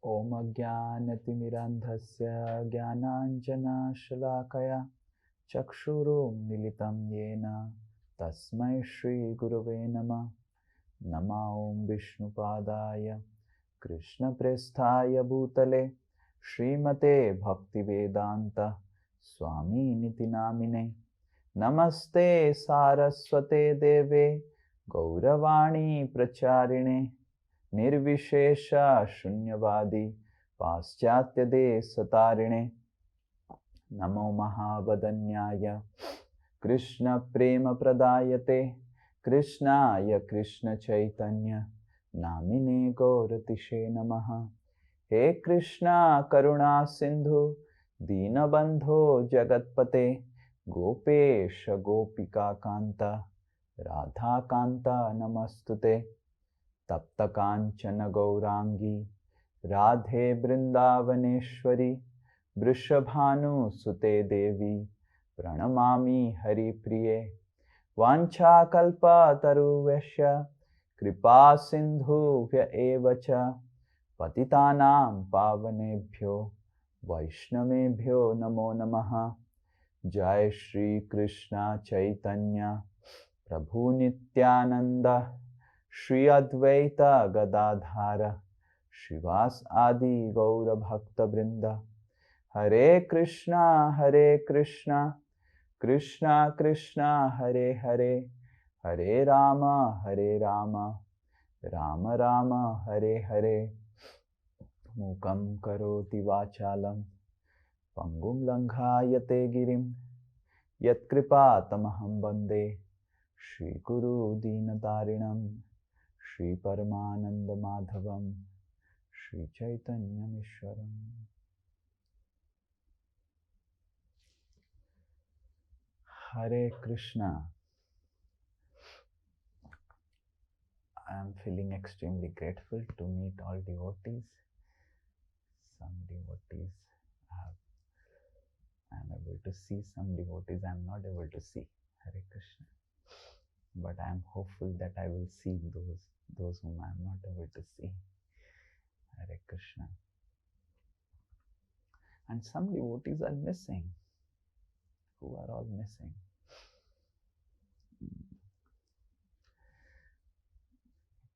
Om Ajnanatimirandhasya Jnananjana Shalakaya Chakshurum Militam Yena Tasmai Shri Gurave Namah. Nama Om Vishnupadaya Krishna Presthaya Bhutale Srimate Bhaktivedanta Swami Niti Namine Namaste Saraswate Deve Gauravani Pracharine Nirvishesha Shunyavadi Paschatya Desatarine Namo Mahavadanyaya Krishna Prema Pradayate Krishnaya Krishna Chaitanya Namine Gauratishe Namaha. He Krishna Karuna Sindhu Dinabandho Jagatpate Gopesha Gopika Kanta Radha Kanta Namastute Tapta Kanchana Gaurangi Radhe Brindavaneshwari Vrishabhanu Sute Devi Pranamami Hari Priye Vancha Kalpa Taruvesha Kripa Sindhu Vya Evacha Patitanam Pavanebhyo Vaishnavebhyo Namo Namaha. Jai Shri Krishna Chaitanya Prabhu Nityananda Shri Advaita Gadadhara Shivas Adi Gaura Bhakta Brinda. Hare Krishna Krishna Krishna Hare Hare Hare Rama Rama Rama Hare Hare. Mukam karoti vachalam pangum langhayate girim yat kripa tamaham bande Shri Guru Dinatarinam Shri Paramananda Madhavam Shri Chaitanya Mishwaram. Hare Krishna. I am feeling extremely grateful to meet all devotees. Some devotees I am able to see, some devotees I am not able to see. Hare Krishna. But I am hopeful that I will see those whom I am not able to see. Hare Krishna. And some devotees are missing. Who are all missing?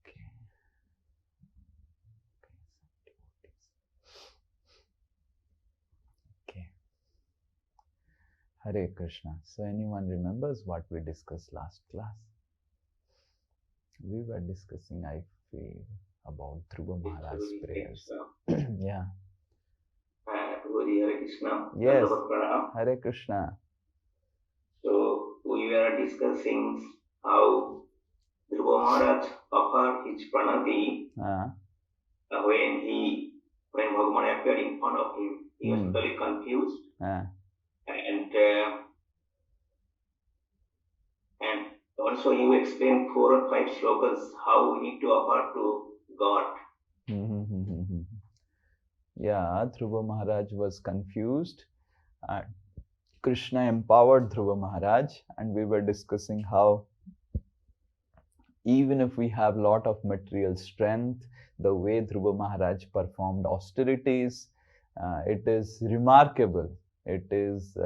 Okay. Okay. Hare Krishna. So anyone remembers what we discussed last class? We were discussing, I feel, about Dhruva Maharaj's prayers. Yeah. Hare Krishna. Yes. Hare Krishna. So we were discussing how Dhruva Maharaj offered his pranati when Bhagavan appeared in front of him. He was totally confused. And also you explained 4 or 5 slokas how we need to offer to God. Yeah, Dhruva Maharaj was confused. Krishna empowered Dhruva Maharaj, and we were discussing how even if we have a lot of material strength, the way Dhruva Maharaj performed austerities, it is remarkable. It is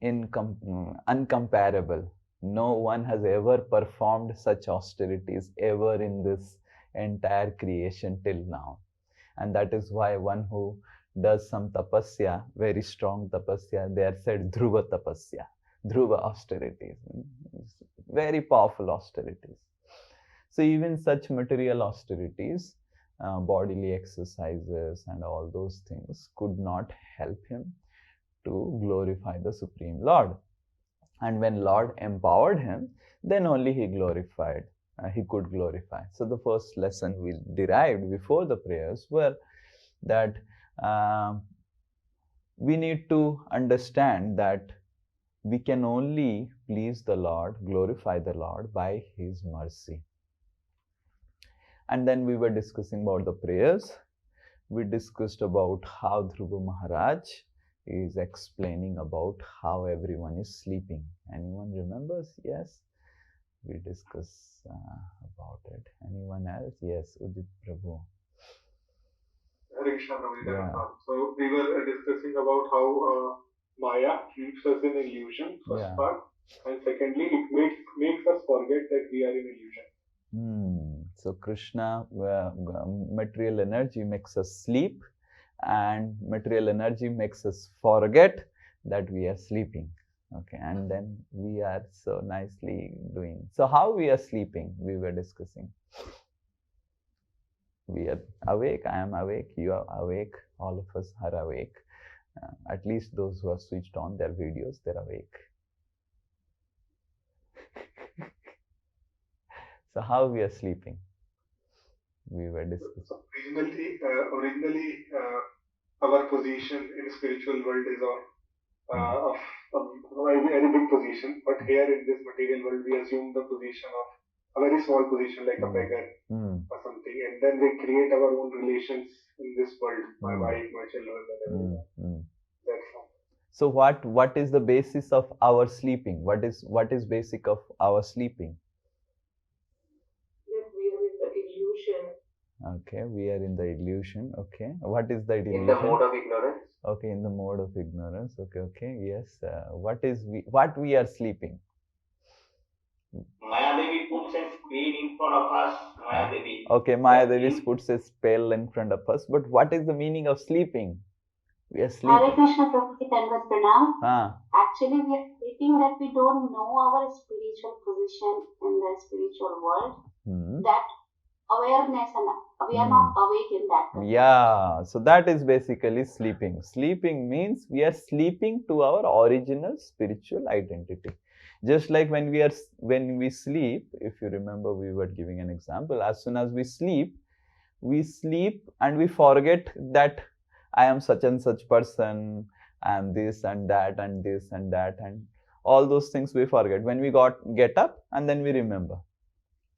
uncomparable. No one has ever performed such austerities ever in this entire creation till now. And that is why one who does some tapasya, very strong tapasya, they are said Dhruva tapasya, Dhruva austerities, very powerful austerities. So even such material austerities, bodily exercises and all those things could not help him to glorify the Supreme Lord. And when Lord empowered him, then only he could glorify. So the first lesson we derived before the prayers were that we need to understand that we can only please the Lord, glorify the Lord by His mercy. And then we were discussing about the prayers. We discussed about how Dhruva Maharaj is explaining about how everyone is sleeping. Anyone remembers? Yes, we discussed about it. Anyone else? Yes, Udit Prabhu. Hare Krishna, Prabhupada. So we were discussing about how Maya keeps us in illusion, first part, and secondly, it makes us forget that we are in illusion. So Krishna, material energy makes us sleep, and material energy makes us forget that we are sleeping. Okay, and then we are so nicely doing. So how we are sleeping, we were discussing. We are awake, I am awake, you are awake, all of us are awake. At least those who have switched on their videos, they're awake. So how we are sleeping? We were discussing. So originally, our position in spiritual world is of a very big position, but here in this material world, we assume the position of a very small position, like a beggar or something, and then we create our own relations in this world, my wife, my children, and everyone. That's all. So what is the basis of our sleeping? What is basic of our sleeping? That we are in the illusion. Okay, we are in the illusion. Okay, what is the illusion? In the mode of ignorance. Okay, in the mode of ignorance. Okay, yes. What we are sleeping? Maya Devi puts a screen in front of us. Maya Devi. Okay, Maya Devi puts a spell in front of us. But what is the meaning of sleeping? We are sleeping. Hare Krishna, Prabhupada, Tanvat Pranam. Actually, we are sleeping that we don't know our spiritual position in the spiritual world. That awareness, and we are not awake in that. Yeah, so that is basically sleeping. Sleeping means we are sleeping to our original spiritual identity. Just like when we sleep, if you remember, we were giving an example. As soon as we sleep and we forget that I am such and such person, I am this and that and this and that, and all those things we forget. When we get up and then we remember.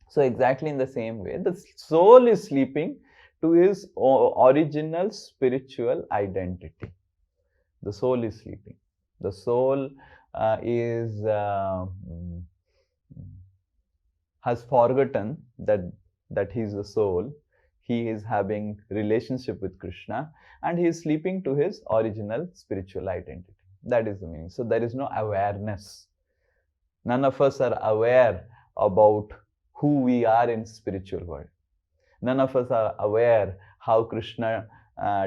So exactly in the same way, the soul is sleeping to his original spiritual identity. The soul is sleeping. The soul has forgotten that he is the soul. He is having relationship with Krishna, and he is sleeping to his original spiritual identity. That is the meaning. So there is no awareness. None of us are aware about who we are in spiritual world. None of us are aware how Krishna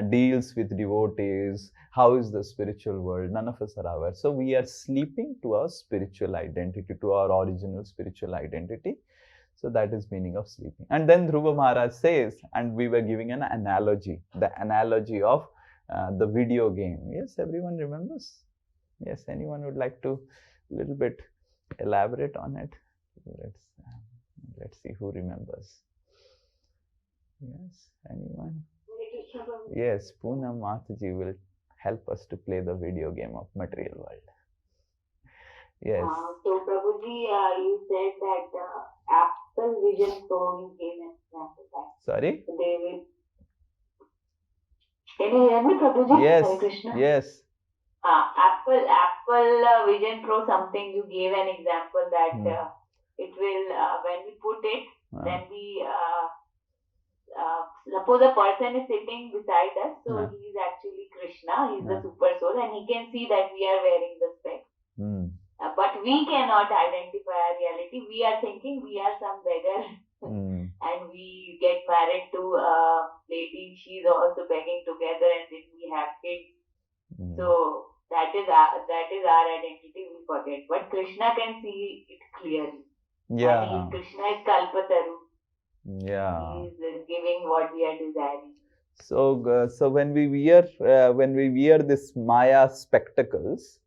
deals with devotees, how is the spiritual world. None of us are aware. So we are sleeping to our spiritual identity, to our original spiritual identity. So that is meaning of sleeping. And then Dhruva Maharaj says, and we were giving an analogy, the analogy of the video game. Yes, everyone remembers? Yes, anyone would like to a little bit elaborate on it? Let's see who remembers. Yes, anyone? Yes, Poonam Mataji will help us to play the video game of material world. Yes. So Prabhuji, you said that Apple Vision Pro, you gave an example that. Sorry? They will. Can you hear me, Prabhuji? Yes. Hare Krishna. Yes. Apple Vision Pro, something you gave an example that it will when we put it, then we suppose a person is sitting beside us, so he is actually Krishna, he is the super soul, and he can see that we are wearing the specs. But we cannot identify our reality. We are thinking we are some beggar, and we get married to a lady. She's also begging together, and then we have kids. So that is our identity. We forget, but Krishna can see it clearly. Yeah. And Krishna is Kalpataru. Yeah. He is giving what we are desiring. So when we wear this Maya spectacles,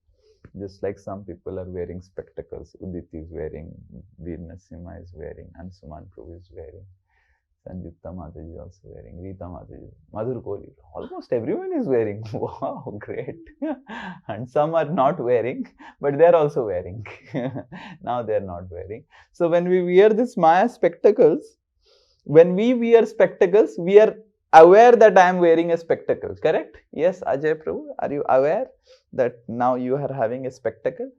just like some people are wearing spectacles, Uditi is wearing, Veer Nasimha is wearing, Ansuman Prabhu is wearing, Sanjukta Mataji is also wearing, Rita Mataji, Madhur Kohli, almost everyone is wearing. Wow, great. And some are not wearing, but they are also wearing. Now they are not wearing. So when we wear this Maya spectacles, when we wear spectacles, we are aware that I am wearing a spectacle, correct? Yes, Ajay Prabhu, are you aware that now you are having a spectacle?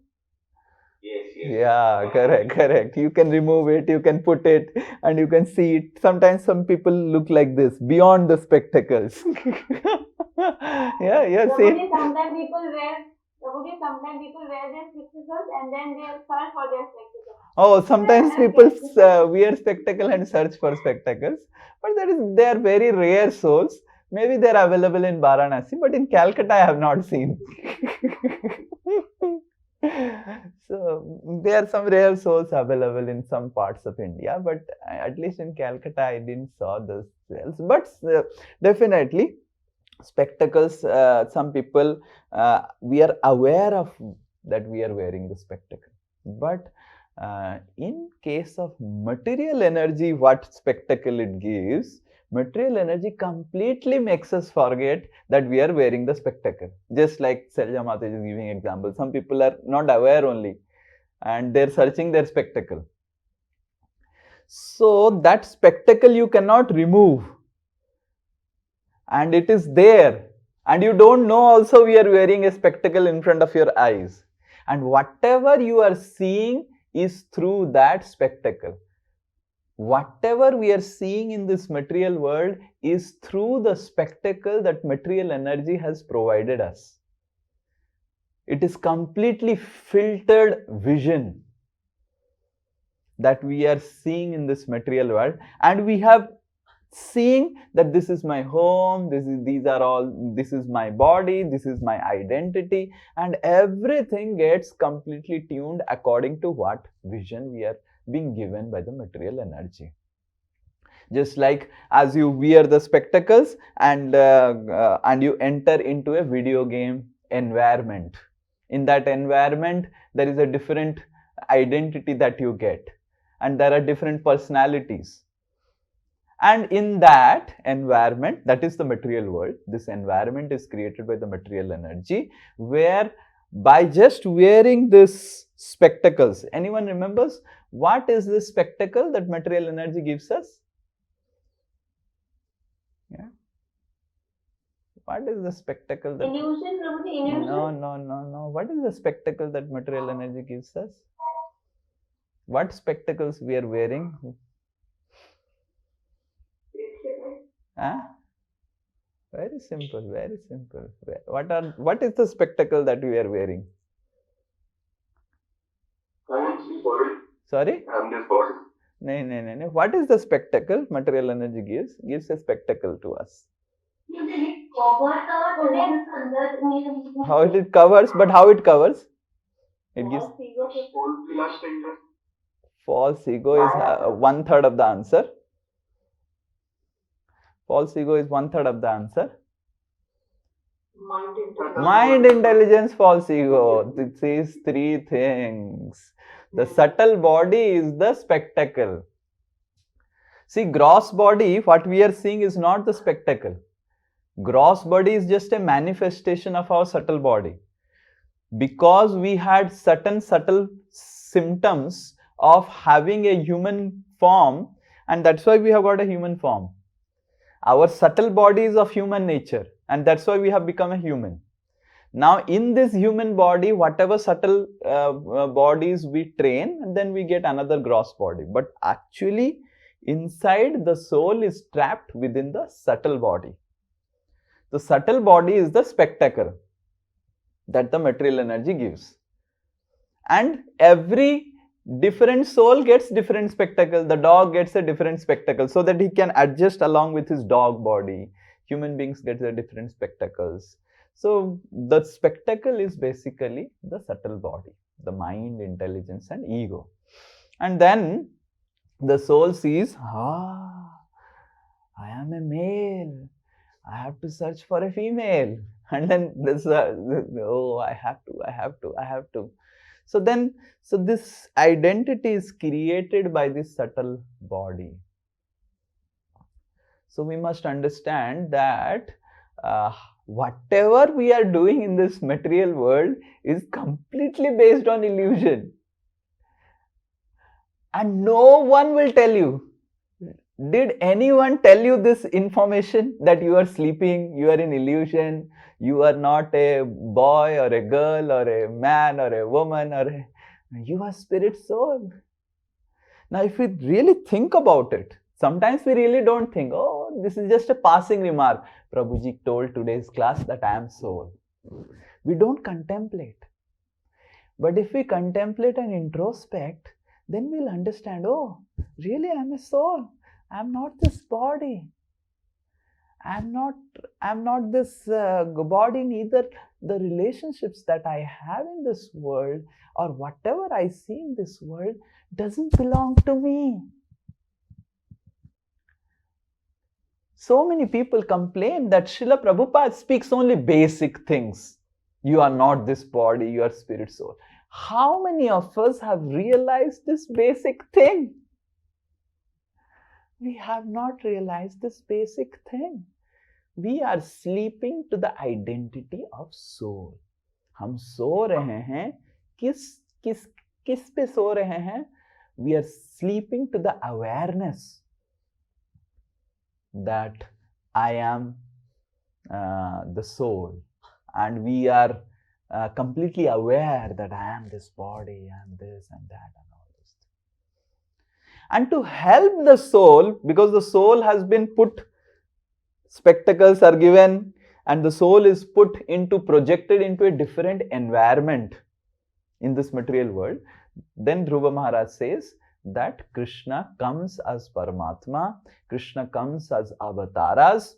Yes, yes. Yeah, correct. You can remove it, you can put it, and you can see it. Sometimes some people look like this, beyond the spectacles. Yeah, see. Sometimes people wear their spectacles and then they search for their spectacles. Oh, sometimes people wear spectacle and search for spectacles, but they are very rare souls. Maybe they are available in Varanasi, but in Calcutta I have not seen. So there are some rare souls available in some parts of India, but at least in Calcutta I didn't saw those cells. But definitely spectacles. Some people we are aware of that we are wearing the spectacle, but in case of material energy, what spectacle it gives, material energy completely makes us forget that we are wearing the spectacle. Just like Selja Mata is giving example. Some people are not aware only and they're searching their spectacle. So that spectacle you cannot remove. And it is there. And you don't know also we are wearing a spectacle in front of your eyes. And whatever you are seeing is through that spectacle. Whatever we are seeing in this material world is through the spectacle that material energy has provided us. It is completely filtered vision that we are seeing in this material world, and we have seeing that this is my home, this is my body, this is my identity, and everything gets completely tuned according to what vision we are being given by the material energy. Just like as you wear the spectacles and you enter into a video game environment. In that environment, there is a different identity that you get, and there are different personalities. And in that environment, that is the material world, this environment is created by the material energy, where by just wearing this spectacles, anyone remembers what is this spectacle that material energy gives us? Yeah. What is the spectacle that... Illusion, illusion? No. What is the spectacle that material energy gives us? What spectacles we are wearing? Huh? Very simple. What is the spectacle that we are wearing? Sorry? No. What is the spectacle material energy gives? Gives a spectacle to us. How it covers, but how it covers? It gives false ego is 1/3 of the answer. False ego is 1/3 of the answer. Mind intelligence, false ego. It says 3 things. The subtle body is the spectacle. See, gross body, what we are seeing is not the spectacle. Gross body is just a manifestation of our subtle body. Because we had certain subtle symptoms of having a human form, and that's why we have got a human form. Our subtle body is of human nature, and that's why we have become a human. Now, in this human body, whatever subtle bodies we train, and then we get another gross body. But actually, inside, the soul is trapped within the subtle body. The subtle body is the spectacle that the material energy gives. And every different soul gets different spectacle. The dog gets a different spectacle so that he can adjust along with his dog body. Human beings get their different spectacles. So the spectacle is basically the subtle body, the mind, intelligence and ego. And then the soul sees, I am a male. I have to search for a female. And then this, I have to. So this identity is created by this subtle body. So we must understand that whatever we are doing in this material world is completely based on illusion. And no one will tell you. Did anyone tell you this information that you are sleeping, you are in illusion, you are not a boy or a girl or a man or a woman or You are spirit soul. Now, if we really think about it, sometimes we really don't think, oh, this is just a passing remark. Prabhuji told today's class that I am soul. We don't contemplate. But if we contemplate and introspect, then we'll understand, oh, really I am a soul. I am not this body. I am not this body, neither the relationships that I have in this world or whatever I see in this world doesn't belong to me. So many people complain that Srila Prabhupada speaks only basic things. You are not this body, you are spirit soul. How many of us have realized this basic thing? We have not realized this basic thing. We are sleeping to the identity of soul. हम सो रहे हैं, किस पे सो रहे हैं? We are sleeping to the awareness that I am the soul, and we are completely aware that I am this body and this and that and all this. And to help the soul, because the soul has been put, spectacles are given and the soul is projected into a different environment in this material world, then Dhruva Maharaj says that Krishna comes as Paramatma, Krishna comes as avatars,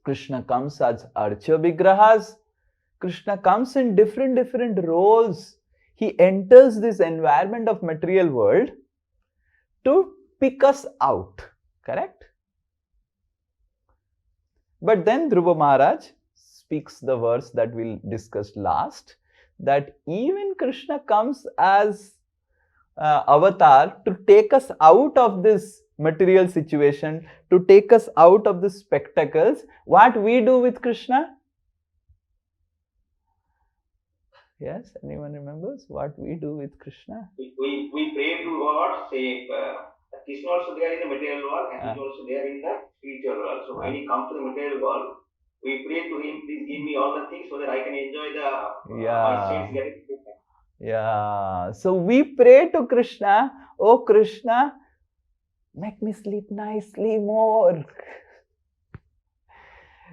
Krishna comes as Archa Vigrahas, Krishna comes in different roles. He enters this environment of material world to pick us out, correct? But then Dhruva Maharaj speaks the verse that we'll discuss last, that even Krishna comes as avatar to take us out of this material situation, to take us out of the spectacles. What we do with Krishna? Yes, anyone remembers what we do with Krishna? We pray to God, say, Krishna also there in the material world and Krishna also there in the spiritual world. So when he comes to the material world, we pray to him, please give me all the things so that I can enjoy the my states getting. Yeah. So we pray to Krishna, oh Krishna, make me sleep nicely more.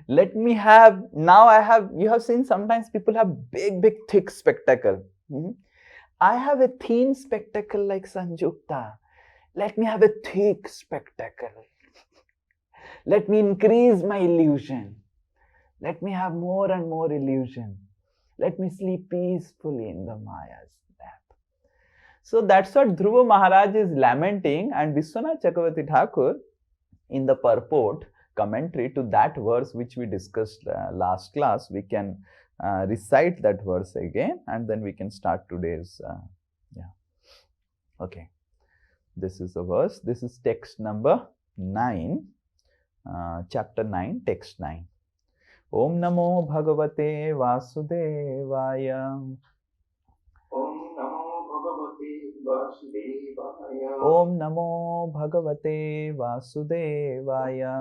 Let me have, you have seen sometimes people have big thick spectacle. I have a thin spectacle like Sanjukta. Let me have a thick spectacle. Let me increase my illusion. Let me have more and more illusion. Let me sleep peacefully in the Maya's lap. So that's what Dhruva Maharaj is lamenting, and Vishwanath Chakravarti Thakur in the purport commentary to that verse which we discussed last class, we can recite that verse again and then we can start today's, Okay. This is the verse. This is text number 9, chapter 9, text 9. Om Namo Bhagavate Vasudevaya. Om Namo Bhagavate Vasudevaya. Om Namo Bhagavate Vasudevaya.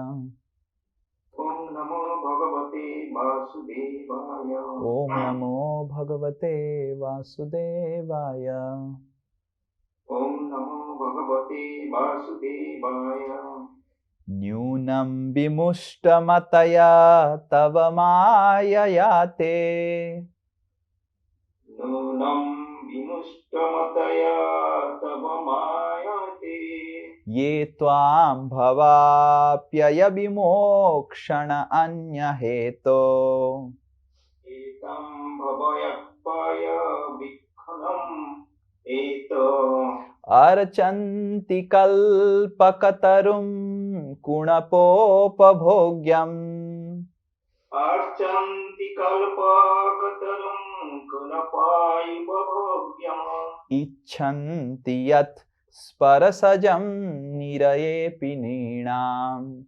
Om Namo Bhagavate Vasudevaya. Om Namo Bhagavate Vasudevaya. Om Namo Bhagavate Vasudevaya. Nyunam vimushtamataya tava mayayate. Nunam vimushtamataya tava mayate. Ye tvam bhavapyaya vimokshana anya heto. Etam bhavayapaya vikhanam eto. Archanti kalpakatarum kunapopabhogyam. Archanti kalpakataram kunapayupabhogyam. Icchanti yat sparasajam nirayepi ninam.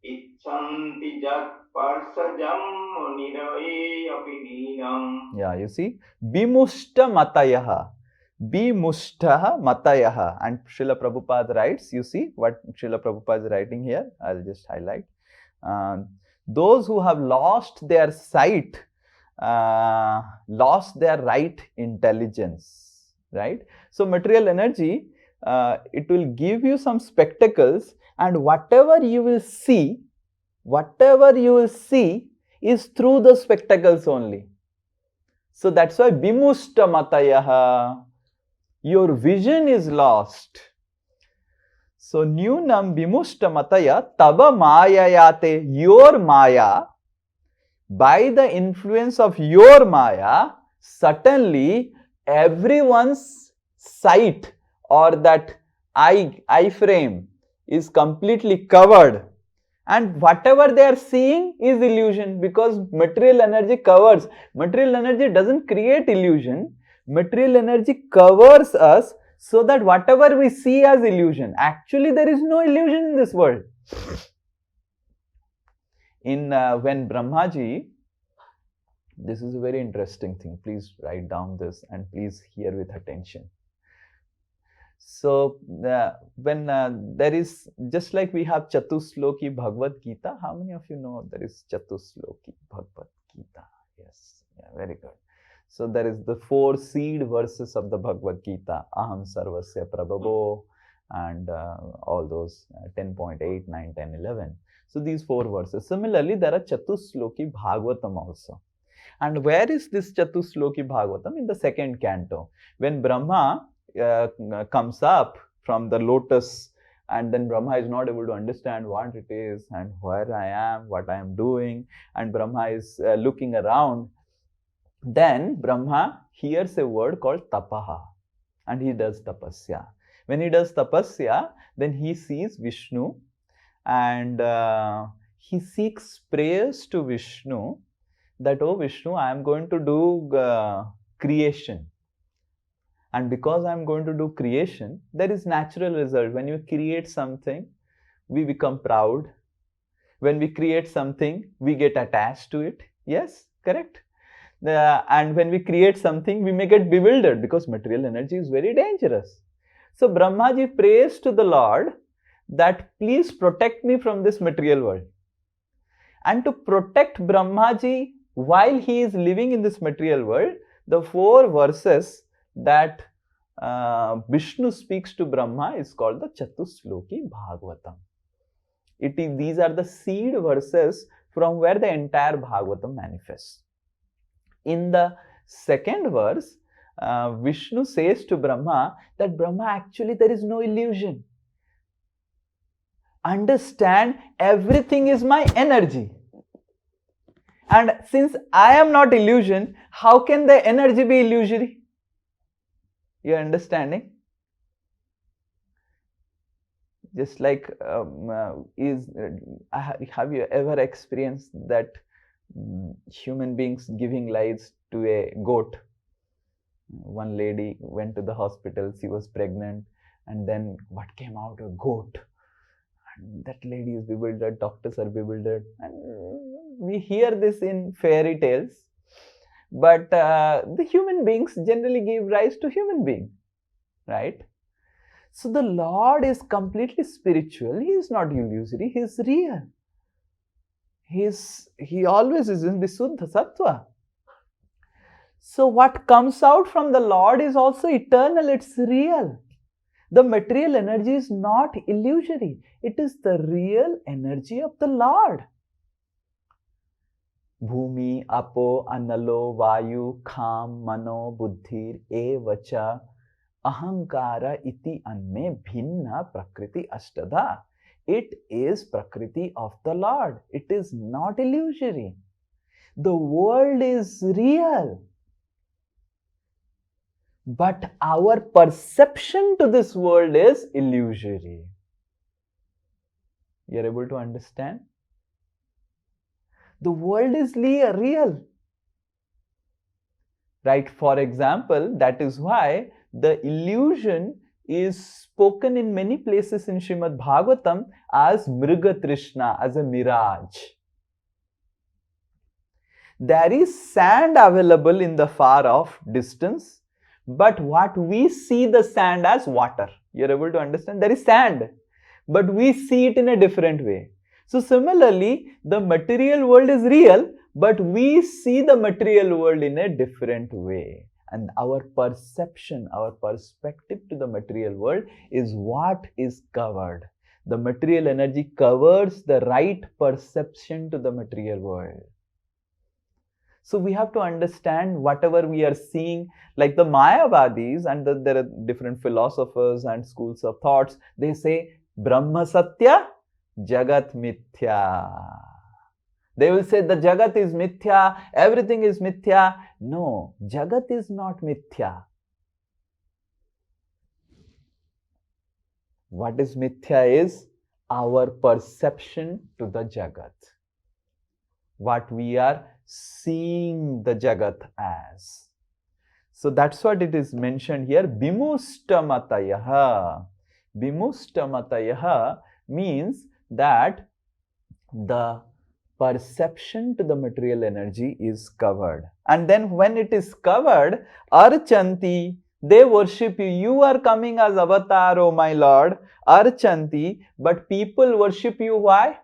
Icchanti yat parsajam nirayepi ninam. Yeah, you see, bimushta matayaha. Bimushta matayaha. And Srila Prabhupada writes, you see what Srila Prabhupada is writing here? I'll just highlight. Those who have lost their sight, lost their right intelligence. right? So material energy, it will give you some spectacles, and whatever you will see is through the spectacles only. So that's why bimushta matayaha, your vision is lost. So nyunam bimushta mataya taba mayayate, your maya, by the influence of your maya, suddenly everyone's sight or that eye frame is completely covered, and whatever they are seeing is illusion, because material energy covers. Material energy doesn't create illusion. Material energy covers us so that whatever we see as illusion, actually there is no illusion in this world. When Brahmaji, this is a very interesting thing, please write down this and please hear with attention. So when there is, just like we have Chatusloki Bhagavad Gita, how many of you know there is Chatusloki Bhagavad Gita? Yes, yeah, very good. So there is the 4 seed verses of the Bhagavad Gita, Aham Sarvasya Prabhavo, and all those 10.8, 9, 10, 11. So these 4 verses. Similarly, there are Chatusloki Bhagavatam also. And where is this Chatusloki Bhagavatam? In the 2nd canto. When Brahma comes up from the lotus, and then Brahma is not able to understand what it is and where I am, what I am doing, and Brahma is looking around. Then Brahma hears a word called tapaha, and he does tapasya. When he does tapasya, then he sees Vishnu, and he seeks prayers to Vishnu that, oh Vishnu, I am going to do creation. And because I am going to do creation, there is natural result. When you create something, we become proud. When we create something, we get attached to it. Yes, correct? And when we create something, we may get bewildered, because material energy is very dangerous. So Brahmaji prays to the Lord that please protect me from this material world. And to protect Brahmaji while he is living in this material world, the 4 verses that Vishnu speaks to Brahma is called the Chatusloki Bhagavatam. These are the seed verses from where the entire Bhagavatam manifests. In the 2nd verse, Vishnu says to Brahma that Brahma, actually there is no illusion. Understand, everything is my energy. And since I am not illusion, how can the energy be illusory? You are understanding? Just like, have you ever experienced that human beings giving lives to a goat? One lady went to the hospital, she was pregnant, and then what came out? A goat. And that lady is bewildered, doctors are bewildered. And we hear this in fairy tales. But the human beings generally give rise to human being, right? So the Lord is completely spiritual. He is not illusory. He is real. He always is in the Suddha Sattva. So what comes out from the Lord is also eternal. It's real. The material energy is not illusory. It is the real energy of the Lord. Bhumi, Apo, Analo, Vayu, Kham, Mano, Buddhir, Evacha, Ahankara, Iti, Anme, Bhinna, Prakriti, Ashtada. It is Prakriti of the Lord. It is not illusory. The world is real. But our perception to this world is illusory. You are able to understand? The world is real. Right? For example, that is why the illusion is spoken in many places in Srimad Bhagavatam as Mriga Trishna, as a mirage. There is sand available in the far off distance, but what we see the sand as water. You are able to understand? There is sand, but we see it in a different way. So similarly, the material world is real, but we see the material world in a different way. And our perception, our perspective to the material world is what is covered. The material energy covers the right perception to the material world. So we have to understand whatever we are seeing, like the Mayavadis, and there are different philosophers and schools of thoughts, they say Brahma Satya, Jagat Mithya. They will say the Jagat is Mithya, everything is Mithya. No, Jagat is not Mithya. What is Mithya is our perception to the Jagat. What we are seeing the Jagat as. So that's what it is mentioned here. Bimusttamatayaha. Bimusttamatayaha means that the perception to the material energy is covered. And then when it is covered, Archanti, they worship you. You are coming as avatar, oh my Lord. Archanti, but people worship you. Why?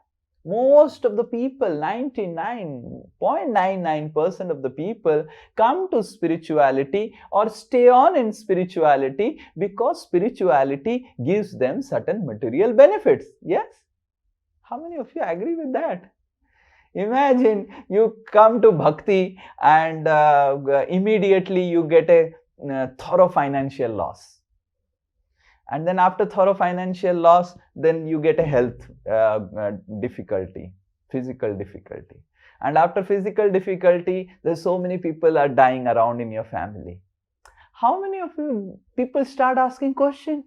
Most of the people, 99.99% of the people come to spirituality or stay on in spirituality because spirituality gives them certain material benefits. Yes? How many of you agree with that? Imagine you come to bhakti and immediately you get a thorough financial loss. And then after thorough financial loss, then you get a health difficulty, physical difficulty. And after physical difficulty, there's so many people are dying around in your family. How many of you people start asking question?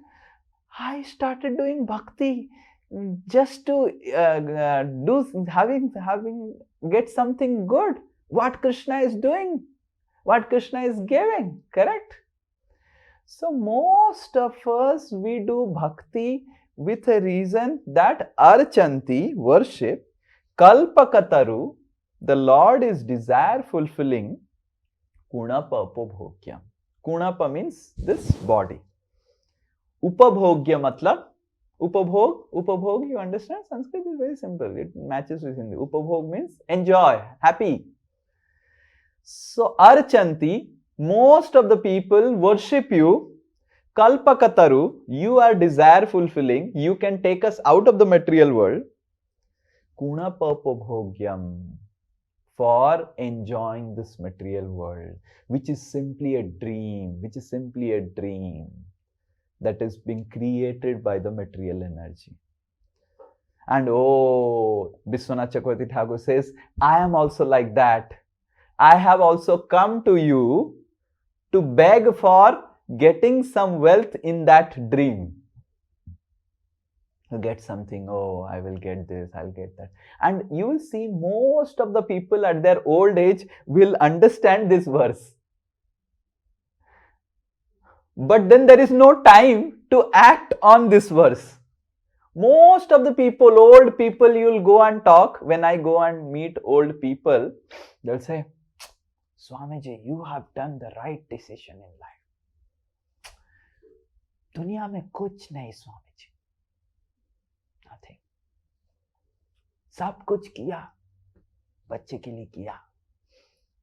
I started doing bhakti just to get something good. What Krishna is doing, what Krishna is giving, correct? So most of us, we do bhakti with a reason that Archanti, worship, Kalpakataru, the Lord is desire fulfilling, Kunapa Upabhogyam. Kunapa means this body. Upabhogya matlab, Upabhog, you understand? Sanskrit is very simple, it matches with Hindi. Upabhog means enjoy, happy. So Archanti, most of the people worship you. Kalpakataru, you are desire fulfilling. You can take us out of the material world. Kunapapabhogyam, for enjoying this material world, which is simply a dream, that is being created by the material energy. And Biswanath Chakravarti Thakur says, I am also like that. I have also come to you to beg for getting some wealth in that dream. You get something, I will get this, I'll get that. And you will see most of the people at their old age will understand this verse. But then there is no time to act on this verse. Most of the people, old people, you will go and talk. When I go and meet old people, they'll say, Swamiji, you have done the right decision in life. दुनिया में कुछ नहीं Swami ji, nothing. सब कुछ किया, बच्चे के लिए किया.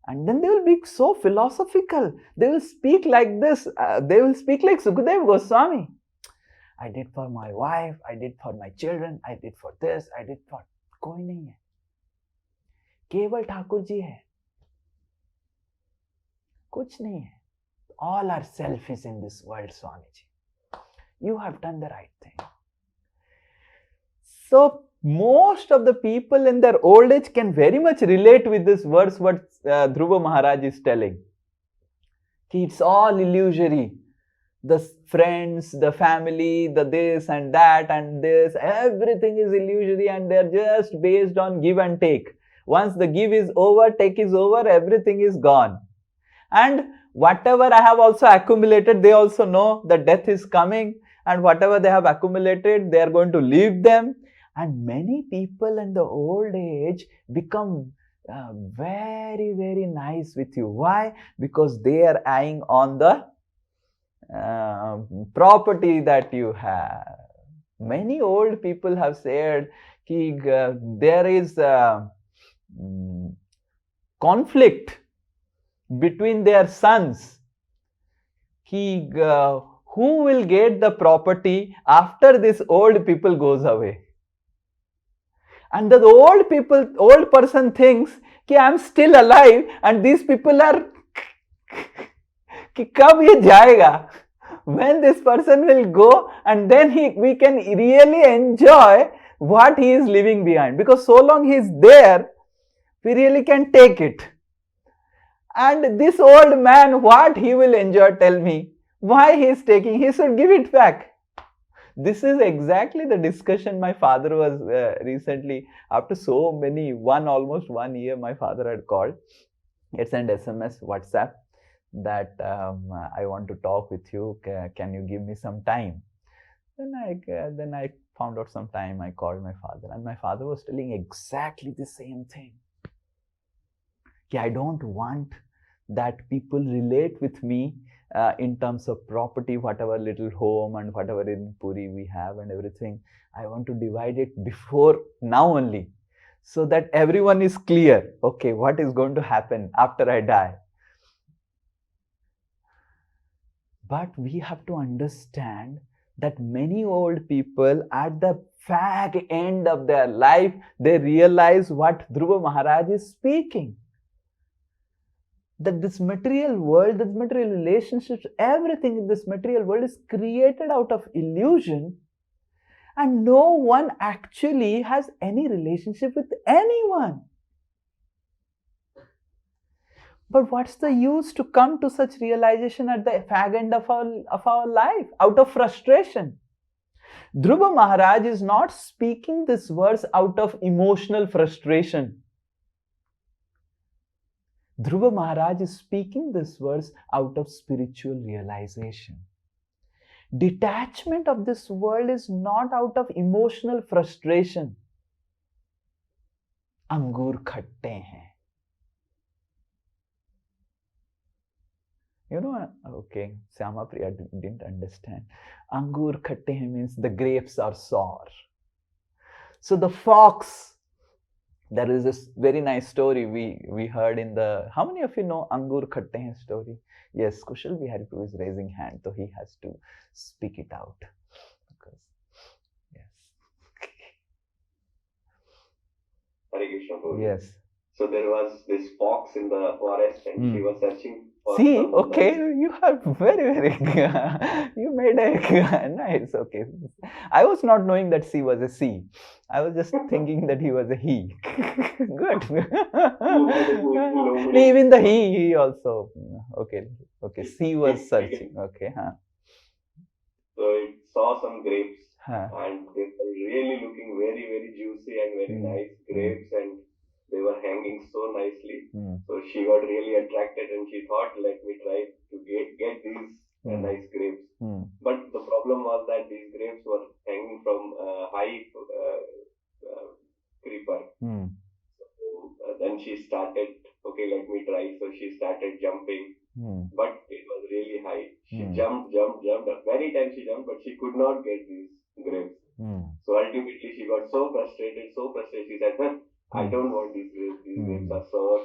And then they will be so philosophical. They will speak like this. They will speak like Sukadeva Goswami. I did for my wife, I did for my children, I did for this, I did for... कोई नहीं है, केवल ठाकुर जी है, कुछ नहीं है. All are selfish in this world, Swamiji. You have done the right thing. So most of the people in their old age can very much relate with this verse what Dhruva Maharaj is telling. It's all illusory. The friends, the family, the this and that and this, everything is illusory and they are just based on give and take. Once the give is over, take is over, everything is gone. And whatever I have also accumulated, they also know that death is coming, and whatever they have accumulated, they are going to leave them. And many people in the old age become very, very nice with you. Why? Because they are eyeing on the property that you have. Many old people have said that there is conflict between their sons who will get the property after this old people goes away? And the old person thinks कि I am still alive and these people are कि कब ये जाएगा? When this person will go, and then we can really enjoy what he is leaving behind, because so long he is there, we really can take it. And this old man, what he will enjoy, tell me? Why he is taking? He should give it back. This is exactly the discussion my father was recently, after so many, almost 1 year, my father had called. It's an SMS, WhatsApp, that I want to talk with you. Can you give me some time? Then I found out some time. I called my father, and my father was telling exactly the same thing. I don't want that people relate with me in terms of property, whatever little home and whatever in Puri we have and everything. I want to divide it before now only, so that everyone is clear. Okay, what is going to happen after I die? But we have to understand that many old people at the fag end of their life, they realize what Dhruva Maharaj is speaking. That this material world, this material relationships, everything in this material world is created out of illusion, and no one actually has any relationship with anyone. But what's the use to come to such realization at the fag end of our life, out of frustration? Dhruva Maharaj is not speaking this verse out of emotional frustration. Dhruva Maharaj is speaking this verse out of spiritual realization. Detachment of this world is not out of emotional frustration. Angur khatte hain. You know, okay, Syama Priya didn't understand. Angur khatte hain means the grapes are sour. So the fox, there is this very nice story we heard in the, how many of you know Angur Khatte Hain story? Yes, Kushal Bihari Prabhu is raising hand, so he has to speak it out. Because, yes. Hare Krishna Prabhu. Yes. So there was this fox in the forest, and she was searching for. See, okay, you are very, you made a nice, okay. I was not knowing that she was a she. I was just thinking that he was a he. Good. Even the he also. Okay. She was searching. Okay. So it saw some grapes, and they were really looking very, very juicy and very nice grapes, and they were hanging so nicely. So she got really attracted, and she thought, let me try to get these nice grapes. But the problem was that these grapes were hanging from a high creeper. So then she started, okay, let me try. So she started jumping, but it was really high. She jumped. Many times she jumped, but she could not get these grapes. So ultimately she got so frustrated. She said, I don't want these grapes. These grapes are sour.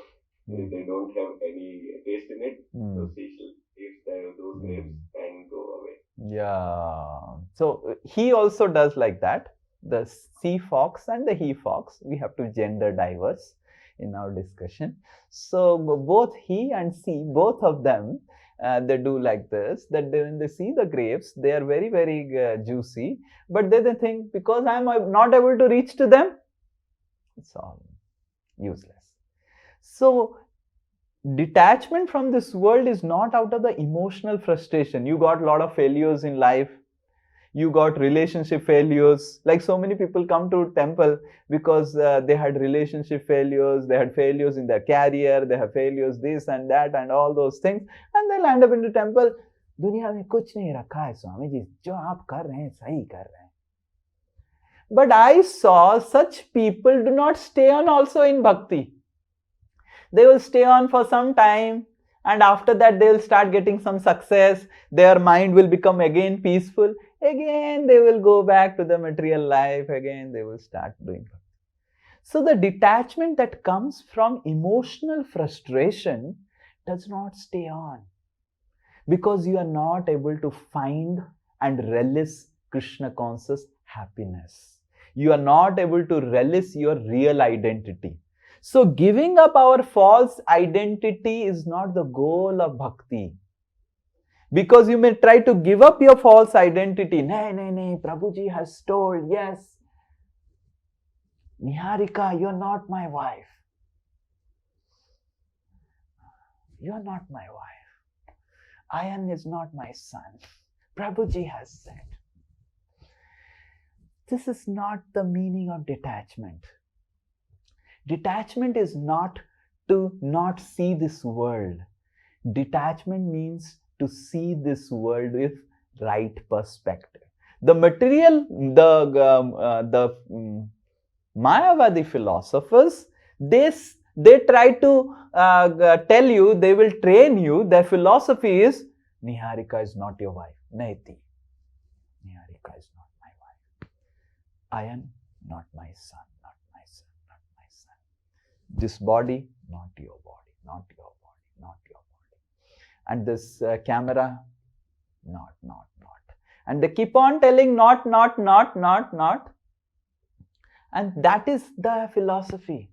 They don't have any taste in it. So she shall leave those grapes and go away. Yeah. So he also does like that. The sea fox and the he fox, we have to gender diverse in our discussion. So both he and she, both of them, they do like this, that when they see the grapes, they are very, very juicy, but they think, because I am not able to reach to them, it's all useless. So detachment from this world is not out of the emotional frustration. You got a lot of failures in life. You got relationship failures. Like so many people come to temple because they had relationship failures, they had failures in their career, they have failures this and that and all those things, and they land up in the temple. दुनिया में कुछ नहीं रखा है स्वामी जी, जो आप कर रहे हैं सही कर रहे हैं. But I saw such people do not stay on also in bhakti. They will stay on for some time, and after that they will start getting some success. Their mind will become again peaceful. Again they will go back to the material life. Again they will start doing bhakti. So the detachment that comes from emotional frustration does not stay on. Because you are not able to find and relish Krishna conscious happiness. You are not able to relish your real identity. So giving up our false identity is not the goal of bhakti. Because you may try to give up your false identity. Nay, Prabhuji has told, yes, Niharika, you're not my wife. You're not my wife. Ayan is not my son. Prabhuji has said. This is not the meaning of detachment. Detachment is not to not see this world. Detachment means to see this world with right perspective. The material, the Mayavadi philosophers, they try to tell you, they will train you. Their philosophy is, Niharika is not your wife. Naiti. Niharika is not my wife. Ayan, not my son, not my son, not my son. This body, not your body, not your body, not your body. And this camera, not. And they keep on telling not. And that is the philosophy.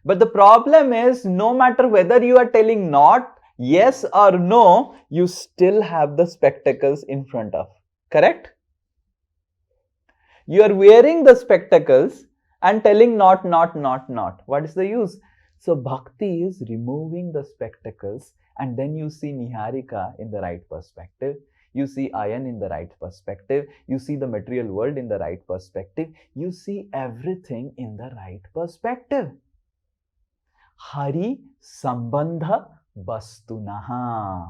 But the problem is, no matter whether you are telling not, yes or no, you still have the spectacles in front of. Correct? You are wearing the spectacles and telling not. What is the use? So bhakti is removing the spectacles, and then you see Niharika in the right perspective. You see Ayan in the right perspective. You see the material world in the right perspective. You see everything in the right perspective. Hari Sambandha Bastunaha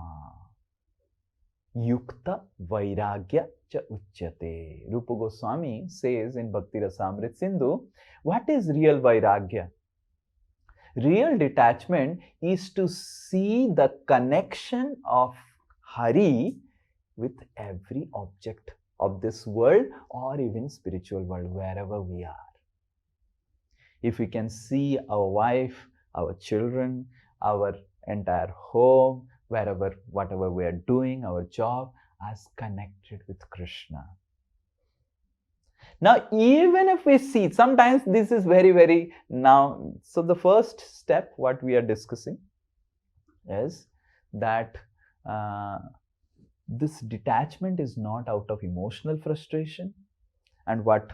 Yukta Vairagya Cha Uchyate. Rupa Goswami says in Bhakti Rasamrit Sindhu, what is real Vairagya? Real detachment is to see the connection of Hari with every object of this world or even spiritual world, wherever we are. If we can see our wife, our children, our entire home, wherever, whatever we are doing, our job, as connected with Krishna. Now, even if we see, sometimes this is very now, so the first step, what we are discussing is that this detachment is not out of emotional frustration, and what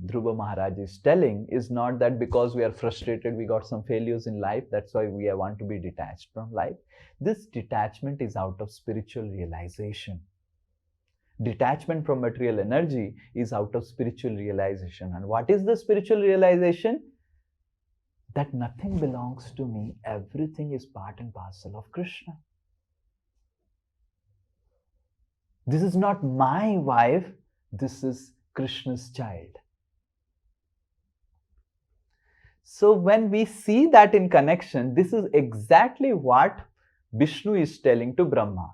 Dhruva Maharaj is telling is not that because we are frustrated, we got some failures in life, that's why we want to be detached from life. This detachment is out of spiritual realization. Detachment from material energy is out of spiritual realization. And what is the spiritual realization? That nothing belongs to me, everything is part and parcel of Krishna. This is not my wife, this is Krishna's child. So when we see that in connection, this is exactly what Vishnu is telling to Brahma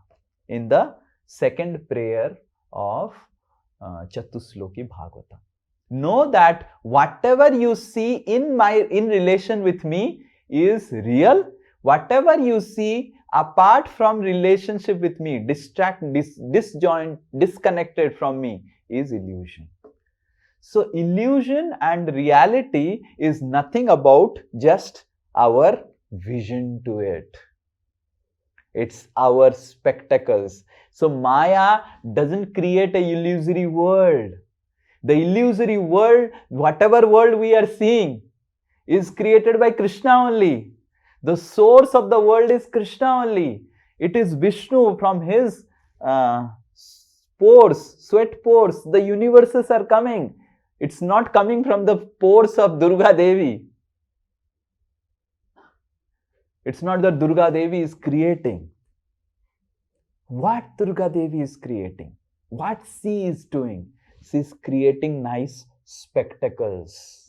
in the second prayer of Chatusloki Bhagavatam. Know that whatever you see in relation with me is real. Whatever you see apart from relationship with me, disjoint, disconnected from me, is illusion. So illusion and reality is nothing about just our vision to it. It's our spectacles. So Maya doesn't create a illusory world. The illusory world, whatever world we are seeing, is created by Krishna only. The source of the world is Krishna only. It is Vishnu from his pores, sweat pores. The universes are coming. It's not coming from the pores of Durga Devi. It's not that Durga Devi is creating. What Durga Devi is creating? What she is doing? She is creating nice spectacles.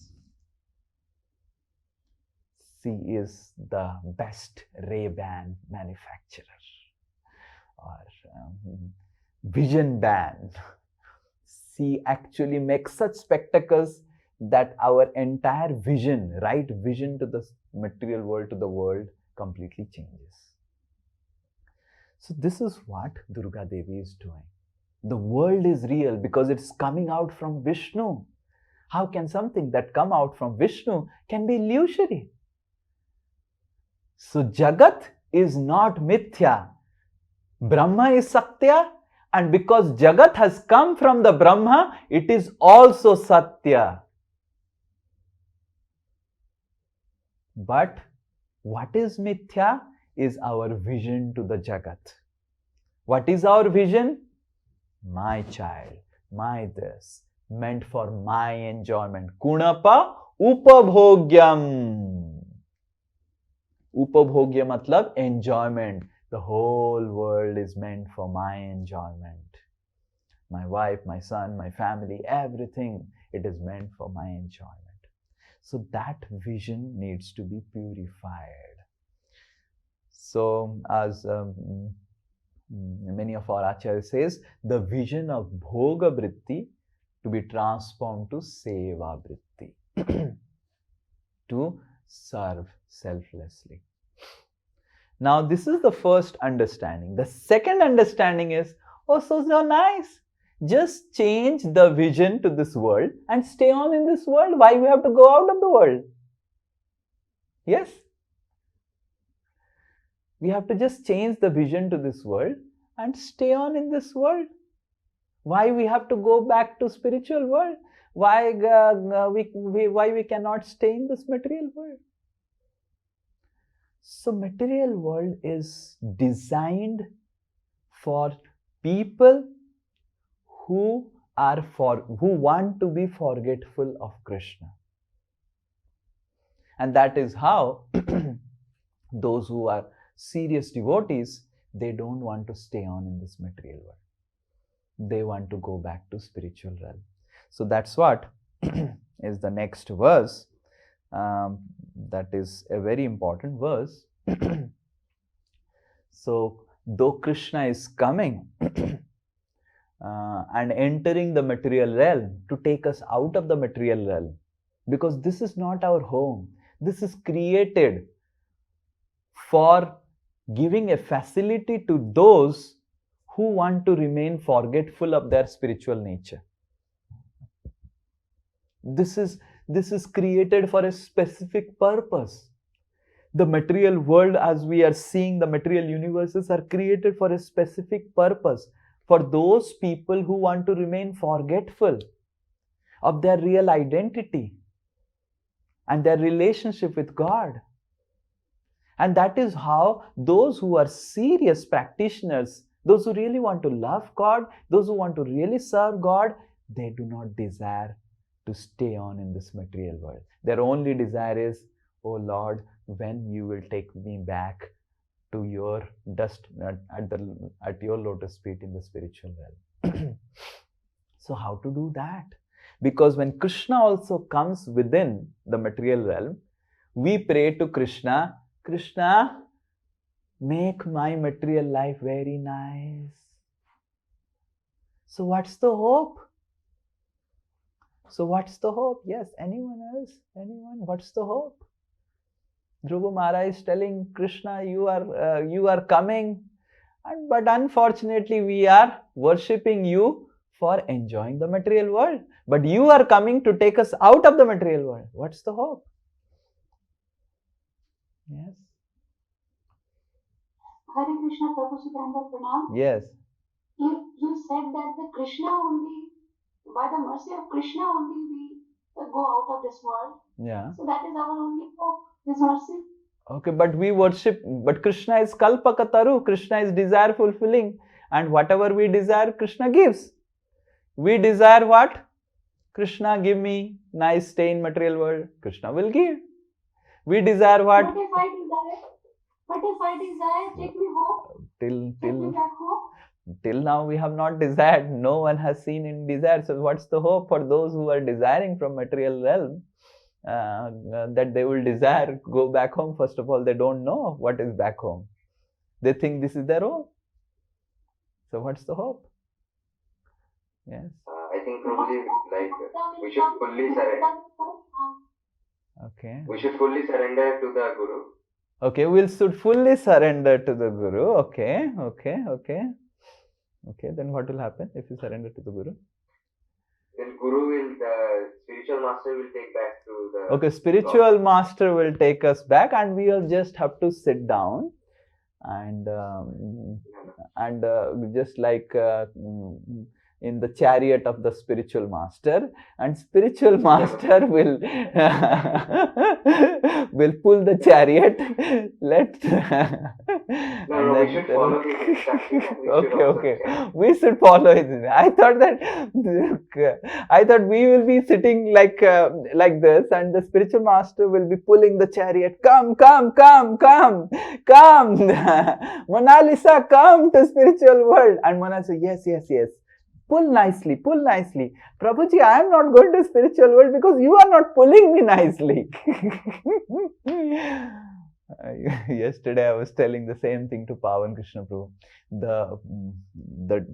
She is the best Ray-Ban manufacturer or vision band. She actually makes such spectacles that our entire vision, right vision to the material world, to the world, completely changes. So this is what Durga Devi is doing. The world is real because it's coming out from Vishnu. How can something that come out from Vishnu can be illusory? So Jagat is not Mithya. Brahma is Satya, and because Jagat has come from the Brahma, it is also Satya. But what is Mithya is our vision to the Jagat. What is our vision? My child, my this, meant for my enjoyment. Kunapa upabhogyam. Upabhogya matlab enjoyment. The whole world is meant for my enjoyment. My wife, my son, my family, everything, it is meant for my enjoyment. So that vision needs to be purified. So as many of our acharyas says, the vision of bhoga vritti to be transformed to seva vritti, to serve selflessly. Now this is the first understanding. The second understanding is, oh, so nice. Just change the vision to this world and stay on in this world. Why we have to go out of the world? Yes? We have to just change the vision to this world and stay on in this world. Why we have to go back to spiritual world? Why we cannot stay in this material world? So material world is designed for people who want to be forgetful of Krishna. And that is how those who are serious devotees, they don't want to stay on in this material world. They want to go back to spiritual realm. So that's what is the next verse. That is a very important verse. So though Krishna is coming and entering the material realm to take us out of the material realm, because this is not our home. This is created for giving a facility to those who want to remain forgetful of their spiritual nature. This is created for a specific purpose. The material world, as we are seeing, the material universes are created for a specific purpose. For those people who want to remain forgetful of their real identity and their relationship with God. And that is how those who are serious practitioners, those who really want to love God, those who want to really serve God, they do not desire to stay on in this material world. Their only desire is, oh Lord, when you will take me back to your dust at your lotus feet in the spiritual realm. So how to do that? Because when Krishna also comes within the material realm, we pray to Krishna, Krishna, make my material life very nice. So what's the hope? So what's the hope? Yes, anyone else? Anyone? What's the hope? Dhruva Maharaj is telling Krishna, you are coming, but unfortunately we are worshipping you for enjoying the material world. But you are coming to take us out of the material world. What's the hope? Yes. Hare Krishna, Prabhu Siddhanta Pranam. Yes. You said that the Krishna only, by the mercy of Krishna only we go out of this world. Yeah. So that is our only hope, His mercy. Okay, but we worship, but Krishna is Kalpakataru, Krishna is desire fulfilling, and whatever we desire, Krishna gives. We desire what? Krishna, give me nice stay in material world. Krishna will give. We desire what? What if I desire, take me home? Take me back home? Till now we have not desired. No one has seen in desire. So what's the hope for those who are desiring from material realm? That they will desire go back home. First of all, they don't know what is back home. They think this is their home. So what's the hope? Yes. I think Prabhuji, like we should fully surrender. Okay. We should fully surrender to the Guru Okay, we should fully surrender to the Guru. Okay. Then what will happen if you surrender to the Guru? Then the spiritual master will take back to the... Okay, spiritual master will take us back, and we will just have to sit down and just like in the chariot of the spiritual master, and spiritual master will will pull the chariot. We should follow his instructions. Okay. We should follow it. I thought we will be sitting like this, and the spiritual master will be pulling the chariot. Come, Mona Lisa, come to spiritual world. And Mona says, yes. Pull nicely. Prabhuji, I am not going to spiritual world because you are not pulling me nicely. Yesterday I was telling the same thing to Pavan Krishna Prabhu. The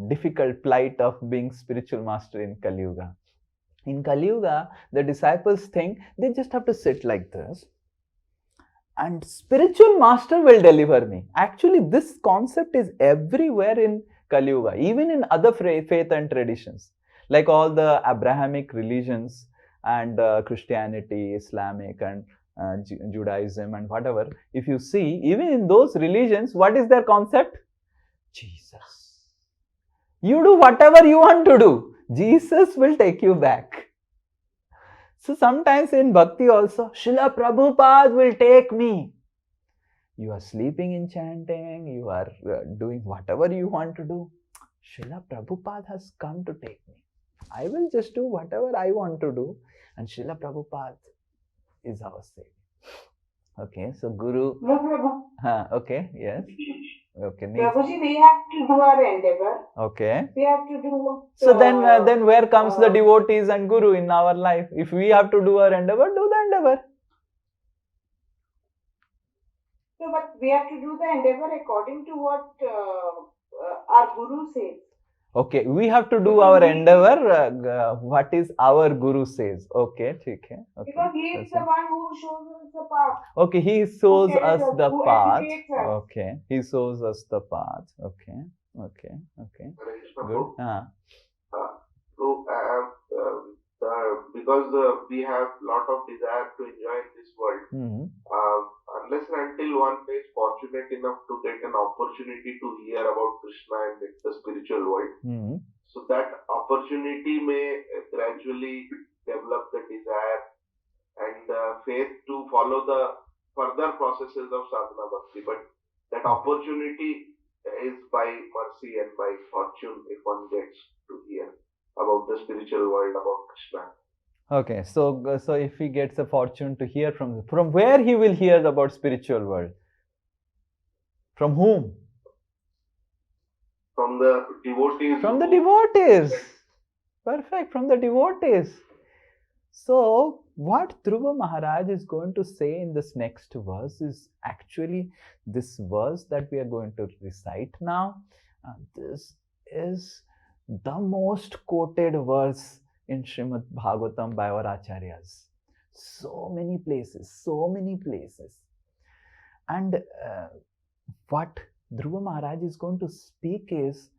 difficult plight of being spiritual master in Kali Yuga. In Kali Yuga, the disciples think they just have to sit like this, and spiritual master will deliver me. Actually, this concept is everywhere in Kali Yuga, even in other faith and traditions, like all the Abrahamic religions and Christianity, Islamic and Judaism and whatever. If you see, even in those religions, what is their concept? Jesus. You do whatever you want to do. Jesus will take you back. So sometimes in Bhakti also, Srila Prabhupada will take me. You are sleeping in chanting, you are doing whatever you want to do. Srila Prabhupada has come to take me. I will just do whatever I want to do, and Srila Prabhupada is our savior. Okay, so Guru. No, Prabhu. Okay, yes. Okay. Prabhuji, we have to do our endeavor. Okay. We have to do. So then where comes the devotees and Guru in our life? If we have to do our endeavor, do the endeavor. No, but we have to do the endeavor according to what our Guru says. Okay, we have to do our endeavor. What is our Guru says? Okay, okay. Because he is the one who shows us the path. Okay, he shows us the path. Okay, he shows us the path. Okay. Good. Because we have lot of desire to enjoy this world. Unless and until one is fortunate enough to get an opportunity to hear about Krishna and the spiritual world, so that opportunity may gradually develop the desire and faith to follow the further processes of sadhana bhakti. But that opportunity is by mercy and by fortune if one gets to hear about the spiritual world, about Krishna. Okay, so if he gets a fortune to hear from where he will hear about spiritual world? From whom? From the devotees. From the devotees. Perfect, from the devotees. So what Dhruva Maharaj is going to say in this next verse is actually this verse that we are going to recite now. This is the most quoted verse in Srimad Bhagavatam by our acharyas. So many places. And what Dhruva Maharaj is going to speak is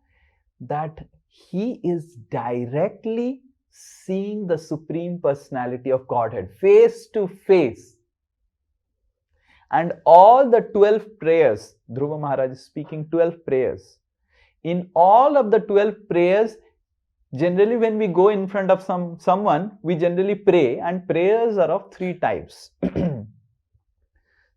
that he is directly seeing the Supreme Personality of Godhead face to face. And all the 12 prayers, Dhruva Maharaj is speaking 12 prayers. In all of the 12 prayers, generally when we go in front of someone, we generally pray, and prayers are of 3 types.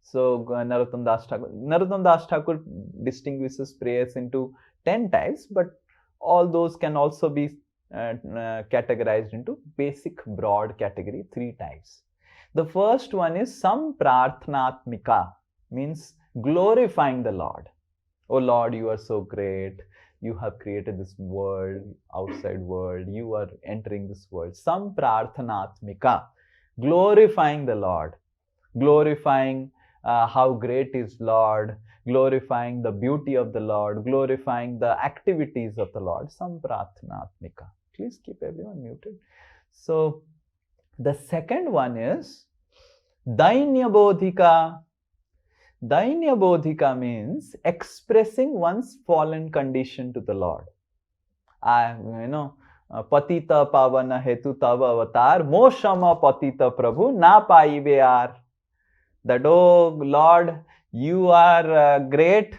So Narottam Das Thakur distinguishes prayers into 10 types, but all those can also be categorized into basic broad category, 3 types. The first one is Samprarthnatmika, means glorifying the Lord. Oh Lord, you are so great. You have created this world, outside world. You are entering this world. Samprarthnatmika, glorifying the Lord, glorifying how great is Lord, glorifying the beauty of the Lord, glorifying the activities of the Lord. Samprarthnatmika. Please keep everyone muted. So the second one is Dainyabodhika, Dainya Bodhika means expressing one's fallen condition to the Lord. Patita pavana hetu tava avatar, moshama patita prabhu na paive ar. That, oh Lord, you are great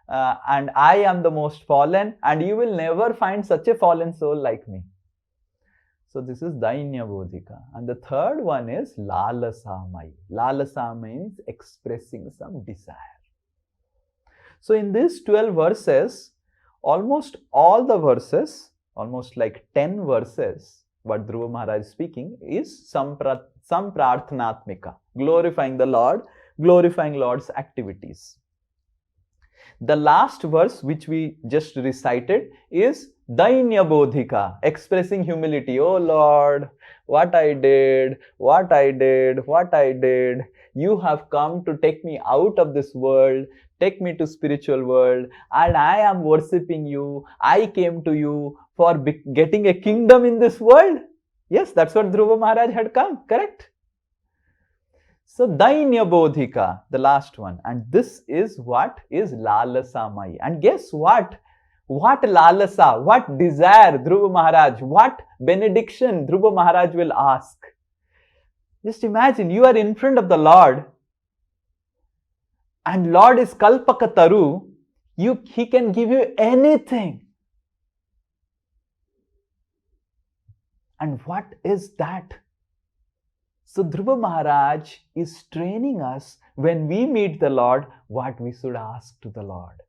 and I am the most fallen, and you will never find such a fallen soul like me. So this is Dainya Bodhika. And the third one is Lalasamai. Lalasa means expressing some desire. So in these 12 verses, almost all the verses, almost like 10 verses, what Dhruva Maharaj is speaking is Samprarthanatmika, glorifying the Lord, glorifying Lord's activities. The last verse which we just recited is Dainya Bodhika, expressing humility. Oh Lord, what I did. You have come to take me out of this world, take me to spiritual world, and I am worshipping you. I came to you for getting a kingdom in this world. Yes, that's what Dhruva Maharaj had come, correct? So Dainya Bodhika, the last one, and this is what is Lalasamai. And guess what? What Lalasa, what desire Dhruva Maharaj, what benediction Dhruva Maharaj will ask. Just imagine, you are in front of the Lord and Lord is Kalpakataru, He can give you anything. And what is that? So Dhruva Maharaj is training us when we meet the Lord, what we should ask to the Lord.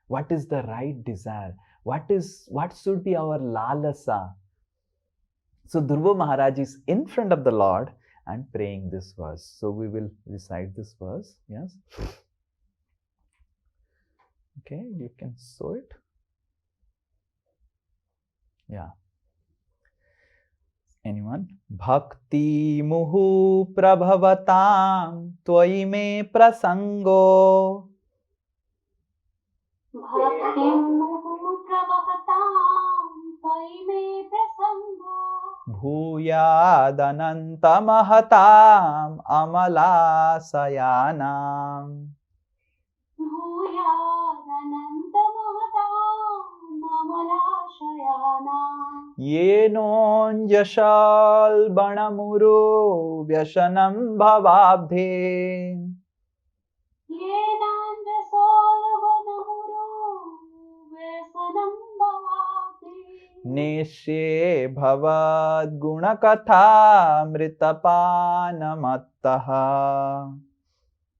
What is the right desire? What should be our lalasa? So Dhruva Maharaj is in front of the Lord and praying this verse. So we will recite this verse. Yes. Okay, you can show it. Yeah. Anyone? Bhakti muhu prabhavatam tvai me prasango. Bhakti muhu prabhavatam tvai me prasango. Bhuyadananta mahatam amala sayanam. Bhuyadananta mahatam amala sayanam. Yenonjashal banamuru vyashanam bhavabdhe. Yenonjashal banamuru vyasanam bhavabdhe. Neshe bhavad gunakatha mritapanamattaha.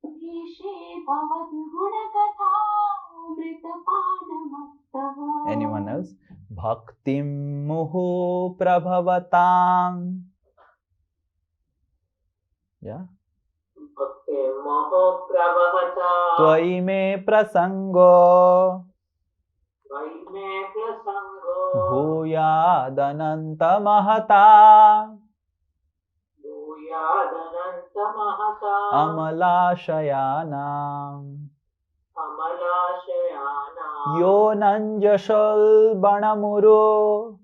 Neshe bhavad gunakatha mritapanamattaha. Anyone else? Bhaktim muhu prabhavatam. Yeah. Bhaktim muhu prabhavatam. Tvai me prasango. Tvai me prasango. Bhuyadananta mahata. Bhuyadananta mahata. Amalashayanam. Amalashayana. Yo nanjashal banamuru.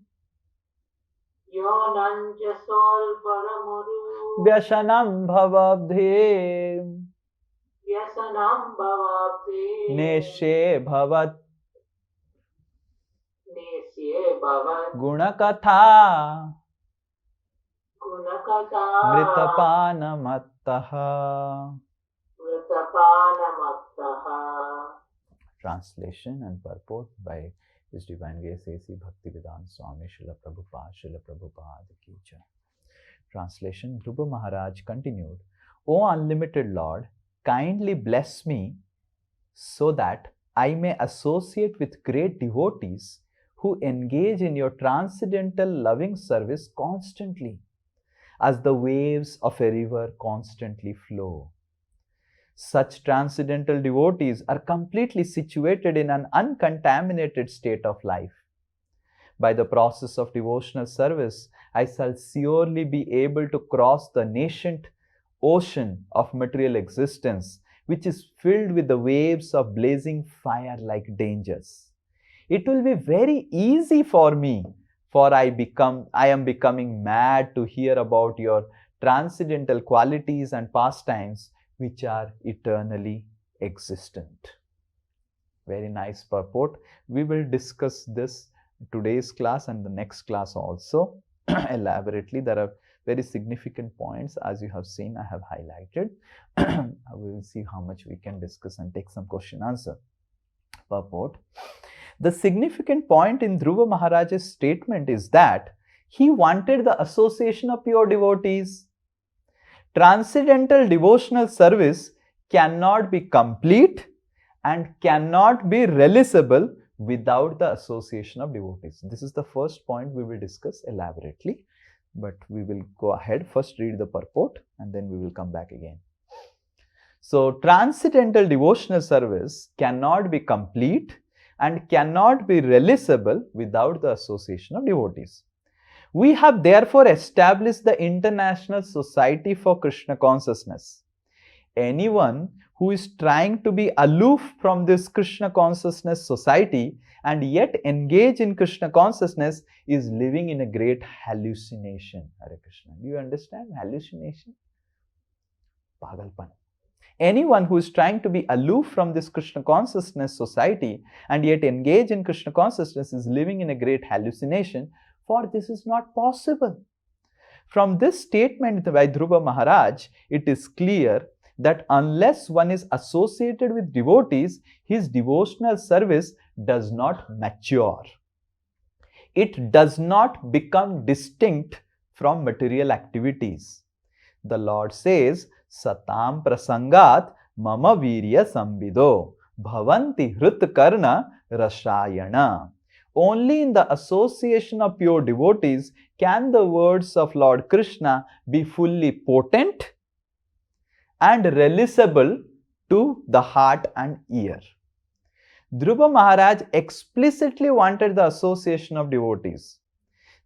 Yo nanjasol paramuru. Vyashanam bhavabdhe. Vyasanam bhavabdhe. Neshe bhavat. Nesye bhavat. Gunakatha. Gunakatha. Mritapanamattaha. Mritapanamattaha. Translation and purport by His Divine Grace A.C. Bhaktivedanta Swami Srila Prabhupada Ki Jai. Translation. Dhruva Maharaj continued, O unlimited Lord, kindly bless me so that I may associate with great devotees who engage in your transcendental loving service constantly, as the waves of a river constantly flow. Such transcendental devotees are completely situated in an uncontaminated state of life. By the process of devotional service, I shall surely be able to cross the nascent ocean of material existence, which is filled with the waves of blazing fire like dangers. It will be very easy for me, for I am becoming mad to hear about your transcendental qualities and pastimes, which are eternally existent. Very nice purport. We will discuss this today's class and the next class also elaborately. There are very significant points, as you have seen, I have highlighted. We will see how much we can discuss and take some question answer. Purport. The significant point in Dhruva Maharaj's statement is that he wanted the association of pure devotees. Transcendental devotional service cannot be complete and cannot be realizable without the association of devotees. This is the first point we will discuss elaborately, but we will go ahead. First read the purport and then we will come back again. So, transcendental devotional service cannot be complete and cannot be realizable without the association of devotees. We have therefore established the International Society for Krishna Consciousness. Anyone who is trying to be aloof from this Krishna Consciousness Society and yet engage in Krishna Consciousness is living in a great hallucination. Hare Krishna. Do you understand hallucination? Pagalpan. Anyone who is trying to be aloof from this Krishna Consciousness Society and yet engage in Krishna Consciousness is living in a great hallucination, for this is not possible. From this statement by Dhruva Maharaj, it is clear that unless one is associated with devotees, his devotional service does not mature. It does not become distinct from material activities. The Lord says, Satam prasangat mama virya sambido bhavanti hrit karna rashayana. Only in the association of pure devotees can the words of Lord Krishna be fully potent and realizable to the heart and ear. Dhruva Maharaj explicitly wanted the association of devotees.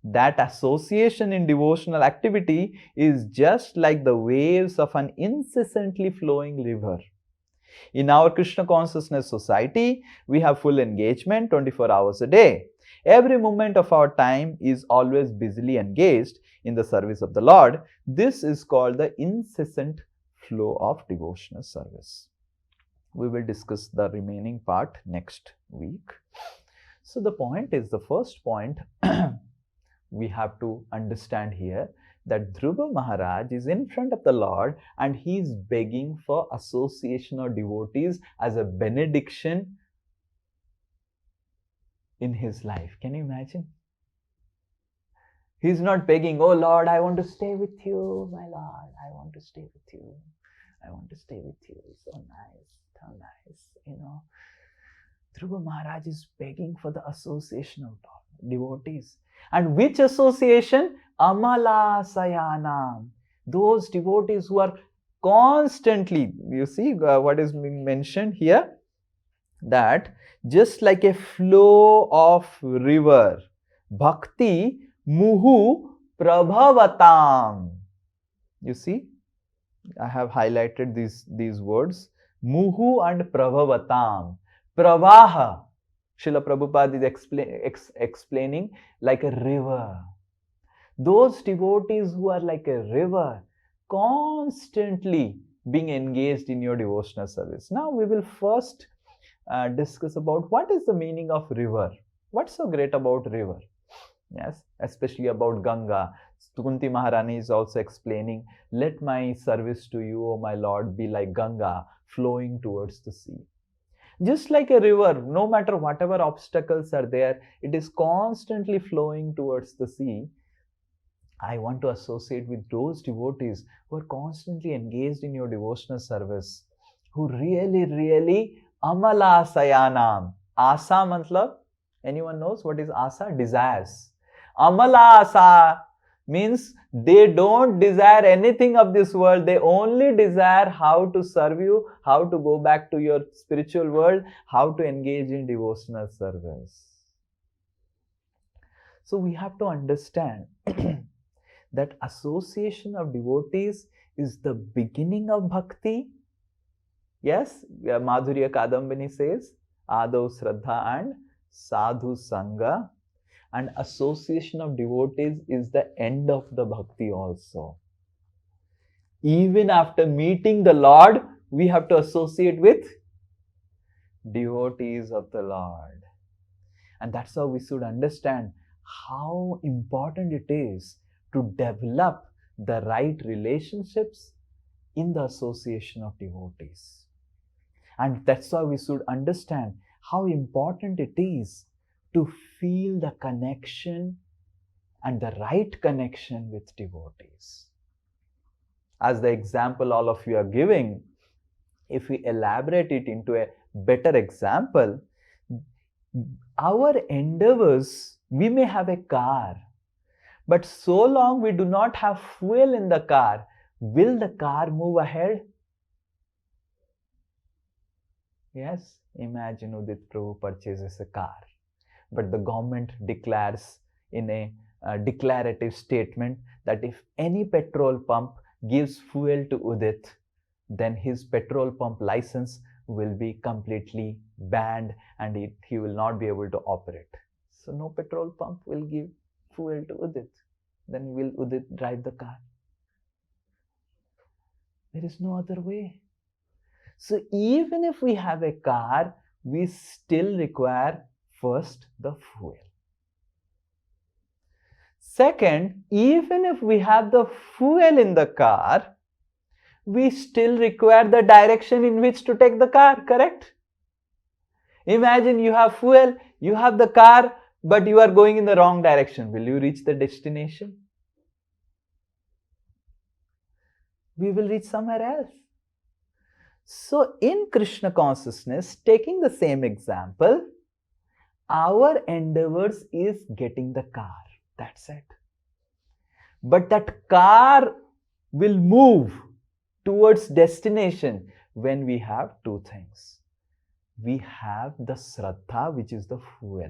That association in devotional activity is just like the waves of an incessantly flowing river. In our Krishna Consciousness Society, we have full engagement 24 hours a day. Every moment of our time is always busily engaged in the service of the Lord. This is called the incessant flow of devotional service. We will discuss the remaining part next week. So the point is, the first point we have to understand here, that Dhruva Maharaj is in front of the Lord and he is begging for association of devotees as a benediction in his life. Can you imagine? He is not begging, oh Lord, I want to stay with you, my Lord, I want to stay with you. I want to stay with you. So nice, you know. Dhruva Maharaj is begging for the association of devotees. And which association? Amala Sayanam. Those devotees who are constantly, you see what is being mentioned here? That just like a flow of river, bhakti muhu prabhavatam. You see, I have highlighted these words, muhu and prabhavatam. Pravaha, Srila Prabhupada is explaining like a river. Those devotees who are like a river, constantly being engaged in your devotional service. Now we will first discuss about what is the meaning of river. What's so great about river? Yes, especially about Ganga. Kunti Maharani is also explaining, let my service to you, O my Lord, be like Ganga flowing towards the sea. Just like a river, no matter whatever obstacles are there, it is constantly flowing towards the sea. I want to associate with those devotees who are constantly engaged in your devotional service, who really amala sayanam. Asa matlab, anyone knows what is asa? Desires. Amala asa means they don't desire anything of this world. They only desire how to serve you, how to go back to your spiritual world, how to engage in devotional service. So we have to understand that association of devotees is the beginning of bhakti. Yes, Madhurya Kadambini says, Adav Shraddha and Sadhu Sangha. And association of devotees is the end of the bhakti also. Even after meeting the Lord, we have to associate with devotees of the Lord. And that's how we should understand how important it is to develop the right relationships in the association of devotees. And that's why we should understand how important it is to feel the connection and the right connection with devotees. As the example all of you are giving, if we elaborate it into a better example, our endeavors, we may have a car, but so long we do not have fuel in the car, will the car move ahead? Yes, imagine Udit Prabhu purchases a car, but the government declares in a declarative statement that if any petrol pump gives fuel to Udit, then his petrol pump license will be completely banned and he will not be able to operate. So no petrol pump will give fuel to Udit. Then will Udit drive the car? There is no other way. So even if we have a car, we still require first the fuel. Second, even if we have the fuel in the car, we still require the direction in which to take the car, correct? Imagine you have fuel, you have the car, but you are going in the wrong direction. Will you reach the destination? We will reach somewhere else. So in Krishna consciousness, taking the same example, our endeavors is getting the car. That's it. But that car will move towards destination when we have two things. We have the Shraddha, which is the fuel.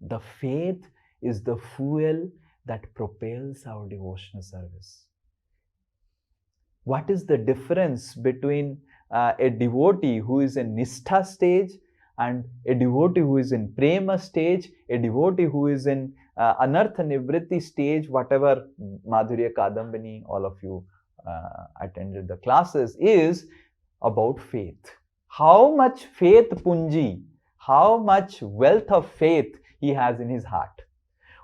The faith is the fuel that propels our devotional service. What is the difference between a devotee who is in Nishtha stage and a devotee who is in Prema stage, a devotee who is in Anartha Nivritti stage, whatever Madhurya Kadambini, all of you attended the classes, is about faith. How much faith punji, how much wealth of faith he has in his heart.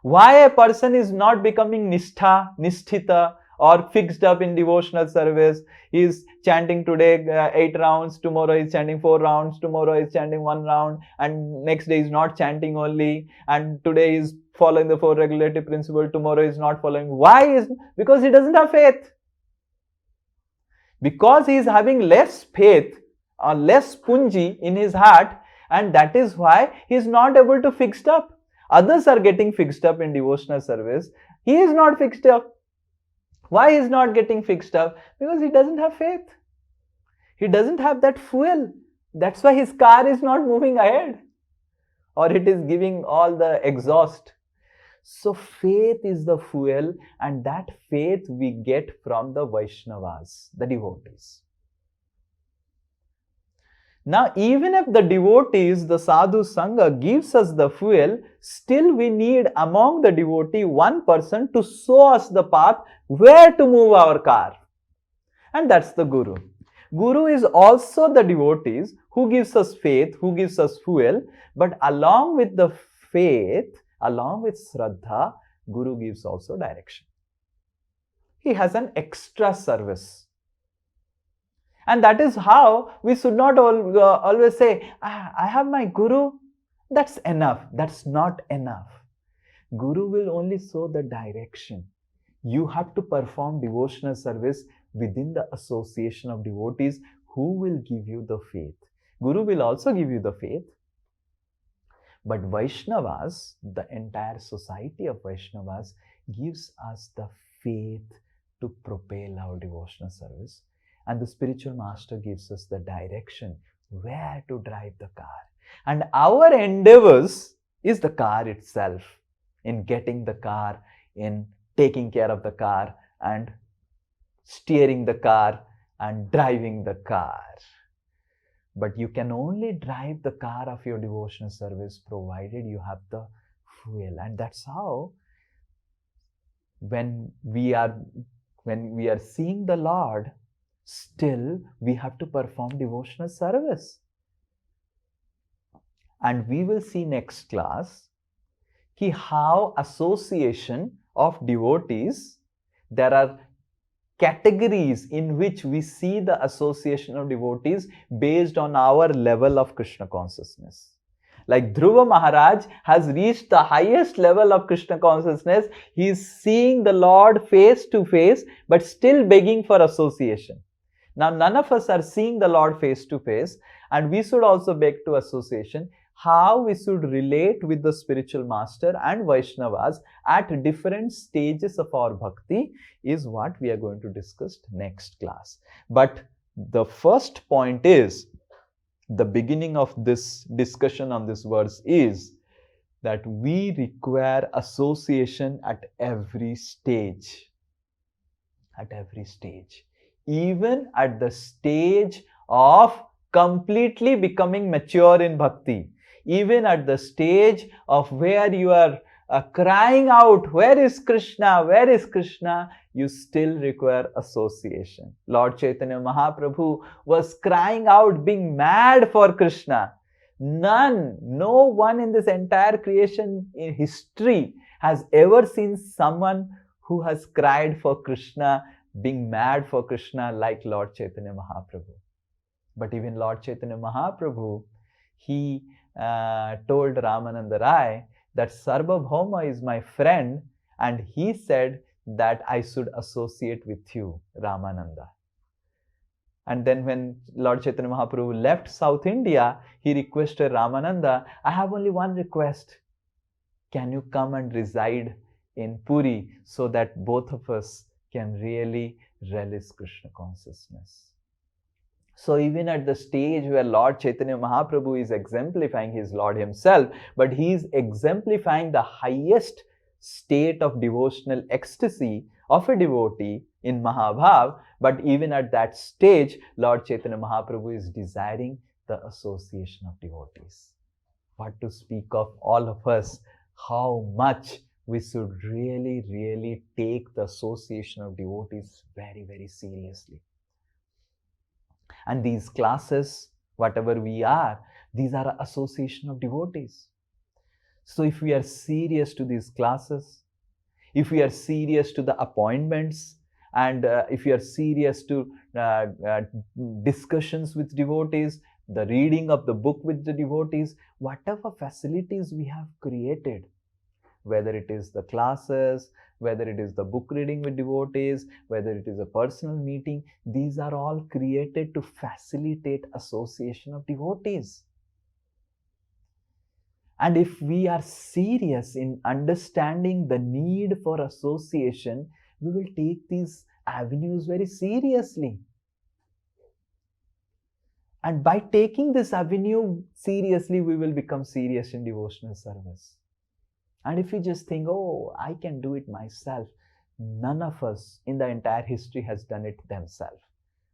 Why a person is not becoming Nishtha, Nisthita, or fixed up in devotional service. He is chanting today 8 rounds, tomorrow is chanting 4 rounds, tomorrow is chanting 1 round, and next day is not chanting only, and today is following the 4 regulative principle, tomorrow is not following. Why? Is because he doesn't have faith. Because he is having less faith or less punji in his heart, and that is why he is not able to fix up. Others are getting fixed up in devotional service. He is not fixed up. Why he is not getting fixed up? Because he doesn't have faith. He doesn't have that fuel. That's why his car is not moving ahead, or it is giving all the exhaust. So faith is the fuel, and that faith we get from the Vaishnavas, the devotees. Now, even if the devotees, the sadhu sangha gives us the fuel, still we need among the devotee one person to show us the path where to move our car. And that's the Guru. Guru is also the devotees who gives us faith, who gives us fuel, but along with the faith, along with Shraddha, Guru gives also direction. He has an extra service. And that is how we should not always say, I have my Guru, that's enough. That's not enough. Guru will only show the direction. You have to perform devotional service within the association of devotees who will give you the faith. Guru will also give you the faith. But Vaishnavas, the entire society of Vaishnavas, gives us the faith to propel our devotional service. And the spiritual master gives us the direction where to drive the car. And our endeavors is the car itself, in getting the car, in taking care of the car, and steering the car and driving the car. But you can only drive the car of your devotional service provided you have the fuel. And that's how when we are seeing the Lord, still we have to perform devotional service. And we will see next class how association of devotees, there are categories in which we see the association of devotees based on our level of Krishna consciousness. Like Dhruva Maharaj has reached the highest level of Krishna consciousness. He is seeing the Lord face to face, but still begging for association. Now, none of us are seeing the Lord face to face, and we should also beg to association. How we should relate with the spiritual master and Vaishnavas at different stages of our bhakti is what we are going to discuss next class. But the first point is, the beginning of this discussion on this verse is that we require association at every stage. At every stage. Even at the stage of completely becoming mature in bhakti. Even at the stage of where you are crying out, where is Krishna, where is Krishna, you still require association. Lord Chaitanya Mahaprabhu was crying out, being mad for Krishna. No one in this entire creation in history has ever seen someone who has cried for Krishna, being mad for Krishna like Lord Chaitanya Mahaprabhu. But even Lord Chaitanya Mahaprabhu, he told Ramananda Rai that Sarvabhauma is my friend, and he said that I should associate with you, Ramananda. And then when Lord Chaitanya Mahaprabhu left South India, he requested Ramananda, I have only one request. Can you come and reside in Puri so that both of us can really relish Krishna consciousness? So even at the stage where Lord Chaitanya Mahaprabhu is exemplifying his Lord himself, but he is exemplifying the highest state of devotional ecstasy of a devotee in Mahabhav, but even at that stage, Lord Chaitanya Mahaprabhu is desiring the association of devotees. What to speak of all of us, how much we should really, really take the association of devotees very, very seriously. And these classes, whatever we are, these are association of devotees. So if we are serious to these classes, if we are serious to the appointments, and if we are serious to discussions with devotees, the reading of the book with the devotees, whatever facilities we have created, whether it is the classes, whether it is the book reading with devotees, whether it is a personal meeting, these are all created to facilitate association of devotees. And if we are serious in understanding the need for association, we will take these avenues very seriously. And by taking this avenue seriously, we will become serious in devotional service. And if you just think, oh, I can do it myself, none of us in the entire history has done it themselves.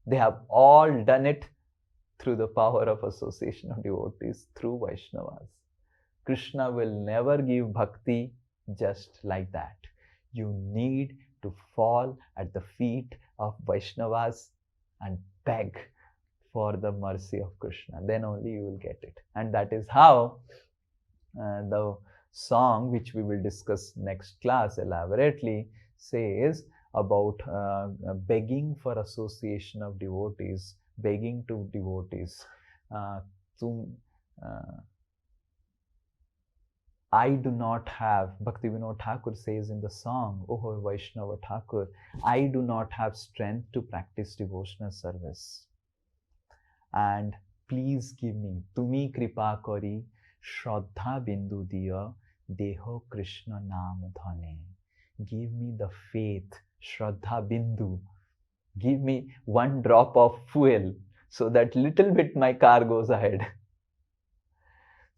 They have all done it through the power of association of devotees, through Vaishnavas. Krishna will never give bhakti just like that. You need to fall at the feet of Vaishnavas and beg for the mercy of Krishna. Then only you will get it. And that is how the song, which we will discuss next class elaborately, says about begging for association of devotees, begging to devotees. I do not have, Bhaktivinoda Thakur says in the song, Oh Vaishnava Thakur, I do not have strength to practice devotional service. And please give me, Tumi kripa kori, Shraddha bindu diya, Deho Krishna Nam Dhane. Give me the faith, Shraddha bindu. Give me one drop of fuel so that little bit my car goes ahead.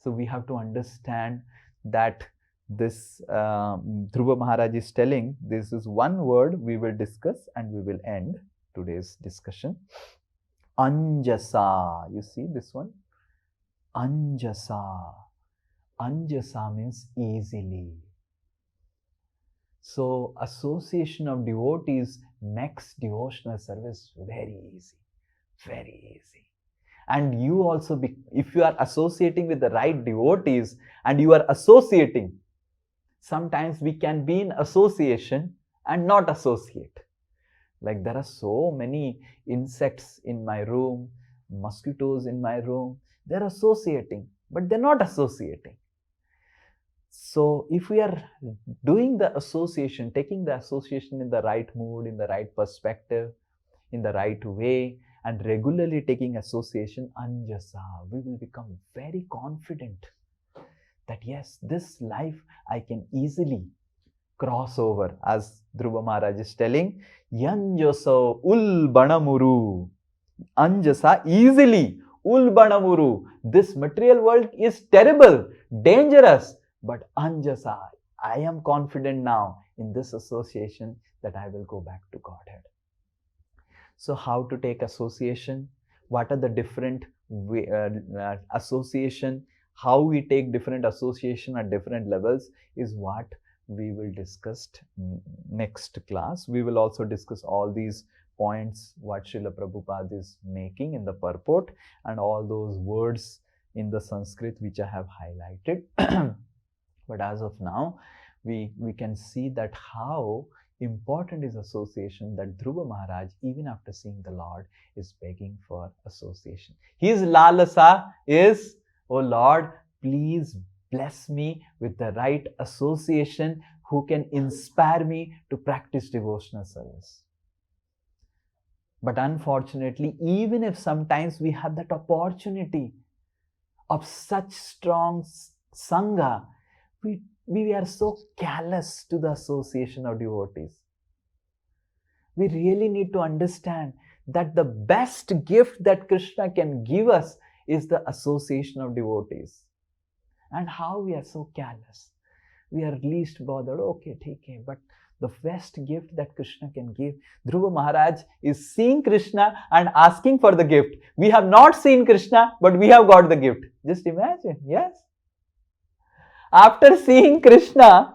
So we have to understand that this Dhruva Maharaj is telling, this is one word we will discuss and we will end today's discussion. Anjasa, you see this one? Anjasa. Anjasa means easily. So association of devotees makes devotional service very easy, very easy. And you also, if you are associating with the right devotees and you are associating, sometimes we can be in association and not associate. Like there are so many insects in my room, mosquitoes in my room, they're associating, but they're not associating. So if we are doing the association, taking the association in the right mood, in the right perspective, in the right way, and regularly taking association, anjasa, we will become very confident that yes, this life I can easily cross over. As Dhruva Maharaj is telling, Yanjasa ulbanamuru. Anjasa, easily, ulbanamuru. This material world is terrible, dangerous, but anjasa, I am confident now in this association that I will go back to Godhead. So how to take association? What are the different association? How we take different association at different levels is what we will discuss next class. We will also discuss all these points what Srila Prabhupada is making in the purport and all those words in the Sanskrit which I have highlighted. But as of now, we can see that how important is association, that Dhruva Maharaj, even after seeing the Lord, is begging for association. His lalasa is, oh Lord, please bless me with the right association who can inspire me to practice devotional service. But unfortunately, even if sometimes we have that opportunity of such strong sangha, we are so callous to the association of devotees. We really need to understand that the best gift that Krishna can give us is the association of devotees. And how we are so callous. We are least bothered, okay, but the best gift that Krishna can give, Dhruva Maharaj is seeing Krishna and asking for the gift. We have not seen Krishna, but we have got the gift. Just imagine, yes? After seeing Krishna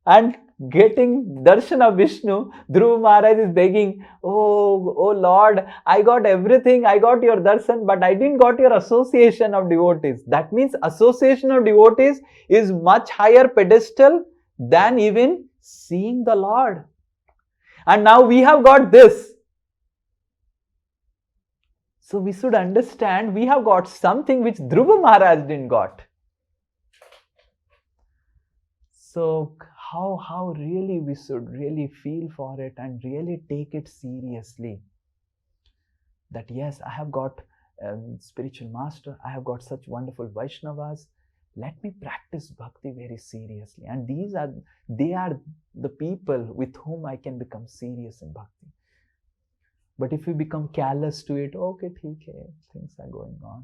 and getting darshan of Vishnu, Dhruva Maharaj is begging, oh Lord, I got everything, I got your darshan, but I didn't got your association of devotees. That means association of devotees is much higher pedestal than even seeing the Lord. And now we have got this. So we should understand we have got something which Dhruva Maharaj didn't got. So how really we should really feel for it and really take it seriously. That yes, I have got spiritual master, I have got such wonderful Vaishnavas. Let me practice bhakti very seriously. And they are the people with whom I can become serious in bhakti. But if we become callous to it, okay, things are going on,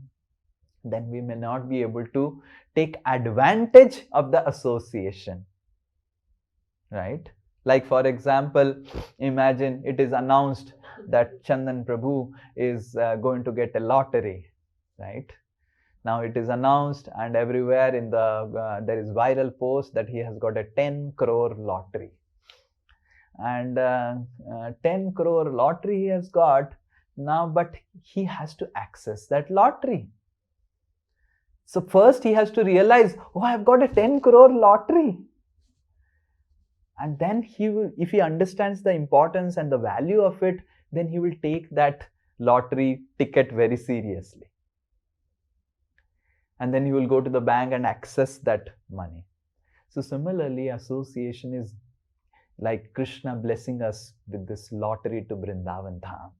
then we may not be able to take advantage of the association. Right? Like for example, imagine it is announced that Chandan Prabhu is going to get a lottery. Right? Now it is announced and everywhere in the there is viral post that he has got a 10 crore lottery. And 10 crore lottery he has got now, but he has to access that lottery. So first he has to realize, oh, I've got a 10 crore lottery. And then he will, if he understands the importance and the value of it, then he will take that lottery ticket very seriously. And then he will go to the bank and access that money. So similarly, association is like Krishna blessing us with this lottery to Vrindavan Dham.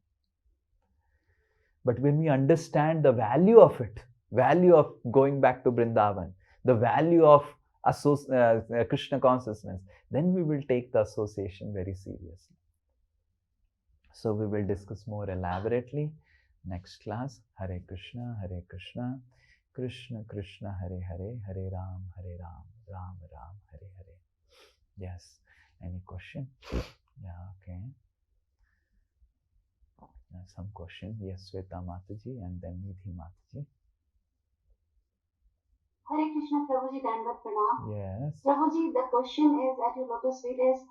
But when we understand the value of it, value of going back to Vrindavan, the value of Krishna consciousness, then we will take the association very seriously. So we will discuss more elaborately next class. Hare Krishna, Krishna Krishna, Hare Hare, Hare Ram, Ram Ram, Hare Hare. Yes. Any question? Yeah, okay. Some question. Yes, Sweta Mataji and then Nidhi Mataji. Hare Krishna, Prabhuji, Dandavat Pranam. Yes. Prabhuji, the question is at your lotus feet is,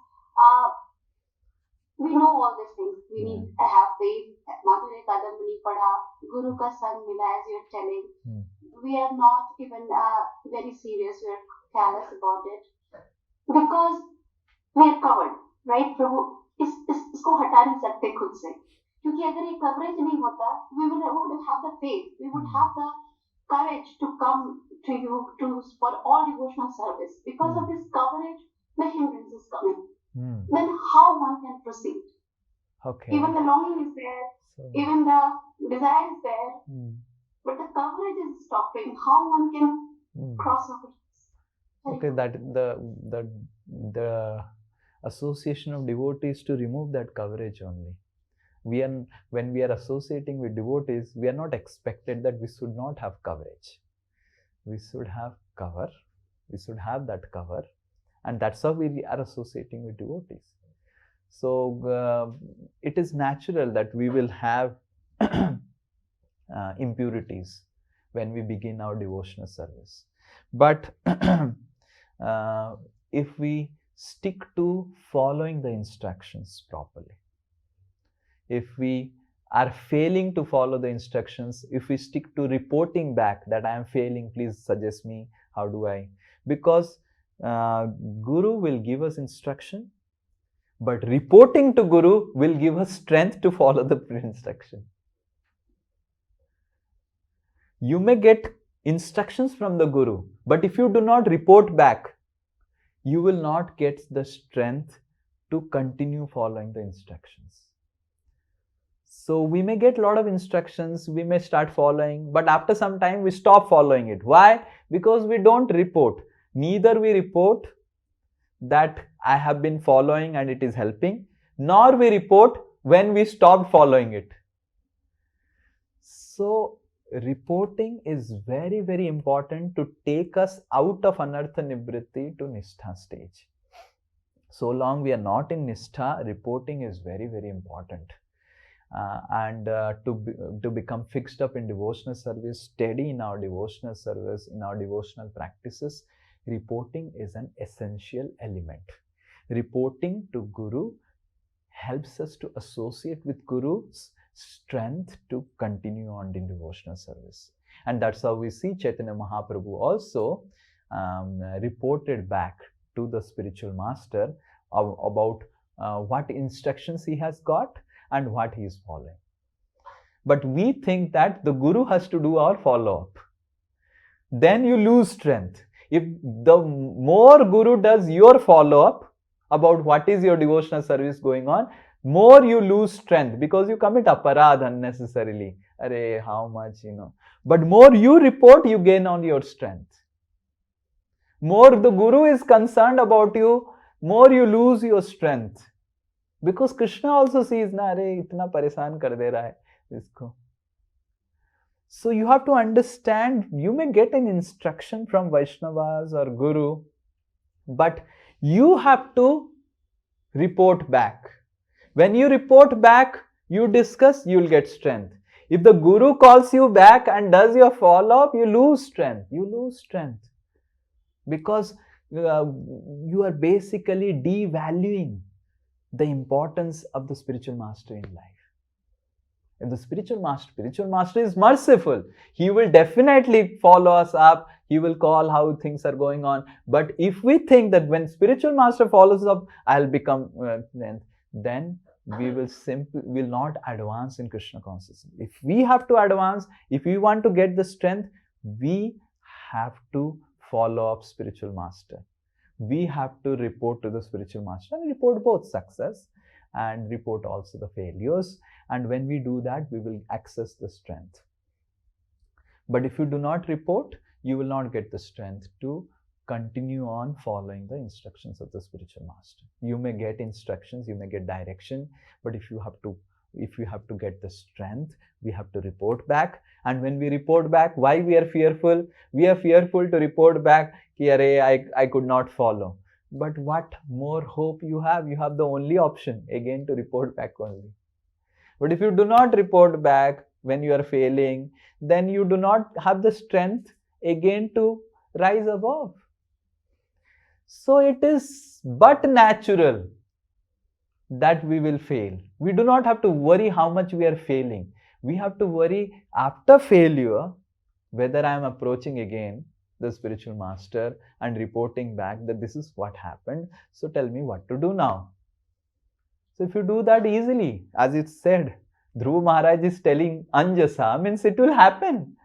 we know all these things. We need to have faith. Madhurya Kadambini Padha, Guru Ka Sang Mila, as you're telling. We are not even very serious. We are careless about it because we are covered, right? प्रभु इसको हटा नहीं सकते खुद से, क्योंकि अगर ये coverage नहीं होता, we would have the faith, we would have the courage to come to you for all devotional service. Because of this coverage, the hindrance is coming. Then how one can proceed? Okay. Even the longing is there, even the desire is there, but the coverage is stopping. How one can cross over? Okay, that the association of devotees to remove that coverage only. When we are associating with devotees, we are not expected that we should not have coverage. We should have cover. We should have that cover, and that's how we are associating with devotees. So it is natural that we will have impurities when we begin our devotional service. But if we stick to following the instructions properly, if we are failing to follow the instructions, if we stick to reporting back that I am failing, please suggest me, how do I? Because Guru will give us instruction, but reporting to Guru will give us strength to follow the instruction. You may get instructions from the Guru, but if you do not report back, you will not get the strength to continue following the instructions. So we may get a lot of instructions, we may start following, but after some time we stop following it. Why? Because we don't report. Neither we report that I have been following and it is helping, nor we report when we stopped following it. So reporting is very, very important to take us out of Anartha Nivritti to Nishtha stage. So long we are not in Nishtha, reporting is very, very important. To become fixed up in devotional service, steady in our devotional service, in our devotional practices, reporting is an essential element. Reporting to Guru helps us to associate with Guru's strength to continue on in devotional service. And that's how we see Chaitanya Mahaprabhu also reported back to the spiritual master about what instructions he has got and what he is following. But we think that the Guru has to do our follow-up. Then you lose strength. If the more Guru does your follow-up about what is your devotional service going on, more you lose strength because you commit aparadh unnecessarily. Arey, how much, But more you report, you gain on your strength. More the Guru is concerned about you, more you lose your strength. Because Krishna also sees, na, arey, itna paresan kar de raha hai isko. So you have to understand, you may get an instruction from Vaishnavas or Guru, but you have to report back. When you report back, you discuss, you will get strength. If the Guru calls you back and does your follow-up, you lose strength. You lose strength. Because you are basically devaluing the importance of the spiritual master in life. If the spiritual master is merciful. He will definitely follow us up. He will call how things are going on. But if we think that when spiritual master follows up, I'll become, then we will not advance in Krishna consciousness. If we have to advance, if we want to get the strength, we have to follow up spiritual master. We have to report to the spiritual master and report both success and report also the failures. And when we do that, we will access the strength. But if you do not report, you will not get the strength to continue on following the instructions of the spiritual master. You may get instructions, you may get direction, but if you have to get the strength, we have to report back. And when we report back, why we are fearful? We are fearful to report back, ki I could not follow. But what more hope you have? You have the only option, again, to report back only. But if you do not report back when you are failing, then you do not have the strength again to rise above. So it is but natural that we will fail. We do not have to worry how much we are failing. We have to worry after failure whether I am approaching again the spiritual master and reporting back that this is what happened. So tell me what to do now. So if you do that easily, as it's said, Dhruva Maharaj is telling Anjasa, means it will happen.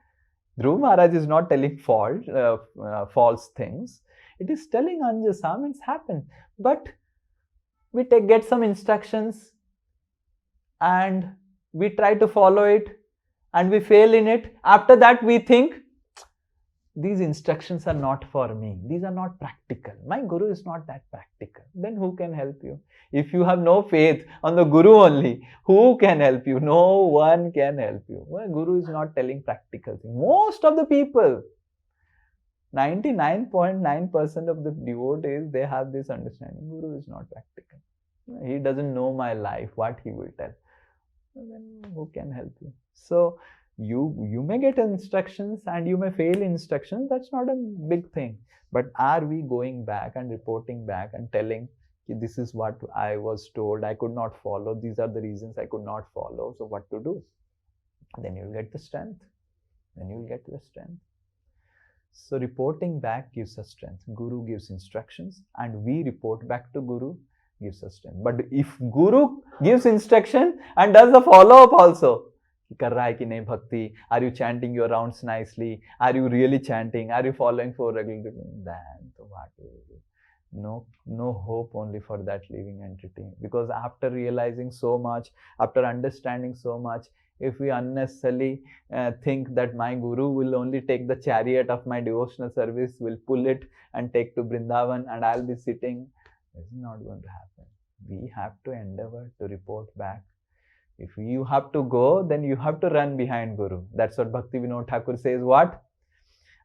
Dhruva Maharaj is not telling false things. It is telling Anjasa, means happen. But we get some instructions and we try to follow it and we fail in it. After that we think, these instructions are not for me. These are not practical. My Guru is not that practical. Then who can help you? If you have no faith on the Guru only, who can help you? No one can help you. Well, Guru is not telling practical things. Most of the people, 99.9% of the devotees, they have this understanding. Guru is not practical. He doesn't know my life, what he will tell. Then who can help you? So you may get instructions and you may fail instructions. That's not a big thing. But are we going back and reporting back and telling, this is what I was told, I could not follow, these are the reasons I could not follow, so what to do? Then you'll get the strength. So reporting back gives us strength. Guru gives instructions and we report back to Guru, gives us strength. But if Guru gives instruction and does the follow-up also, कर रहा है कि नहीं भक्ति, are you chanting your rounds nicely, are you really chanting, are you following for regular, then so what will you do? No hope only for that living entity. Because after realizing so much, after understanding so much, if we unnecessarily think that my Guru will only take the chariot of my devotional service, will pull it and take to Vrindavan and I'll be sitting, it's not going to happen. We have to endeavor to report back. If you have to go, then you have to run behind Guru. That's what Bhakti Vinod Thakur says. What?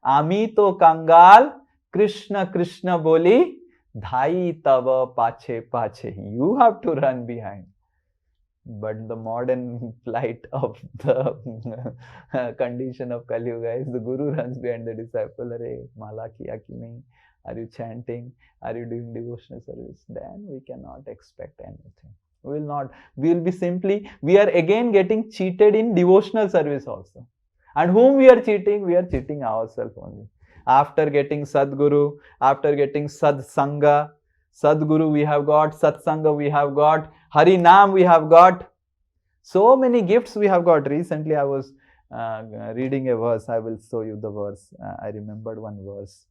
Ami to kangal, Krishna Krishna boli, dhai tava pache pache. You have to run behind. But the modern plight of the condition of Kali Yuga is the Guru runs behind the disciple. Arey, mala kiya ki nahi? Are you chanting? Are you doing devotional service? Then we cannot expect anything. We are again getting cheated in devotional service also. And whom we are cheating? We are cheating ourselves only. After getting Sadguru, after getting Sadsanga, Sadguru we have got, Satsanga we have got, Hari Nam we have got. So many gifts we have got. Recently I was reading a verse. I will show you the verse. I remembered one verse.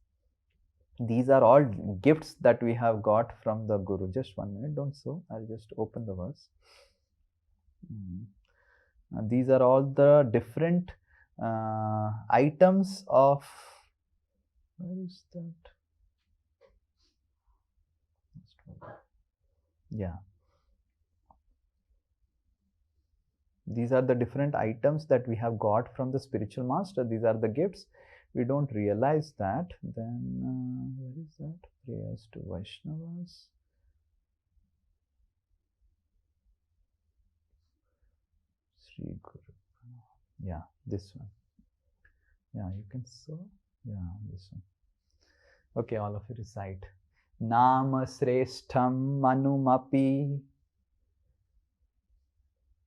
These are all gifts that we have got from the Guru. Just 1 minute, don't show. I'll just open the verse. And these are all the different items of, where is that? Yeah. These are the different items that we have got from the spiritual master. These are the gifts. We don't realize that. Then, where is that? Prayers to Vaishnavas. Sri Guru. Yeah, this one. Yeah, you can show. Yeah, this one. Okay, all of you recite. Nama Sreshtham Manumapi.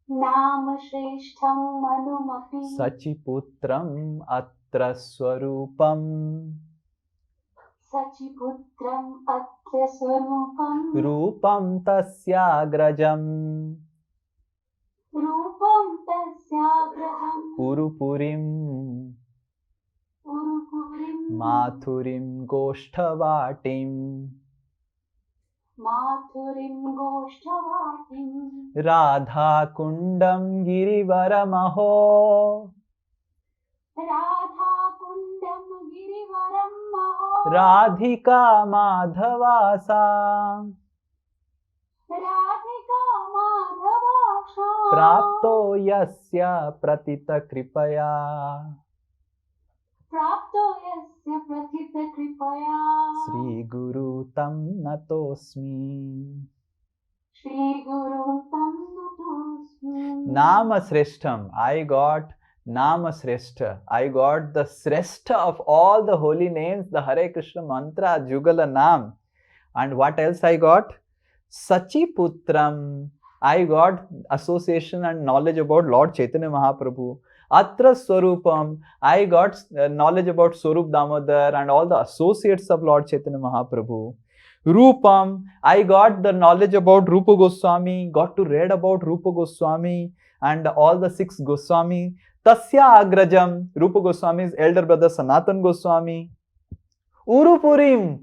Nama Sreshtham Manumapi. Sachiputram Atra Swarupam. Sachiputram Atra Swarupam. Rupam Tasyagrajam. Rupam Tasyagrajam. Urupurim. Urupurim. Mathurim Goshtavatim. Mathurim Goshtavatim. Radha Kundam Girivaramaho. Radha Kundam Girivaram Maho. Radhika Madhavasa. Radhika Madhavasha. Prapto Yasya Pratita Kripaya. Prapto Yasya Pratita Kripaya. Sri Guru Tam Natosmi. Shri Guru Tam Natosmi. Nama Sreshtham. I got Nama Sreshta. I got the Sreshta of all the holy names, the Hare Krishna mantra, Jugala Nam. And what else I got? Sachiputram, I got association and knowledge about Lord Chaitanya Mahaprabhu. Atra Swarupam, I got knowledge about Swarup Damodar and all the associates of Lord Chaitanya Mahaprabhu. Rupam, I got the knowledge about Rupa Goswami, got to read about Rupa Goswami and all the 6 Goswami. Tasya Agrajam, Rupa Goswami's elder brother Sanatan Goswami. Urupurim,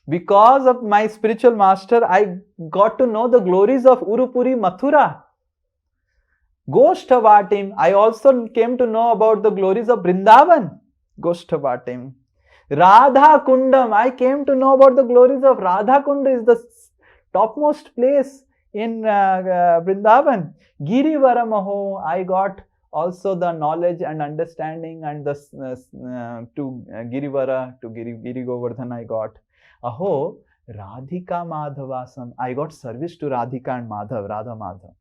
because of my spiritual master, I got to know the glories of Urupuri Mathura. Goshtavatim, I also came to know about the glories of Vrindavan. Goshtavatim. Radha Kundam, I came to know about the glories of Radha Kund, is the topmost place in Vrindavan. Girivaramaho, I got also the knowledge and understanding and the to Girivara, to Giri Govardhan I got. Aho, Radhika Madhavasam, I got service to Radhika and Madhav, Radha Madhav.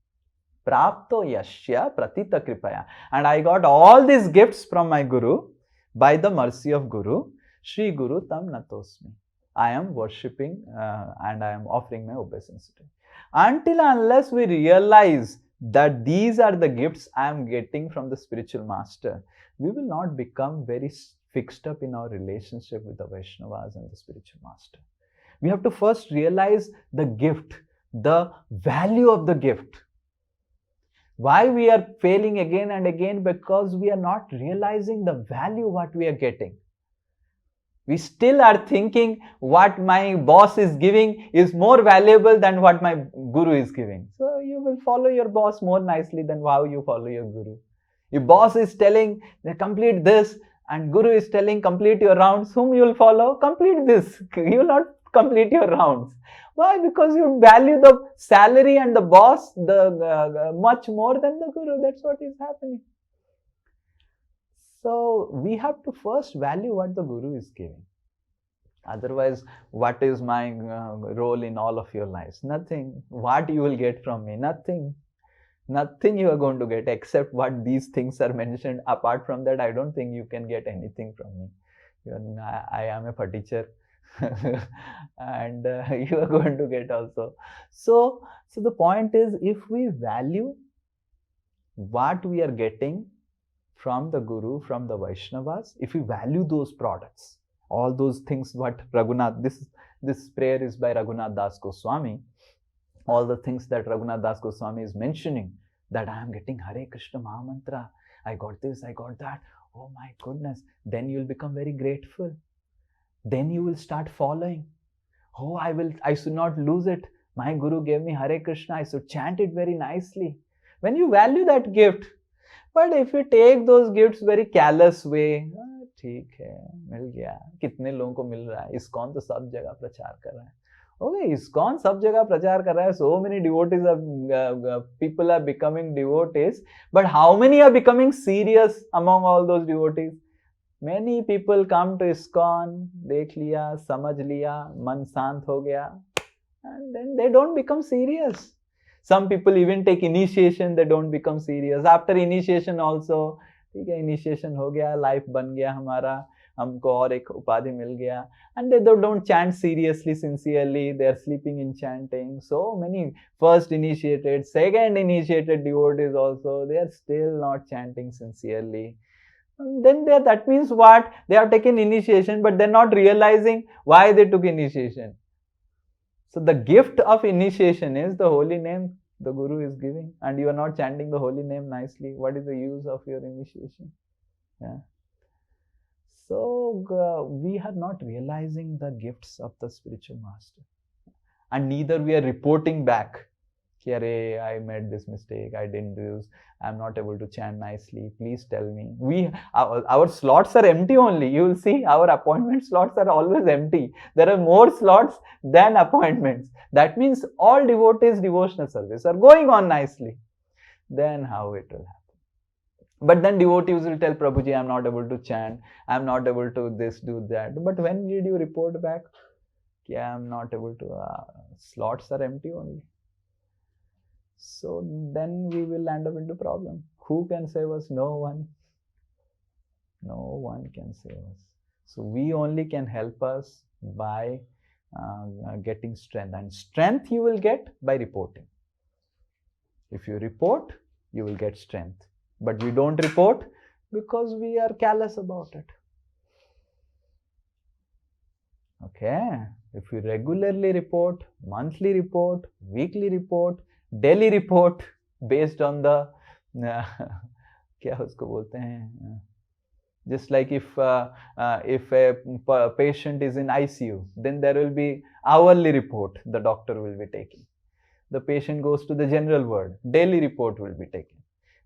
Prapto Yashya Pratita Kripaya. And I got all these gifts from my Guru by the mercy of Guru. Shri Guru Tam Natosmi. I am worshipping and I am offering my obeisance to him. Until unless we realize that these are the gifts I am getting from the spiritual master, we will not become very fixed up in our relationship with the Vaishnavas and the spiritual master. We have to first realize the gift, the value of the gift. Why we are failing again and again? Because we are not realizing the value what we are getting. We still are thinking what my boss is giving is more valuable than what my Guru is giving. So you will follow your boss more nicely than how you follow your Guru. If boss is telling complete this and Guru is telling complete your rounds, whom you will follow? Complete this. You will not complete your rounds. Why? Because you value the salary and the boss much more than the Guru. That's what is happening. So we have to first value what the Guru is giving. Otherwise, what is my role in all of your lives? Nothing. What you will get from me? Nothing. Nothing you are going to get except what these things are mentioned. Apart from that, I don't think you can get anything from me. I am a teacher. And you are going to get also. So the point is, if we value what we are getting from the Guru, from the Vaishnavas, if we value those products, all those things what Raghunath, this prayer is by Raghunath Das Goswami, all the things that Raghunath Das Goswami is mentioning, that I am getting Hare Krishna Mahamantra, I got this, I got that, oh my goodness, then you will become very grateful. Then you will start following. Oh, I should not lose it. My Guru gave me Hare Krishna, I should chant it very nicely. When you value that gift, but if you take those gifts very callous way, ठीक है, मिल गया, कितने लोगों को मिल रहा है, ISKCON तो सब जगह प्रचार कर रहा है. Okay, ISKCON सब जगह प्रचार कर रहा है. So many devotees people are becoming devotees, but how many are becoming serious among all those devotees? Many people come to ISKCON, देख लिया, समझ लिया, मन शांत हो गया, and then they don't become serious. Some people even take initiation, they don't become serious. After initiation also, ठीक है, initiation हो गया, life बन गया हमारा, हमको और एक उपाधि मिल गया, and they don't chant seriously, sincerely, they are sleeping in chanting. So many first initiated, second initiated devotees also, they are still not chanting sincerely. Then that means what? They have taken initiation, but they're not realizing why they took initiation. So the gift of initiation is the holy name the Guru is giving, and you are not chanting the holy name nicely. What is the use of your initiation? Yeah. So we are not realizing the gifts of the spiritual master, and neither we are reporting back. I made this mistake, I didn't do this, I'm not able to chant nicely, please tell me. Our slots are empty only. You will see our appointment slots are always empty. There are more slots than appointments. That means all devotees' devotional service are going on nicely. Then how it will happen? But then devotees will tell Prabhuji, I'm not able to chant, I'm not able to this, do that. But when did you report back? I'm not able to, slots are empty only. So then we will end up into problem. Who can save us? No one. No one can save us. So we only can help us by getting strength. And strength you will get by reporting. If you report, you will get strength. But we don't report because we are callous about it. Okay, if you regularly report, monthly report, weekly report, daily report, based on the क्या उसको बोलते हैं, just like if a patient is in ICU, then there will be hourly report the doctor will be taking. The patient goes to the general ward, daily report will be taken.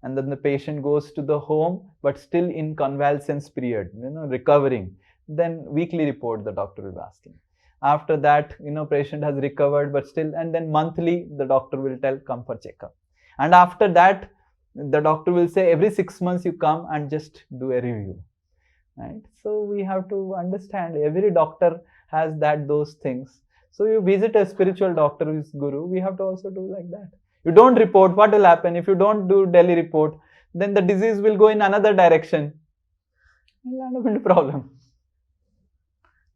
And then the patient goes to the home, but still in convalescence period, recovering. Then weekly report the doctor will be asking. After that, patient has recovered, but still, and then monthly the doctor will tell, come for checkup. And after that, the doctor will say, every 6 months you come and just do a review. Right? So we have to understand, every doctor has those things. So you visit a spiritual doctor who is guru, we have to also do like that. You don't report, what will happen? If you don't do daily report, then the disease will go in another direction. You'll end up in a problem.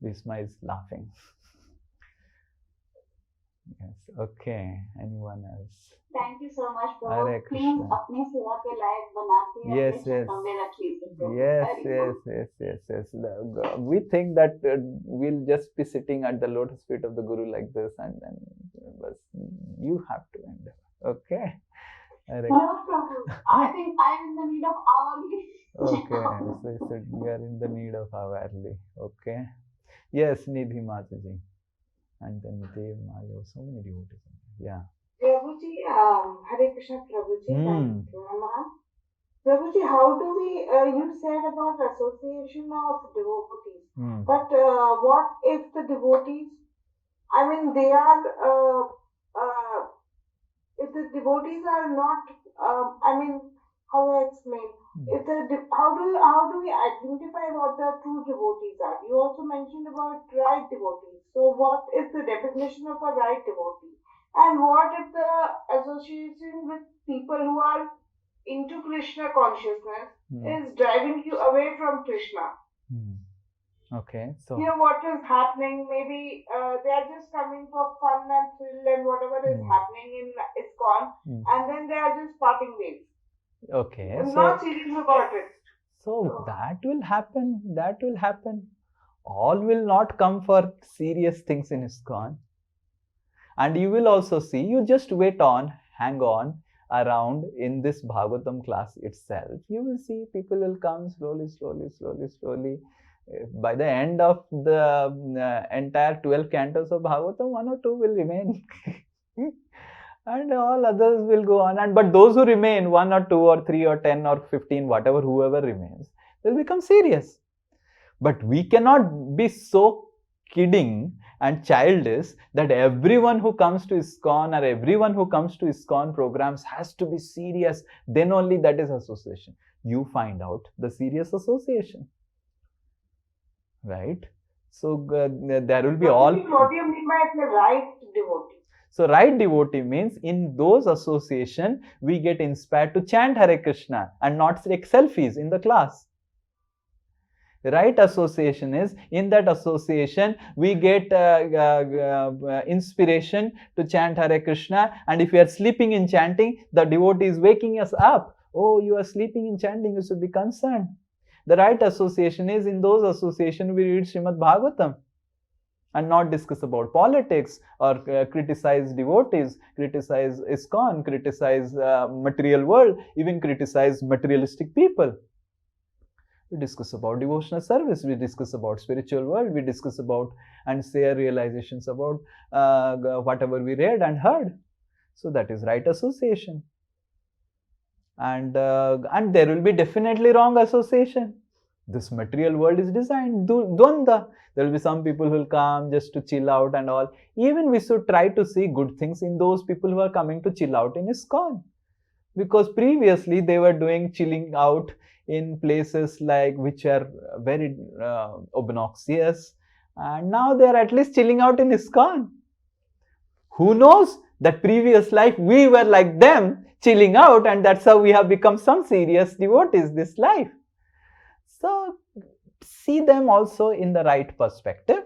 Bhisma is laughing. Yes, okay. Anyone else? Thank you so much, Prabhu. Hare Please, Krishna. अपनी सेवा के लायक बनाते Yes, अपने yes. चरणों में रख लीजिए, Prabhu. Yes, Very good. We think that we'll just be sitting at the lotus feet of the Guru like this, and then you have to end up. Okay? Hare No, Prabhu. I think I'm in the need of hourly. Okay, so you said we are in the need of hourly. Okay. Yes, Nidhi Mataji. And then Dev Maya, so many devotees. Yeah. Prabhuji, Hare Krishna Prabhuji, thank you, Ma'am. Prabhuji, how do we, you said about association of devotees, but what if the devotees, I mean, they are, if the devotees are not, I mean, how do I explain? If how do we identify what the true devotees are? You also mentioned about right devotees. So what is the definition of a right devotee? And what if the association with people who are into Krishna consciousness is driving you away from Krishna? Okay, so Here what is happening, maybe they are just coming for fun and thrill and whatever is happening in ISKCON, and then they are just parting ways. Okay, I'm so not serious about it. So that will happen. That will happen. All will not come for serious things in ISKCON. And you will also see, you just wait on, hang on around in this Bhagavatam class itself. You will see people will come slowly. By the end of the entire 12 cantos of Bhagavatam, 1 or 2 will remain. And all others will go on. But those who remain, 1 or 2 or 3 or 10 or 15, whatever, whoever remains, will become serious. But we cannot be so kidding and childish that everyone who comes to ISKCON or everyone who comes to ISKCON programs has to be serious. Then only that is association. You find out the serious association. Right? So there will be all... What do you mean by the right devotee? So right devotee means in those association, we get inspired to chant Hare Krishna and not take selfies in the class. Right association is, in that association, we get inspiration to chant Hare Krishna, and if we are sleeping in chanting, the devotee is waking us up. Oh, you are sleeping in chanting, you should be concerned. The right association is, in those associations, we read Srimad Bhagavatam and not discuss about politics or criticize devotees, criticize ISKCON, criticize material world, even criticize materialistic people. We discuss about devotional service, we discuss about spiritual world, we discuss about and share realizations about whatever we read and heard. So that is right association. And there will be definitely wrong association. This material world is designed dvanda. There will be some people who will come just to chill out and all. Even we should try to see good things in those people who are coming to chill out in ISKCON. Because previously they were doing chilling out in places like which are very obnoxious, and now they are at least chilling out in ISKCON. Who knows that previous life we were like them, chilling out, and that's how we have become some serious devotees this life. So see them also in the right perspective.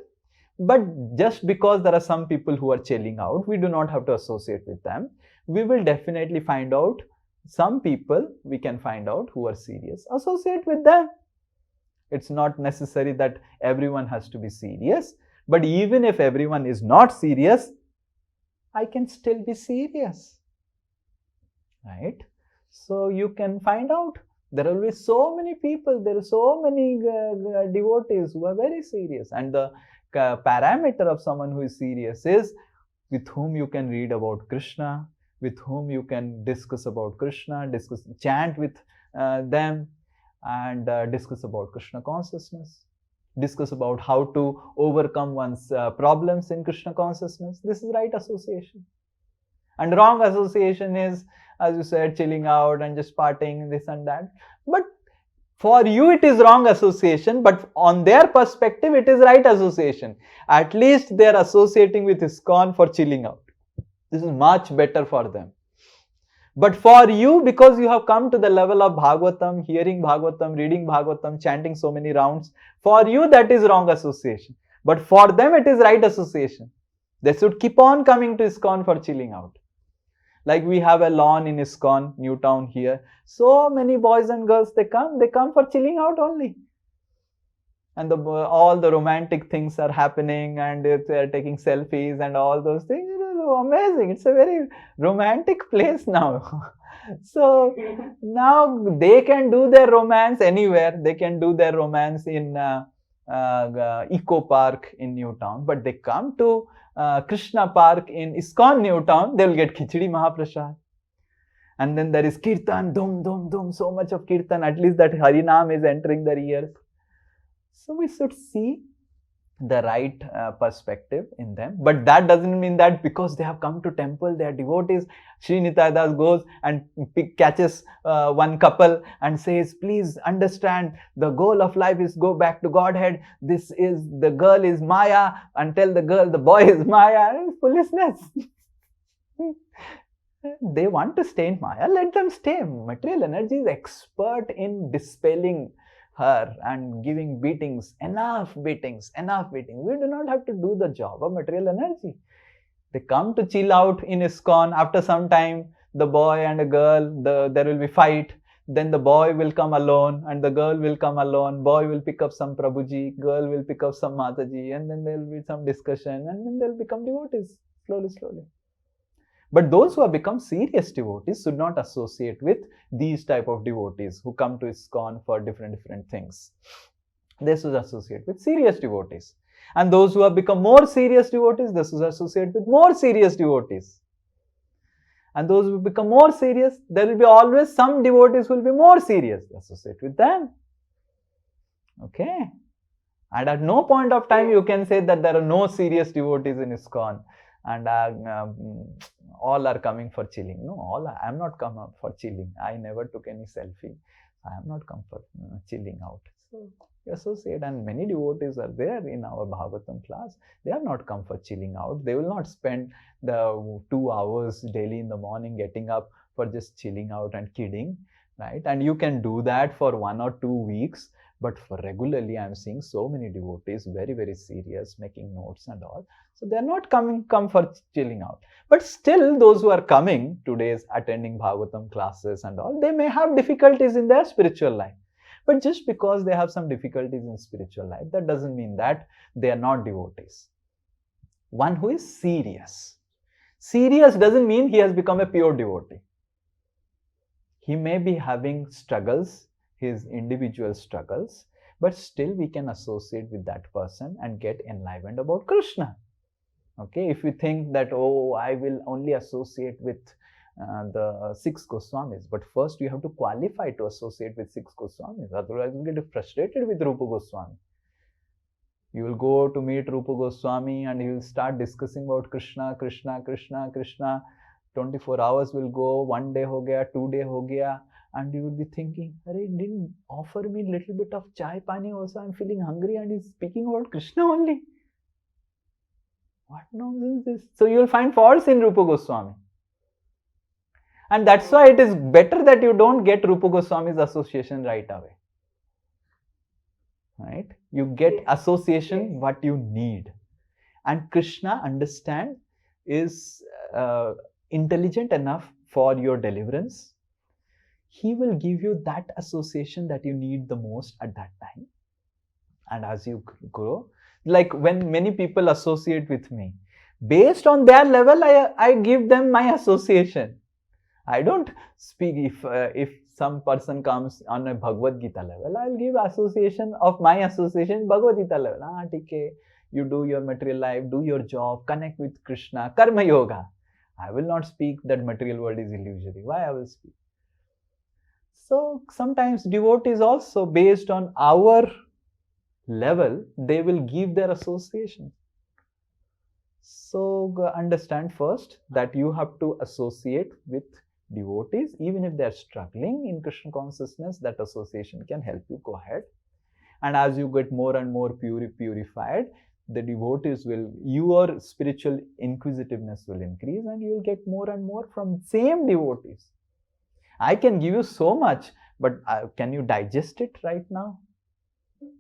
But just because there are some people who are chilling out, we do not have to associate with them. We will definitely find out some people we can find out who are serious. Associate with them. It's not necessary that everyone has to be serious. But even if everyone is not serious, I can still be serious. Right? So you can find out. There will be so many people, there are so many devotees who are very serious. And the parameter of someone who is serious is with whom you can read about Krishna, with whom you can discuss about Krishna, chant with them, and discuss about Krishna consciousness, discuss about how to overcome one's problems in Krishna consciousness. This is right association. And wrong association is, as you said, chilling out and just partying, this and that. But for you it is wrong association, but on their perspective it is right association. At least they are associating with ISKCON for chilling out. This is much better for them. But for you, because you have come to the level of Bhagavatam, hearing Bhagavatam, reading Bhagavatam, chanting so many rounds, for you that is wrong association. But for them it is right association. They should keep on coming to ISKCON for chilling out. Like we have a lawn in ISKCON, Newtown here. So many boys and girls, they come for chilling out only. And all the romantic things are happening, and they are taking selfies and all those things. It is amazing. It's a very romantic place now. So now they can do their romance anywhere. They can do their romance in Eco Park in Newtown, but they come to Krishna Park in ISKCON Newtown, they will get Khichdi Mahaprasad. And then there is Kirtan, dum, dum, dum, so much of Kirtan, at least that Harinam is entering their ears. So we should see the right perspective in them. But that doesn't mean that because they have come to temple, they are devotees. Sri Nitai Das goes and catches one couple and says, please understand, the goal of life is go back to Godhead. The girl is Maya, and tell the girl the boy is Maya. It's foolishness. They want to stay in Maya, let them stay. Material energy is expert in dispelling her and giving beatings, enough beatings. We do not have to do the job of material energy. They come to chill out in ISKCON. After some time, the boy and a girl, there will be fight. Then the boy will come alone and the girl will come alone. Boy will pick up some Prabhuji, girl will pick up some Mataji, and then there will be some discussion, and then they'll become devotees slowly. But those who have become serious devotees should not associate with these type of devotees who come to ISKCON for different things. They should associate with serious devotees. And those who have become more serious devotees, they should associate with more serious devotees. And those who become more serious, there will be always some devotees who will be more serious. Associate with them. Okay. And at no point of time you can say that there are no serious devotees in ISKCON and all are coming for chilling. No, I am not come out for chilling. I never took any selfie. I am not come for chilling out. So you associate, and many devotees are there in our Bhagavatam class. They have not come for chilling out. They will not spend the 2 hours daily in the morning getting up for just chilling out and kidding, right? And you can do that for 1 or 2 weeks. But for regularly, I am seeing so many devotees very serious, making notes and all. So they are not come for chilling out. But still, those who are coming today, attending Bhagavatam classes and all, they may have difficulties in their spiritual life. But just because they have some difficulties in spiritual life, that doesn't mean that they are not devotees. One who is serious. Serious doesn't mean he has become a pure devotee. He may be having struggles, his individual struggles, but still we can associate with that person and get enlivened about Krishna. Okay, if you think that, oh, I will only associate with the 6 Goswamis, but first you have to qualify to associate with 6 Goswamis, otherwise you get frustrated with Rupa Goswami. You will go to meet Rupa Goswami and you will start discussing about Krishna. 24 hours will go, 1 day ho gaya, 2 day ho gaya, and you will be thinking, Arey, didn't offer me little bit of chai pani also, I'm feeling hungry, and he's speaking about Krishna only. What nonsense is this? So you will find faults in Rupa Goswami. And that's why it is better that you don't get Rupa Goswami's association right away. Right? You get association what you need. and Krishna, understand, is intelligent enough for your deliverance, he will give you that association that you need the most at that time. And as you grow, like when many people associate with me, based on their level, I give them my association. I don't speak, if some person comes on a Bhagavad Gita level, I'll give association of my association Bhagavad Gita level. Okay, you do your material life, do your job, connect with Krishna, Karma Yoga. I will not speak that material world is illusory. Why I will speak? So sometimes devotees also, based on our level, they will give their association. So understand first that you have to associate with devotees. Even if they are struggling in Krishna consciousness, that association can help you. Go ahead. And as you get more and more purified, the devotees will, your spiritual inquisitiveness will increase, and you will get more and more from same devotees. I can give you so much, but can you digest it right now?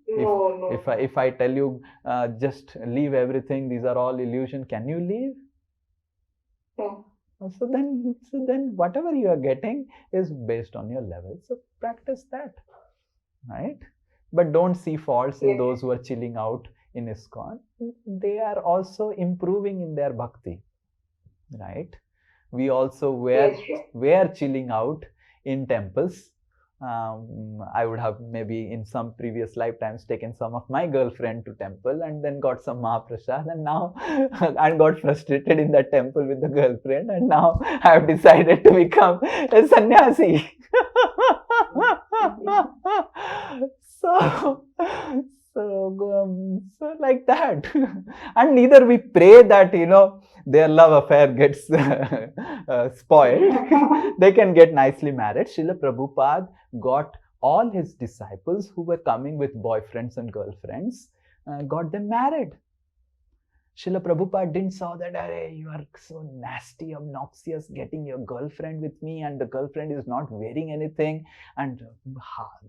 No. If I tell you just leave everything, these are all illusion, can you leave? No. So then whatever you are getting is based on your level. So practice that, right? But don't see faults in those who are chilling out in ISKCON. They are also improving in their bhakti, right? We also were chilling out in temples. I would have maybe in some previous lifetimes taken some of my girlfriend to temple and then got some Mahaprasad, and now and got frustrated in that temple with the girlfriend, and now I have decided to become a sannyasi. So like that. And neither we pray that, their love affair gets spoiled. They can get nicely married. Srila Prabhupada got all his disciples who were coming with boyfriends and girlfriends, got them married. Srila Prabhupada didn't saw that, you are so nasty, obnoxious, getting your girlfriend with me, and the girlfriend is not wearing anything, and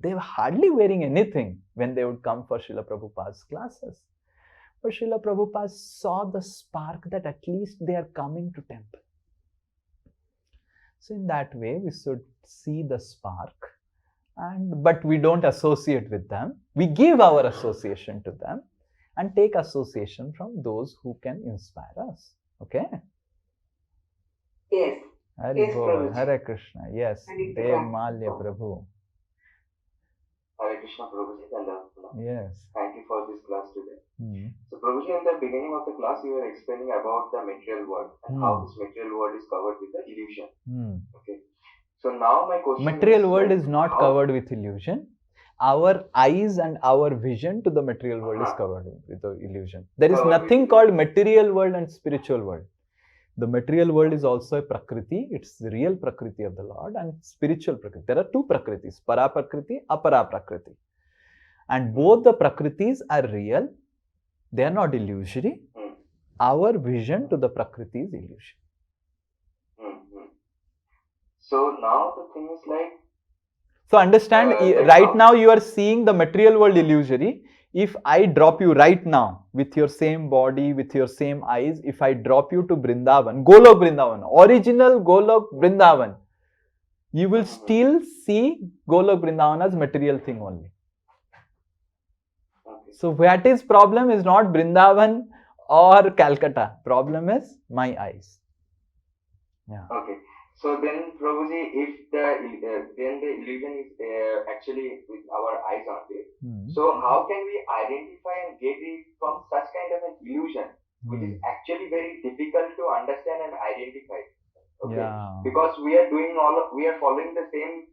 they were hardly wearing anything when they would come for Srila Prabhupada's classes. But Srila Prabhupada saw the spark that at least they are coming to temple. So in that way, we should see the spark, but we don't associate with them. We give our association to them and take association from those who can inspire us. Okay? Yes. Hare Krishna. Yes. Dev Malya Prabhu. Hare Krishna, Prabhuji. Yes. Thank you for this class today. So, Prabhuji, in the beginning of the class, you were explaining about the material world and how this material world is covered with the illusion. Okay. So now my question material world is not covered with illusion. Our eyes and our vision to the material world is covered with the illusion. There is nothing called material world and spiritual world. The material world is also a prakriti. It's the real prakriti of the Lord, and spiritual prakriti. There are two prakritis, para prakriti, apara prakriti. And both the prakritis are real. They are not illusory. Our vision to the prakriti is illusion. So now the thing is like, so understand, right now you are seeing the material world illusory. If I drop you right now with your same body, with your same eyes, if I drop you to Vrindavan, Golok Vrindavan, original Golok Vrindavan, you will still see Golok Vrindavan as material thing only. So what is problem is not Vrindavan or Calcutta. Problem is my eyes. Yeah. Okay. So then, Prabhuji, if then the illusion is actually with our eyes only, so how can we identify and get it from such kind of an illusion, which is actually very difficult to understand and identify? Okay, because we are following the same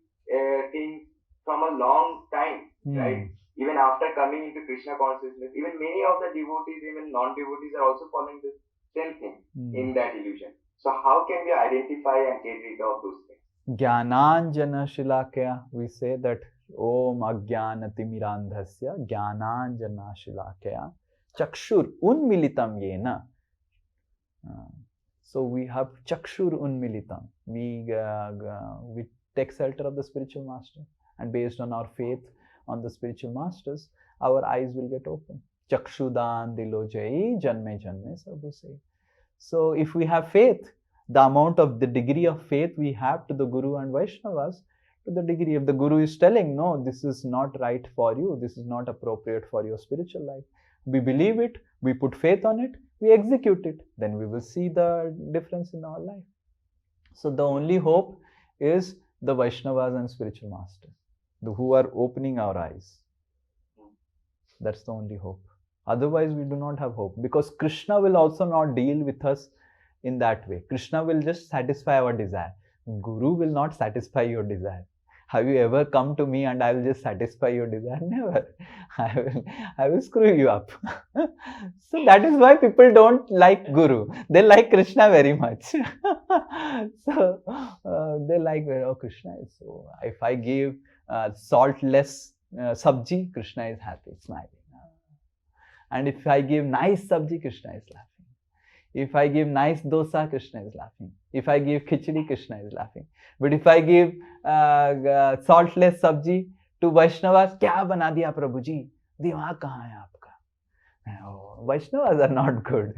thing from a long time, right? Even after coming into Krishna consciousness, even many of the devotees, even non-devotees, are also following the same thing in that illusion. So how can we identify and get rid of those things? Jnananjana Shilakaya, we say that Om Ajnanatimirandhasya Jnananjana Shilakaya Chakshur Unmilitam Yena. So we have Chakshur Unmilitam. We take shelter of the spiritual master, and based on our faith on the spiritual masters, our eyes will get open. Chakshudan dilo jai, janme janme sabu se. So if we have faith, the amount of the degree of faith we have to the Guru and Vaishnavas, to the degree if the Guru is telling, no, this is not right for you, this is not appropriate for your spiritual life. We believe it, we put faith on it, we execute it, then we will see the difference in our life. So the only hope is the Vaishnavas and spiritual masters, who are opening our eyes. That's the only hope. Otherwise, we do not have hope, because Krishna will also not deal with us in that way. Krishna will just satisfy our desire. Guru will not satisfy your desire. Have you ever come to me and I will just satisfy your desire? Never. I will screw you up. So that is why people don't like Guru. They like Krishna very much. So they like, oh, Krishna is so. If I give saltless sabji, Krishna is happy, smiling. And if I give nice sabji, Krishna is laughing. If I give nice dosa, Krishna is laughing. If I give khichdi, Krishna is laughing. But if I give saltless sabji to Vaishnavas, kya bana diya Prabhu ji? Dimag kahan hai aapka? Oh, Vaishnavas are not good,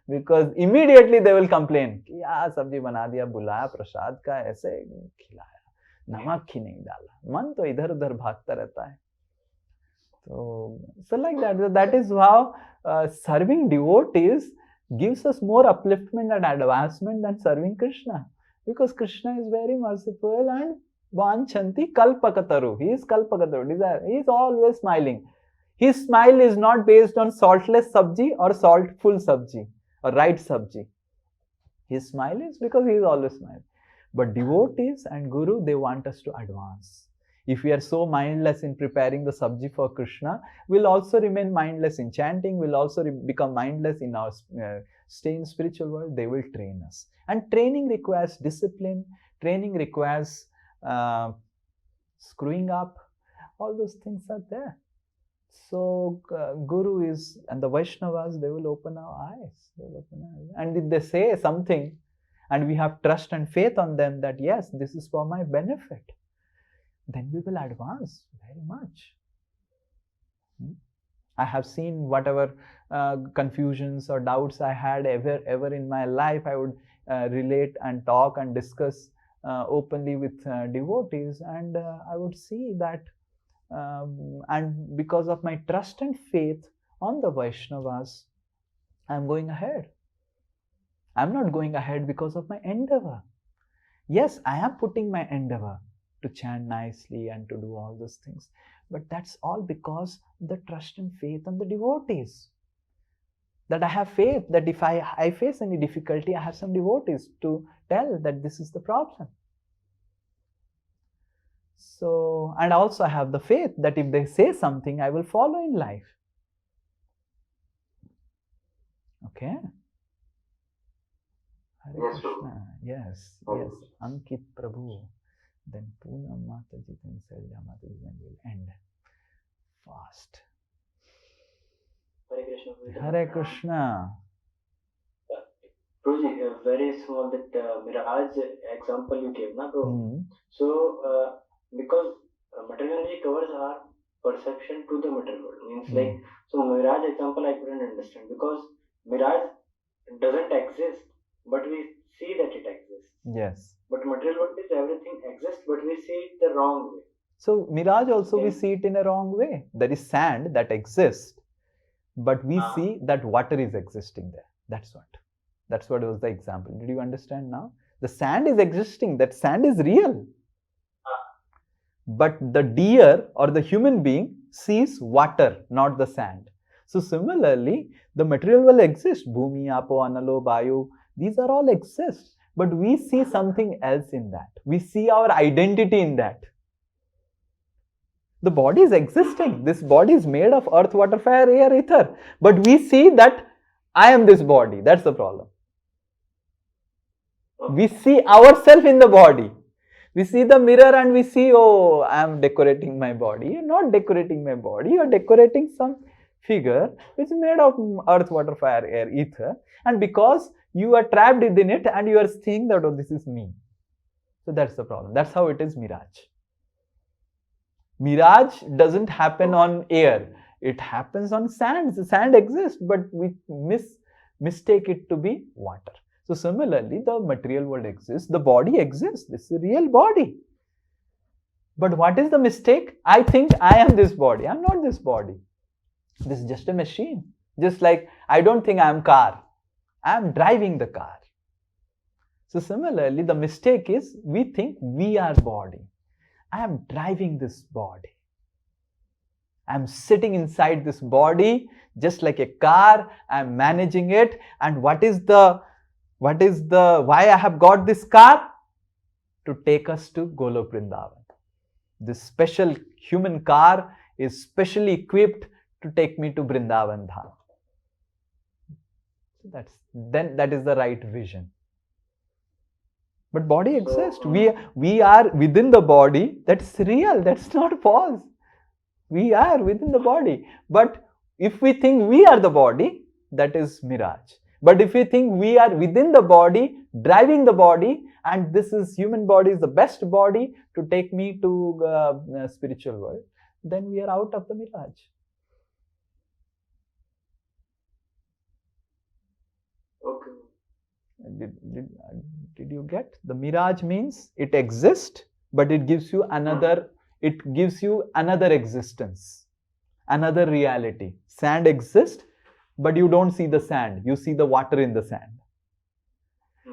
because immediately they will complain. Kya sabji bana diya, bulaya prasad ka, aise khilaya, namak hi nahi dala. Man to idhar udhar bhagta rehta hai. So like that. That is how serving devotees gives us more upliftment and advancement than serving Krishna. Because Krishna is very merciful and vanchanti kalpakataru. He is kalpakataru, desire. He is always smiling. His smile is not based on saltless sabji or saltful sabji or right sabji. His smile is because he is always smiling. But devotees and Guru, they want us to advance. If we are so mindless in preparing the sabji for Krishna, we'll also remain mindless in chanting, we'll also become mindless in our stay in spiritual world. They will train us. And training requires discipline, training requires screwing up. All those things are there. So Guru is, and the Vaishnavas, they will open our eyes. And if they say something, and we have trust and faith on them that yes, this is for my benefit, then we will advance very much. I have seen whatever confusions or doubts I had ever in my life, I would relate and talk and discuss openly with devotees, and I would see that and because of my trust and faith on the Vaishnavas, I am going ahead. I am not going ahead because of my endeavor. Yes, I am putting my endeavor to chant nicely and to do all those things. But that's all because the trust and faith on the devotees. That I have faith that if I face any difficulty, I have some devotees to tell that this is the problem. So, and also I have the faith that if they say something, I will follow in life. Okay? Hare Yes, Krishna. Yes, yes. Ankit Prabhu. Then Poonam Mataji, then Selja Mataji, then we'll end fast. Hare Krishna. Hare Krishna. Prabhuji, very small that Miraj example you gave, na? So, because material energy covers our perception to the material world. Means like, so Mirage example I couldn't understand because Mirage doesn't exist, but we see that it exists. Yes. But material world is everything exists, but we see it the wrong way. So Mirage also we see it in a wrong way. There is sand that exists, but we see that water is existing there. That's what was the example. Did you understand now? The sand is existing, that sand is real. But the deer or the human being sees water, not the sand. So similarly, the material will exist. Bhumi, Apo, Analo, Vayu, these are all exist. But we see something else in that. We see our identity in that. The body is existing. This body is made of earth, water, fire, air, ether. But we see that I am this body. That's the problem. We see ourselves in the body. We see the mirror and we see, oh, I am decorating my body. You're not decorating my body. You're decorating some figure which is made of earth, water, fire, air, ether. And because you are trapped within it and you are seeing that, oh, this is me. So that's the problem. That's how it is mirage. Mirage doesn't happen on air. It happens on sand. The sand exists, but we mistake it to be water. So similarly, the material world exists, the body exists, this is a real body. But what is the mistake? I think I am this body. I am not this body. This is just a machine. Just like I don't think I am car. I am driving the car. So similarly, the mistake is we think we are body. I am driving this body. I am sitting inside this body just like a car. I am managing it. And why I have got this car? To take us to Golok Vrindavan. This special human car is specially equipped to take me to Vrindavan Dham. That is the right vision. But body exists. We are within the body. That's real. That's not false. We are within the body. But if we think we are the body, that is mirage. But if we think we are within the body, driving the body, and this is human body is the best body to take me to spiritual world, then we are out of the mirage. Okay. Did you get? The mirage means it exists, but it gives you another existence, another reality. Sand exists, but you don't see the sand. You see the water in the sand.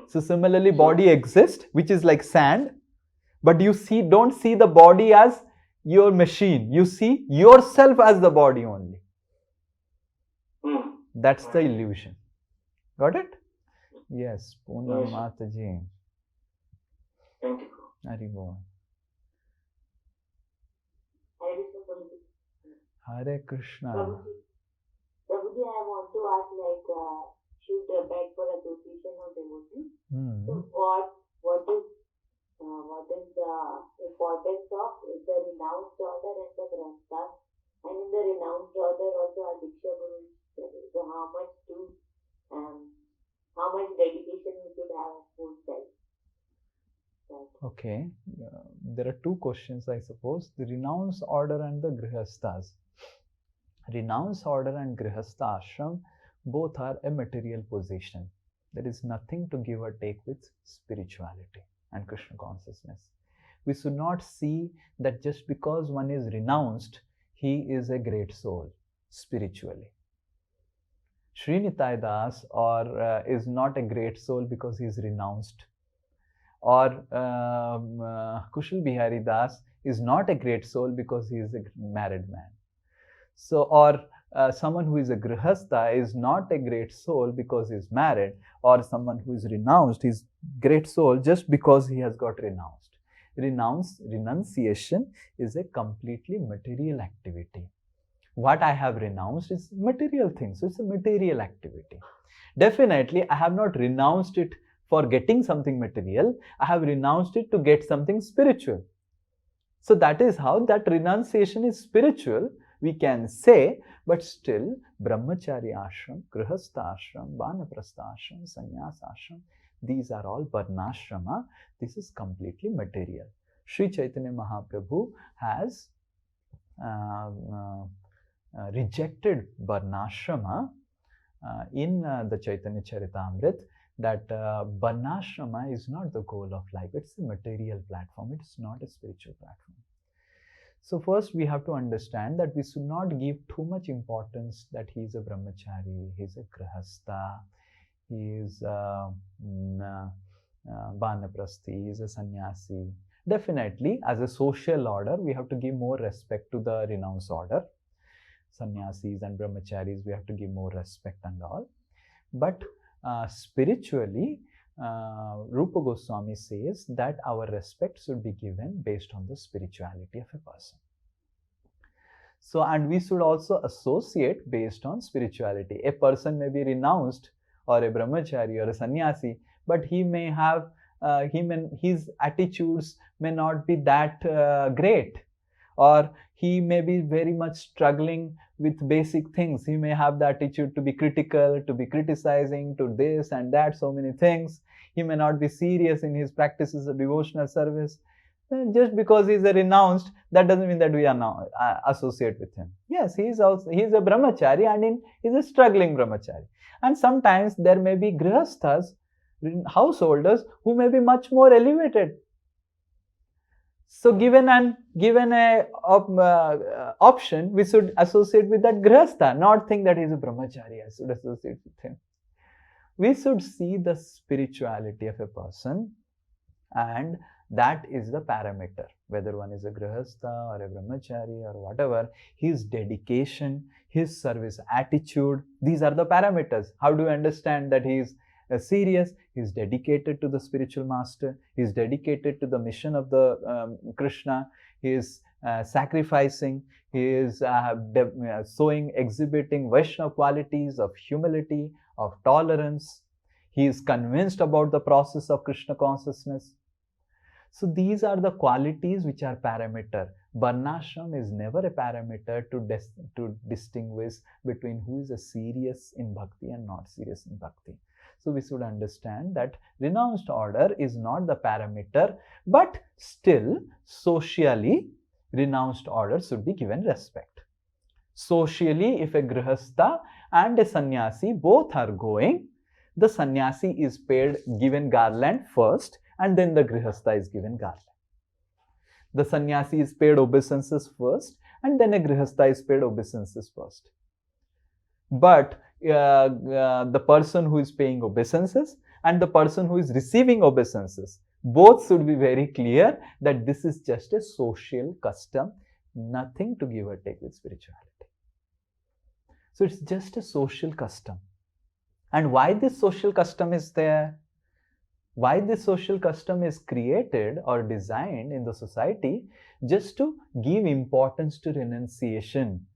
So similarly, body exists, which is like sand, but you don't see the body as your machine. You see yourself as the body only. That's the illusion. Got it? Yes, Poonam Mataji. Thank you. Haribol. Hare Krishna. Prabhuji, I want to ask, should beg for association of devotees? So what is the importance of the renounced order and the grastas? And in the renounced order also our Diksha Guru is telling. So how much dedication we should have of full self? Okay, there are two questions, I suppose. The renounced order and the grihastas. Renounced order and grihastha ashram both are a material position. There is nothing to give or take with spirituality and Krishna consciousness. We should not see that just because one is renounced, he is a great soul spiritually. Sri Nitai Das is not a great soul because he is renounced. Or Kushal Bihari Das is not a great soul because he is a married man. So, or someone who is a grihastha is not a great soul because he is married, or someone who is renounced is great soul just because he has got renounced. Renunciation is a completely material activity. What I have renounced is material things, so it's a material activity. Definitely, I have not renounced it for getting something material. I have renounced it to get something spiritual. So that is how that renunciation is spiritual, we can say, but still brahmachari ashram, grihastha ashram, vanaprastha ashram, sannyas ashram, these are all varnashrama. This is completely material. Sri Chaitanya Mahaprabhu has rejected varnashrama in the Chaitanya Charitamrita, that varnashrama is not the goal of life. It's a material platform. It's not a spiritual platform. So first we have to understand that we should not give too much importance that he is a brahmachari, he is a grihastha, he is a vanaprasthi, he is a sannyasi. Definitely, as a social order, we have to give more respect to the renounced order. Sannyasis and brahmacharis, we have to give more respect and all. But spiritually, Rupa Goswami says that our respect should be given based on the spirituality of a person. So, and we should also associate based on spirituality. A person may be renounced or a brahmachari or a sannyasi, but he may have, his attitudes may not be that great, or he may be very much struggling with basic things. He may have the attitude to be critical, to be criticizing, to this and that, so many things. He may not be serious in his practices of devotional service. Just because he's a renounced, that doesn't mean that we are now associate with him. Yes, he's a brahmachari, and he's a struggling brahmachari. And sometimes there may be grihasthas, householders, who may be much more elevated. So given a option, we should associate with that grihastha, not think that he's a brahmachari, I should associate with him. We should see the spirituality of a person, and that is the parameter. Whether one is a grihastha or a brahmachari or whatever, his dedication, his service attitude, these are the parameters. How do you understand that he is serious? He is dedicated to the spiritual master. He is dedicated to the mission of the Krishna. He is sacrificing. He is exhibiting Vaishnava qualities of humility, of tolerance. He is convinced about the process of Krishna consciousness. So these are the qualities which are parameter. Varnashram is never a parameter to distinguish between who is a serious in bhakti and not serious in bhakti. So we should understand that renounced order is not the parameter, but still socially renounced order should be given respect. Socially, if a grihastha and a sannyasi both are going, the sannyasi is given garland first, and then the grihastha is given garland. The sannyasi is paid obeisances first, and then a grihastha is paid obeisances first. But the person who is paying obeisances and the person who is receiving obeisances, both should be very clear that this is just a social custom, nothing to give or take with spirituality. So it's just a social custom. And why this social custom is there? Why this social custom is created or designed in the society? Just to give importance to renunciation.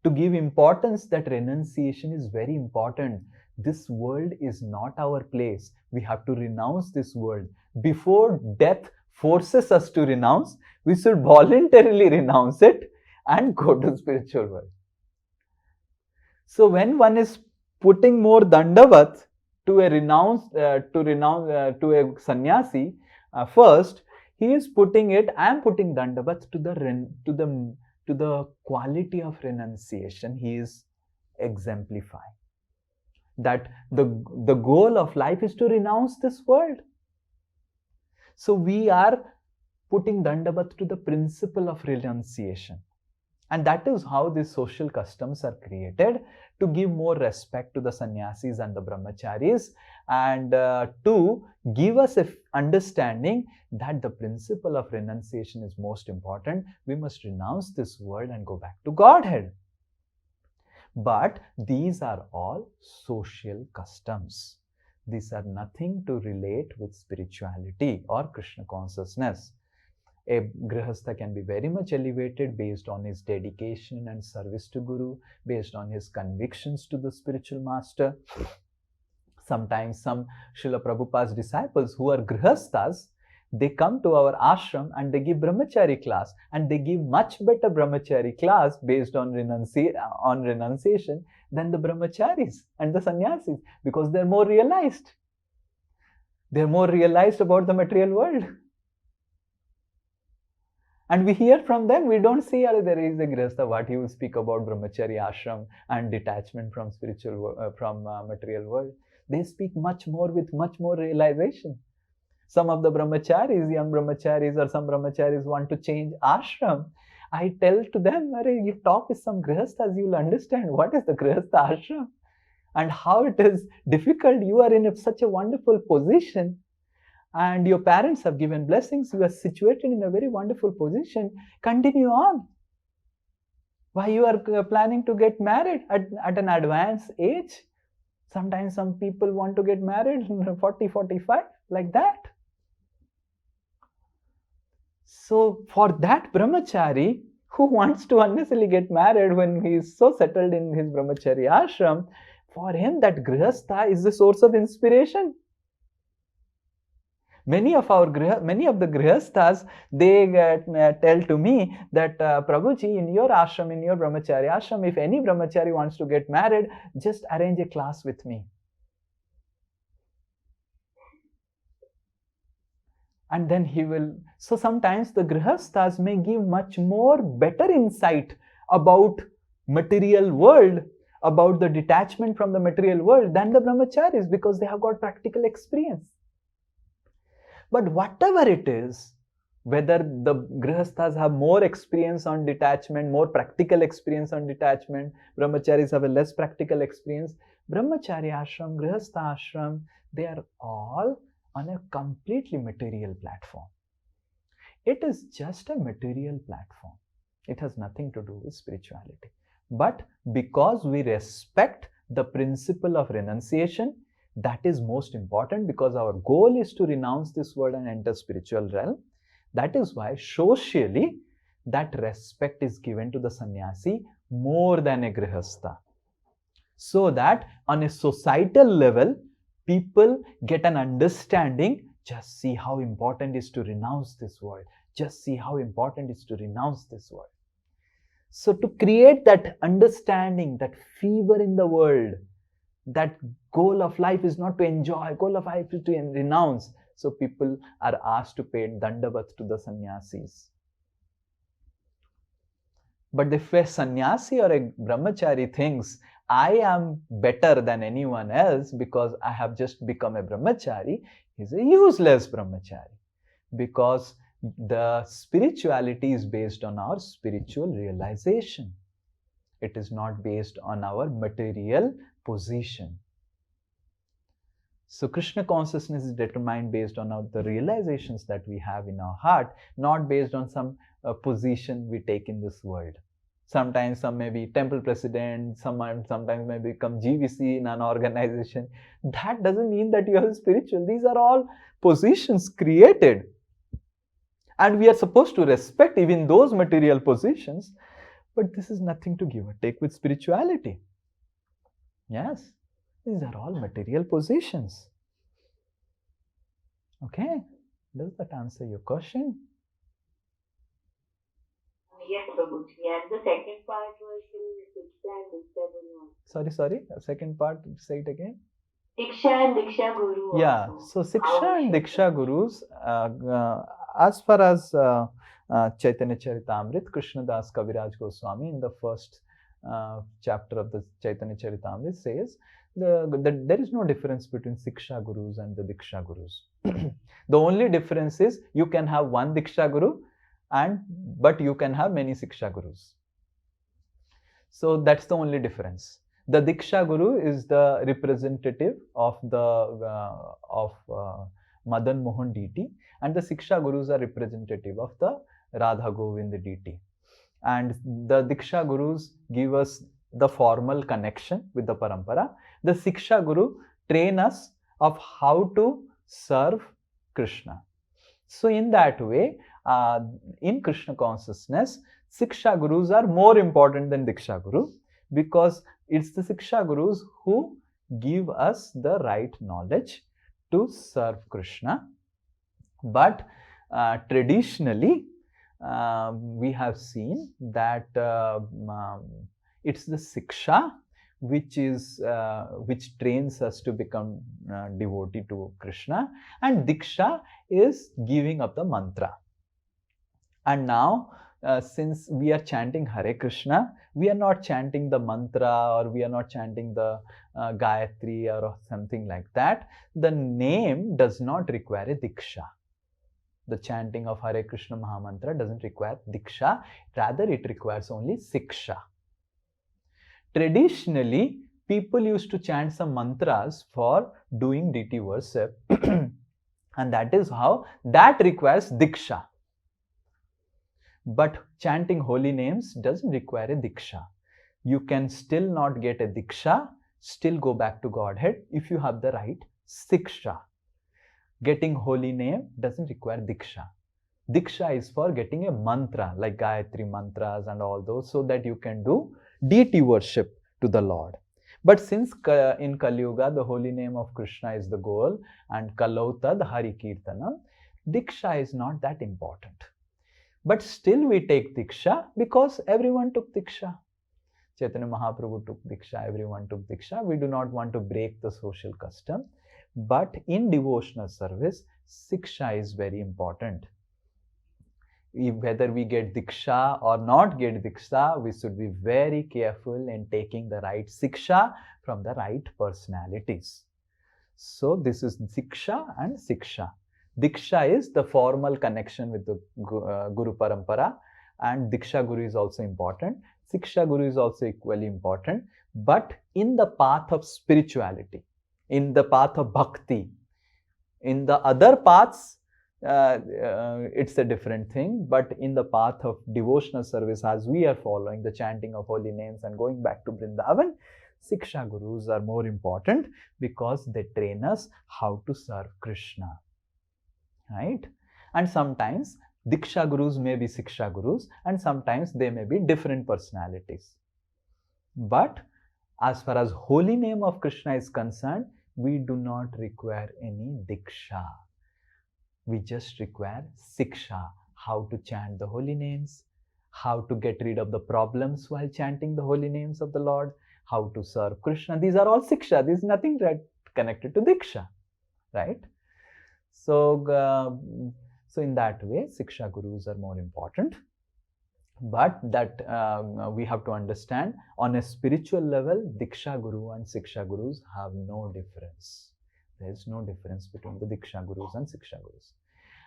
To give importance that renunciation is very important. This world is not our place. We have to renounce this world. Before death forces us to renounce, we should voluntarily renounce it and go to spiritual world. So when one is putting more dandavat to a sannyasi, first he is putting it. I am putting dandavat to the quality of renunciation he is exemplifying. That the goal of life is to renounce this world. So we are putting dandavat to the principle of renunciation. And that is how these social customs are created, to give more respect to the sannyasis and the brahmacharis, and to give us an understanding that the principle of renunciation is most important. We must renounce this world and go back to Godhead. But these are all social customs. These are nothing to relate with spirituality or Krishna consciousness. A grihastha can be very much elevated based on his dedication and service to Guru, based on his convictions to the spiritual master. Sometimes some Srila Prabhupada's disciples who are grihasthas, they come to our ashram and they give brahmachari class, and they give much better brahmachari class based on renunciation than the brahmacharis and the sannyasis, because they're more realized. They're more realized about the material world. And we hear from them, we don't see there is a grihastha, what he will speak about brahmachari ashram and detachment from material world. They speak much more with much more realization. Some of the brahmacharis, young brahmacharis, or some brahmacharis want to change ashram. I tell to them, you talk with some grihasthas, you will understand what is the grihastha ashram and how it is difficult. You are in such a wonderful position, and your parents have given blessings. You are situated in a very wonderful position. Continue on. Why you are planning to get married at an advanced age? Sometimes some people want to get married in 40, 45, like that. So for that brahmachari who wants to unnecessarily get married when he is so settled in his brahmachari ashram, for him that grihastha is the source of inspiration. Many of the grihasthas, they tell to me that Prabhuji, in your ashram, in your brahmachari ashram, if any brahmachari wants to get married, just arrange a class with me. And then he will, so sometimes the grihasthas may give much more better insight about material world, about the detachment from the material world than the brahmacharis, because they have got practical experience. But whatever it is, whether the grihasthas have more experience on detachment, more practical experience on detachment, brahmacharis have a less practical experience, brahmachari ashram, grihastha ashram, they are all on a completely material platform. It is just a material platform. It has nothing to do with spirituality. But because we respect the principle of renunciation, that is most important, because our goal is to renounce this world and enter spiritual realm. That is why socially that respect is given to the sannyasi more than a grihastha. So that on a societal level, people get an understanding, just see how important it is to renounce this world. Just see how important it is to renounce this world. So to create that understanding, that fever in the world, that goal of life is not to enjoy, goal of life is to renounce. So people are asked to pay dandavat to the sannyasis. But if a sannyasi or a brahmachari thinks, I am better than anyone else because I have just become a brahmachari, he is a useless brahmachari. Because the spirituality is based on our spiritual realization. It is not based on our material position. So Krishna consciousness is determined based on the realizations that we have in our heart, not based on some position we take in this world. Sometimes some may be temple president, sometimes may become GVC in an organization. That doesn't mean that you are spiritual. These are all positions created. And we are supposed to respect even those material positions. But this is nothing to give or take with spirituality. Yes, these are all material positions. Okay, does that answer your question? Yes, Prabhuji. And the second part was in Diksha and Diksha Guru. Sorry, second part, say it again. Diksha and Diksha Guru. Yeah, also. so Siksha and Diksha Gurus, as far as Chaitanya Charitamrita, Krishnadas Kaviraj Goswami in the first chapter of the Chaitanya Charitamrita says, there is no difference between Siksha Gurus and the Diksha Gurus. The only difference is you can have one Diksha Guru, but you can have many Siksha Gurus. So that's the only difference. The Diksha Guru is the representative of Madan Mohan deity, and the Siksha Gurus are representative of the Radha Govind deity. And the Diksha Gurus give us the formal connection with the parampara. The Siksha Guru train us of how to serve Krishna. So in that way, in Krishna consciousness, Siksha Gurus are more important than Diksha Guru, because it's the Siksha Gurus who give us the right knowledge to serve Krishna. But traditionally, we have seen that it's the Siksha which trains us to become devotee to Krishna, and Diksha is giving up the mantra. And now, since we are chanting Hare Krishna, we are not chanting the mantra, or we are not chanting the Gayatri or something like that. The name does not require a Diksha. The chanting of Hare Krishna Mahamantra doesn't require Diksha, rather it requires only Siksha. Traditionally, people used to chant some mantras for doing deity worship, and that is how that requires Diksha. But chanting holy names doesn't require a Diksha. You can still not get a Diksha, still go back to Godhead if you have the right Siksha. Getting holy name doesn't require Diksha. Diksha is for getting a mantra like Gayatri mantras and all those, so that you can do deity worship to the Lord. But since in Kali Yuga the holy name of Krishna is the goal, and Kalautad Hari Kirtanam, Diksha is not that important. But still we take Diksha because everyone took Diksha. Chaitanya Mahaprabhu took Diksha, everyone took Diksha. We do not want to break the social custom. But in devotional service, Siksha is very important. Whether we get Diksha or not get Diksha, we should be very careful in taking the right Siksha from the right personalities. So this is Diksha and Siksha. Diksha is the formal connection with the Guru Parampara, and Diksha Guru is also important. Siksha Guru is also equally important, but in the path of spirituality, in the path of bhakti, in the other paths, it's a different thing, but in the path of devotional service, as we are following the chanting of holy names and going back to Vrindavan, Siksha Gurus are more important because they train us how to serve Krishna, right? And sometimes Diksha Gurus may be Siksha Gurus, and sometimes they may be different personalities. But as far as holy name of Krishna is concerned, we do not require any Diksha. We just require Siksha, how to chant the holy names, how to get rid of the problems while chanting the holy names of the Lord, how to serve Krishna. These are all Siksha. There is nothing connected to Diksha, right? So in that way, Siksha Gurus are more important. But that we have to understand, on a spiritual level, Diksha Guru and Siksha Gurus have no difference. There is no difference between the Diksha Gurus and Siksha Gurus.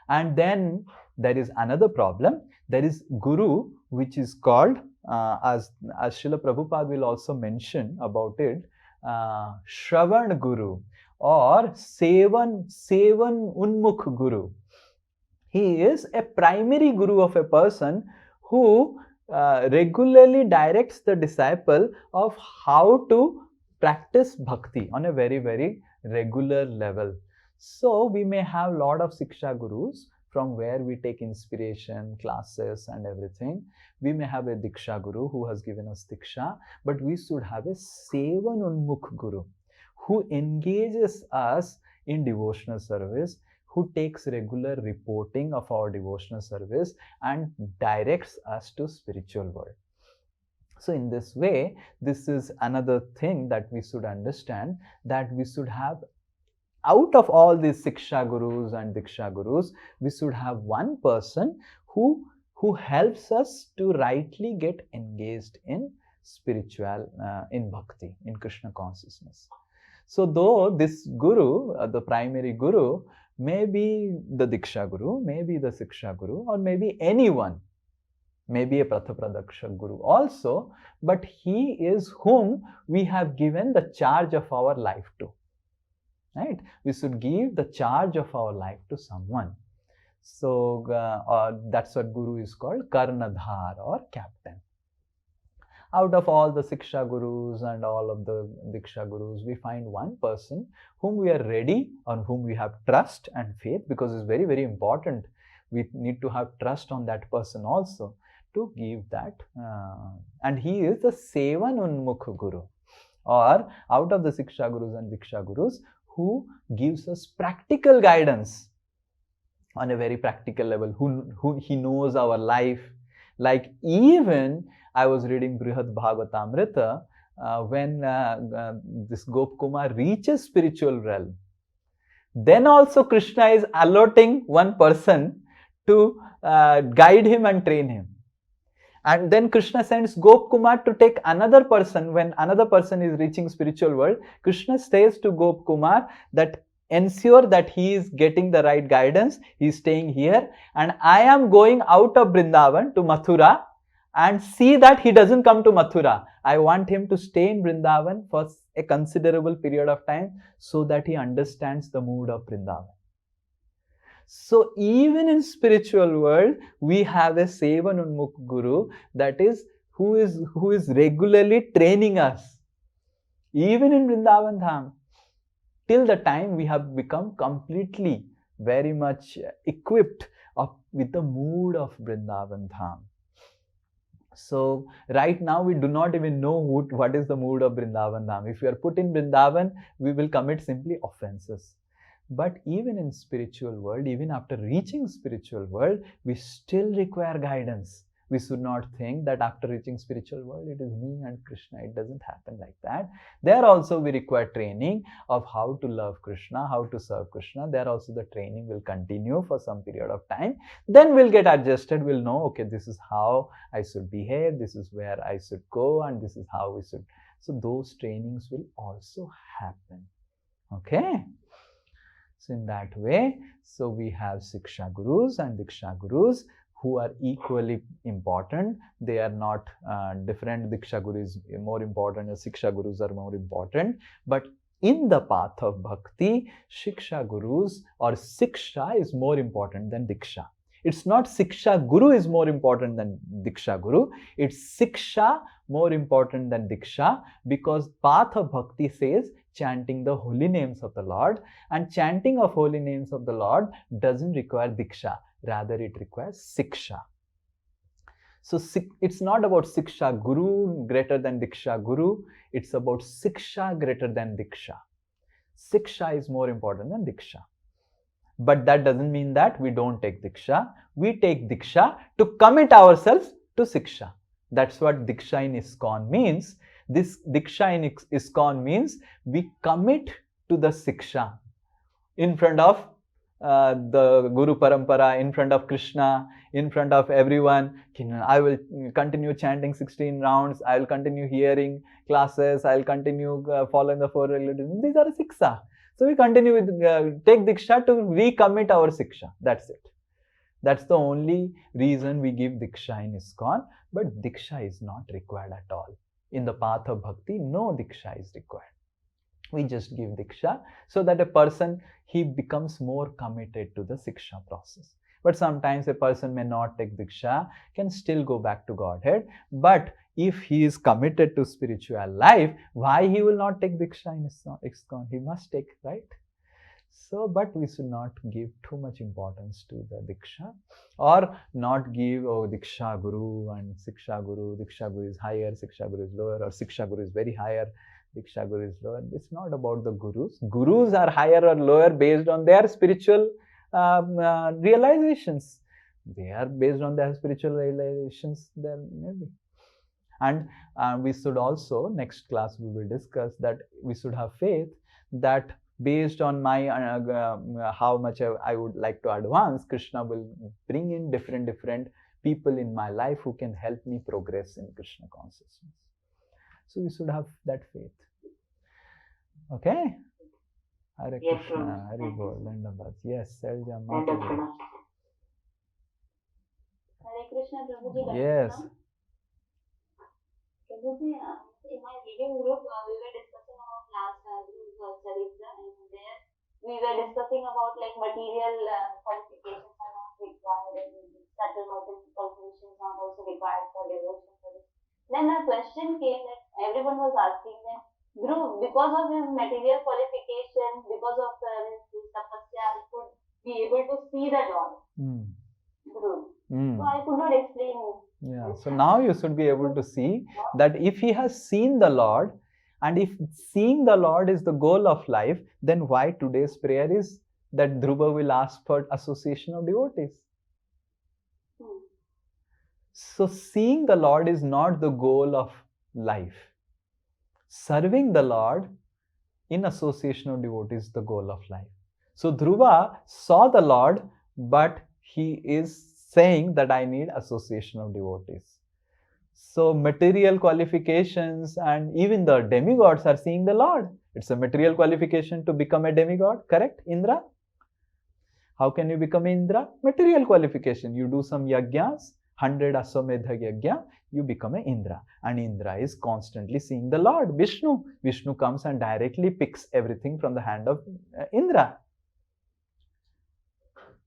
And then there is another problem. There is Guru, which is called, as Srila Prabhupada will also mention about it, Shravan Guru or Sevan Unmukh Guru. He is a primary Guru of a person who regularly directs the disciple of how to practice bhakti on a very, very regular level. So we may have a lot of Siksha Gurus from where we take inspiration, classes and everything. We may have a Diksha Guru who has given us Diksha, but we should have a Sevan Unmukh Guru who engages us in devotional service, who takes regular reporting of our devotional service and directs us to spiritual world. So in this way, this is another thing that we should understand, that we should have, out of all these Siksha Gurus and Diksha Gurus, we should have one person who helps us to rightly get engaged in spiritual, in bhakti, in Krishna consciousness. So though this Guru, the primary Guru, may be the Diksha Guru, maybe the Siksha Guru, or maybe anyone, maybe a Prathapradakshak Guru also, but he is whom we have given the charge of our life to. Right? We should give the charge of our life to someone. So that's what Guru is called, Karnadhar or captain. Out of all the Siksha Gurus and all of the Diksha Gurus, we find one person whom we are ready, on whom we have trust and faith, because it's very, very important. We need to have trust on that person also to give that. And he is the Sevan Unmukh Guru, or out of the Siksha Gurus and Diksha Gurus, who gives us practical guidance on a very practical level, who he knows our life. Like even I was reading Brihad Bhagavatamrita, when this Gop Kumar reaches spiritual realm, then also Krishna is allotting one person to guide him and train him. And then Krishna sends Gop Kumar to take another person. When another person is reaching spiritual world, Krishna says to Gop Kumar that ensure that he is getting the right guidance, he is staying here, and I am going out of Vrindavan to Mathura, and see that he doesn't come to Mathura. I want him to stay in Vrindavan for a considerable period of time so that he understands the mood of Vrindavan. So even in spiritual world, we have a Sevan Unmukh Guru, that is who is regularly training us. Even in Vrindavan Dham, till the time we have become completely very much equipped with the mood of Vrindavan Dham. So right now we do not even know what is the mood of Vrindavan Dham. If we are put in Vrindavan, we will commit simply offenses. But even in spiritual world, even after reaching spiritual world, we still require guidance. We should not think that after reaching spiritual world, it is me and Krishna. It doesn't happen like that. There also we require training of how to love Krishna, how to serve Krishna. There also the training will continue for some period of time. Then we'll get adjusted. We'll know, okay, this is how I should behave. This is where I should go, and this is how we should. So those trainings will also happen. Okay. So in that way, so we have Siksha Gurus and Diksha Gurus who are equally important. They are not different. Diksha Guru is more important, and Siksha Gurus are more important. But in the path of bhakti, Shiksha Gurus or Siksha is more important than Diksha. It's not Siksha Guru is more important than Diksha Guru. It's Siksha more important than Diksha, because path of bhakti says chanting the holy names of the Lord, and chanting of holy names of the Lord doesn't require Diksha. Rather, it requires Siksha. So it's not about Siksha Guru greater than Diksha Guru. It's about Siksha greater than Diksha. Siksha is more important than Diksha. But that doesn't mean that we don't take Diksha. We take Diksha to commit ourselves to Siksha. That's what Diksha in ISKCON means. This Diksha in ISKCON means we commit to the Siksha in front of the Guru Parampara, in front of Krishna, in front of everyone. I will continue chanting 16 rounds. I will continue hearing classes. I will continue following the 4 regular. These are Siksha. So we continue with, take Diksha to recommit our Siksha. That's it. That's the only reason we give Diksha in ISKCON. But Diksha is not required at all. In the path of bhakti, no Diksha is required. We just give Diksha so that a person, he becomes more committed to the Siksha process. But sometimes a person may not take Diksha, can still go back to Godhead. But if he is committed to spiritual life, why he will not take Diksha in ISKCON? He must take, right? So, but we should not give too much importance to the Diksha, or not give, oh, Diksha Guru and Siksha Guru. Diksha Guru is higher, Siksha Guru is lower, or Siksha Guru is very higher, Diksha Guru is lower. It's not about the Gurus. Gurus are higher or lower based on their spiritual realizations. They are based on their spiritual realizations, then maybe. And we should also, next class we will discuss that we should have faith that based on my how much I would like to advance, Krishna will bring in different people in my life who can help me progress in Krishna consciousness. So we should have that faith. Okay? Hare Yes, Krishna, sir. Hare Bol, Dandabad. Yes, Selja End Mata. of Krishna. Hare Krishna, Prabhuji. Yes. Prabhuji, in my reading group, we were discussing about last Charita, and there we were discussing about like material qualifications are not required, and subtle motive qualifications are also required for devotion service. Then a question came that everyone was asking them, Dhruva, because of his material qualification, because of his tapasya, he could be able to see the Lord. Dhruva. So I could not explain. Yeah, so now you should be able to see that if he has seen the Lord, and if seeing the Lord is the goal of life, then why today's prayer is that Dhruva will ask for association of devotees? So seeing the Lord is not the goal of life. Serving the Lord in association of devotees is the goal of life. So Dhruva saw the Lord, but he is saying that I need association of devotees. So material qualifications and even the demigods are seeing the Lord. It's a material qualification to become a demigod, correct, Indra? How can you become Indra? Material qualification. You do some yajnas, 100 Aswamedha yajna, you become an Indra. And Indra is constantly seeing the Lord, Vishnu. Vishnu comes and directly picks everything from the hand of Indra.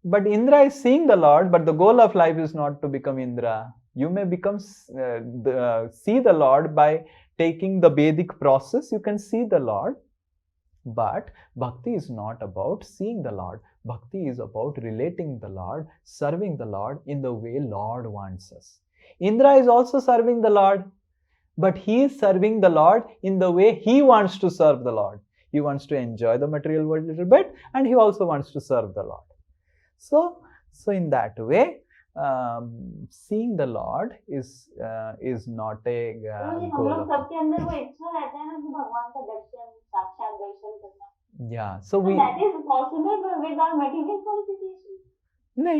But Indra is seeing the Lord, but the goal of life is not to become Indra. You may become see the Lord by taking the Vedic process. You can see the Lord. But bhakti is not about seeing the Lord. Bhakti is about relating the Lord, serving the Lord in the way Lord wants us. Indra is also serving the Lord, but he is serving the Lord in the way he wants to serve the Lord. He wants to enjoy the material world a little bit, and he also wants to serve the Lord. So in that way, seeing the Lord is not a goal of. सबके अंदर वो इच्छा रहता है ना कि भगवान का दर्शन, साक्षात दर्शन करना. Yeah, so we. That is possible with our material qualification. No,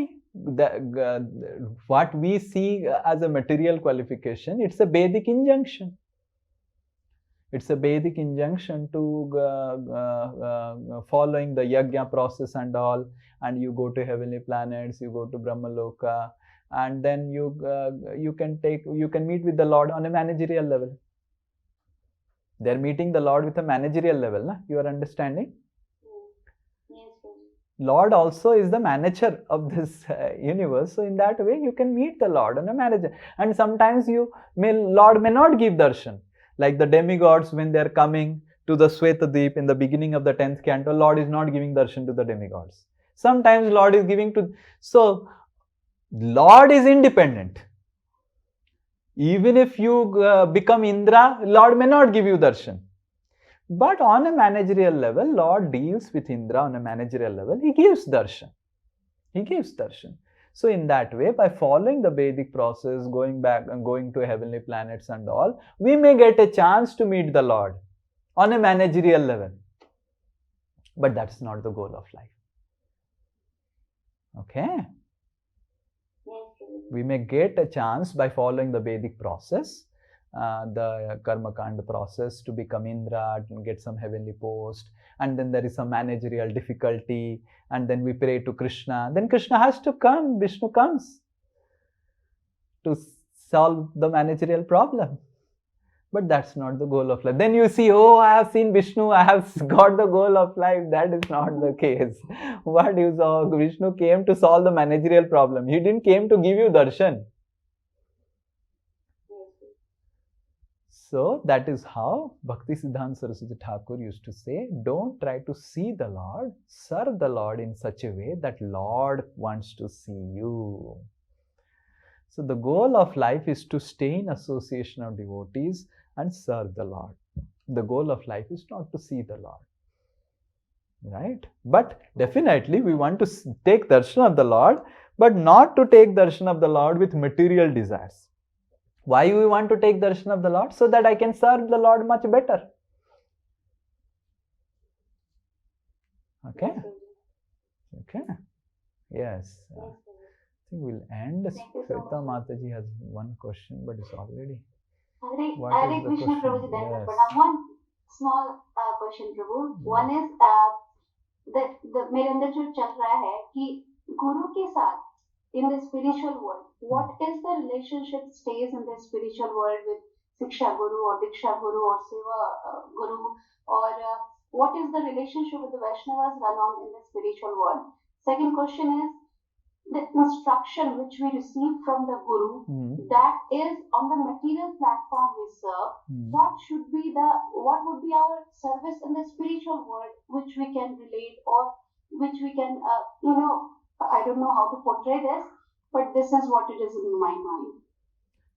what we see as a material qualification, it's a Vedic injunction. It's a Vedic injunction to following the yajna process and all, and you go to heavenly planets, you go to Brahmaloka, and then you can meet with the Lord on a managerial level. They're meeting the Lord with a managerial level, na? You are understanding? Yes, Lord also is the manager of this universe, so in that way you can meet the Lord on a manager. And sometimes Lord may not give darshan. Like the demigods, when they are coming to the Swetadeep in the beginning of the 10th canto, Lord is not giving darshan to the demigods. Sometimes Lord is giving to. So, Lord is independent. Even if you become Indra, Lord may not give you darshan. But on a managerial level, Lord deals with Indra on a managerial level. He gives darshan. He gives darshan. So in that way, by following the Vedic process, going back and going to heavenly planets and all, we may get a chance to meet the Lord on a managerial level. But that's not the goal of life. Okay? We may get a chance by following the Vedic process, the Karma Kanda process, to become Indra, to get some heavenly post, and then there is some managerial difficulty, and then we pray to Krishna. Then Krishna has to come, Vishnu comes to solve the managerial problem. But that's not the goal of life. Then you see, oh, I have seen Vishnu, I have got the goal of life. That is not the case. What you saw, Vishnu came to solve the managerial problem. He didn't came to give you darshan. So that is how Bhakti Siddhanta Saraswati Thakur used to say, don't try to see the Lord, serve the Lord in such a way that Lord wants to see you. So the goal of life is to stay in association of devotees and serve the Lord. The goal of life is not to see the Lord. Right? But definitely we want to take darshan of the Lord, but not to take darshan of the Lord with material desires. Why we want to take darshan of the Lord? So that I can serve the Lord much better. Okay? Okay? Yes. I think we'll end. Sarita Mataji has one question, but it's already. Hare Krishna Prabhuji, Yes. but one small question, Prabhu. One is the मेरे अंदर जो चल रहा है कि गुरु के साथ in the spiritual world, what is the relationship stays in the spiritual world with Siksha Guru or Diksha Guru or Seva Guru, or what is the relationship with the Vaishnavas run on in the spiritual world? Second question is, the instruction which we receive from the Guru, that is on the material platform we serve, what would be our service in the spiritual world which we can relate, or which we can, I don't know how to portray this, but this is what it is in my mind.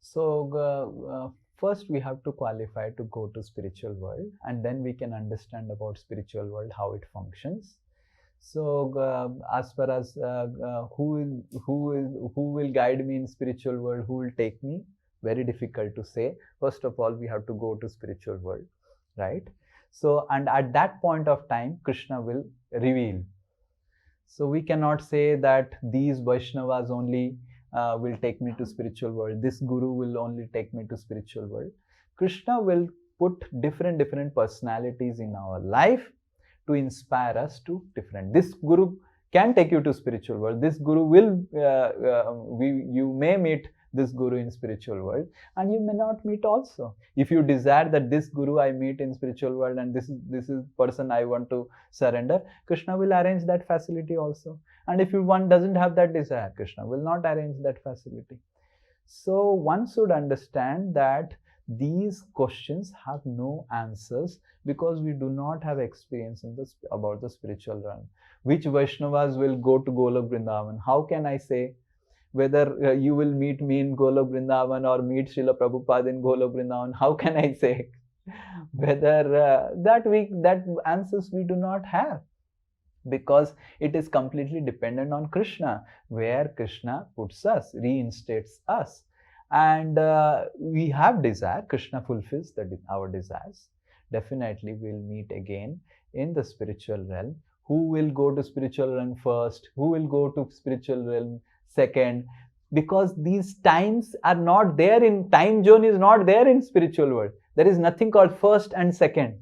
So first we have to qualify to go to spiritual world, and then we can understand about spiritual world, how it functions. So as far as who will guide me in spiritual world, who will take me, very difficult to say. First of all, we have to go to spiritual world, right? So, and at that point of time, Krishna will reveal. So we cannot say that these Vaishnavas only will take me to spiritual world. This Guru will only take me to spiritual world. Krishna will put different personalities in our life to inspire us to different. This Guru can take you to spiritual world. This Guru will, you may meet this Guru in spiritual world, and you may not meet also. If you desire that this Guru I meet in spiritual world and this is person I want to surrender, Krishna will arrange that facility also. And if one doesn't have that desire, Krishna will not arrange that facility. So one should understand that these questions have no answers because we do not have experience in this about the spiritual realm. Which Vaishnavas will go to Golok Vrindavan? How can I say whether you will meet me in Golok Vrindavan or meet Srila Prabhupada in Golok Vrindavan? How can I say whether that answers we do not have? because it is completely dependent on Krishna, where Krishna puts us, reinstates us. And we have desire, Krishna fulfills our desires. Definitely we'll meet again in the spiritual realm. Who will go to spiritual realm first? Who will go to spiritual realm second? Because these times are not there in, time zone is not there in spiritual world. There is nothing called first and second.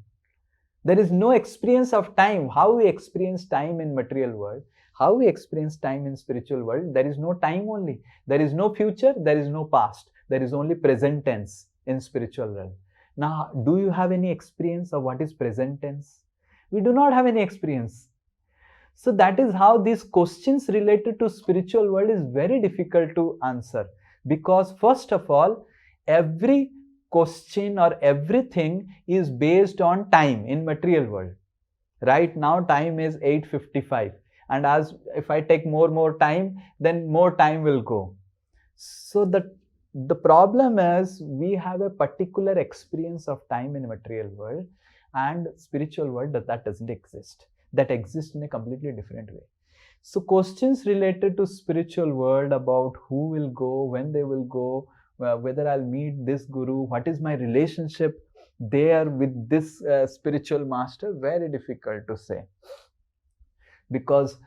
There is no experience of time. How we experience time in material world, how we experience time in spiritual world, there is no time only. There is no future, there is no past. There is only present tense in spiritual realm. Now, do you have any experience of what is present tense? We do not have any experience. So that is how these questions related to spiritual world is very difficult to answer. Because first of all, every question or everything is based on time in material world. Right now time is 8:55, and as if I take more time, then more time will go. So the problem is we have a particular experience of time in material world, and spiritual world that doesn't exist. That exists in a completely different way. So questions related to spiritual world about who will go, when they will go, whether I'll meet this guru, what is my relationship there with this spiritual master, very difficult to say. Because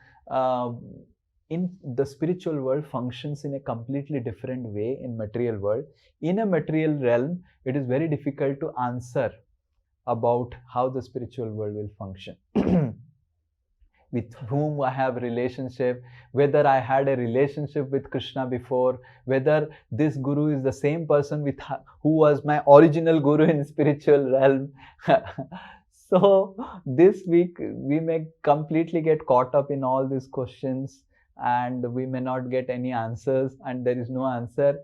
in the spiritual world functions in a completely different way in material world. In a material realm, it is very difficult to answer about how the spiritual world will function. With whom I have relationship, whether I had a relationship with Krishna before, whether this guru is the same person with who was my original guru in spiritual realm. So this week we may completely get caught up in all these questions, and we may not get any answers, and there is no answer.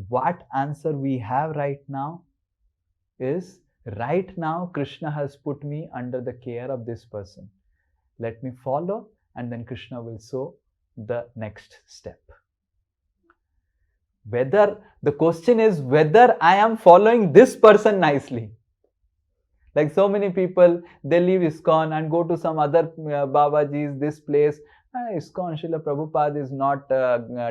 What answer we have right now is, right now Krishna has put me under the care of this person. Let me follow, and then Krishna will show the next step. Whether the question is whether I am following this person nicely. Like so many people, they leave ISKCON and go to some other Babaji's, this place. ISKCON, Srila Prabhupada is not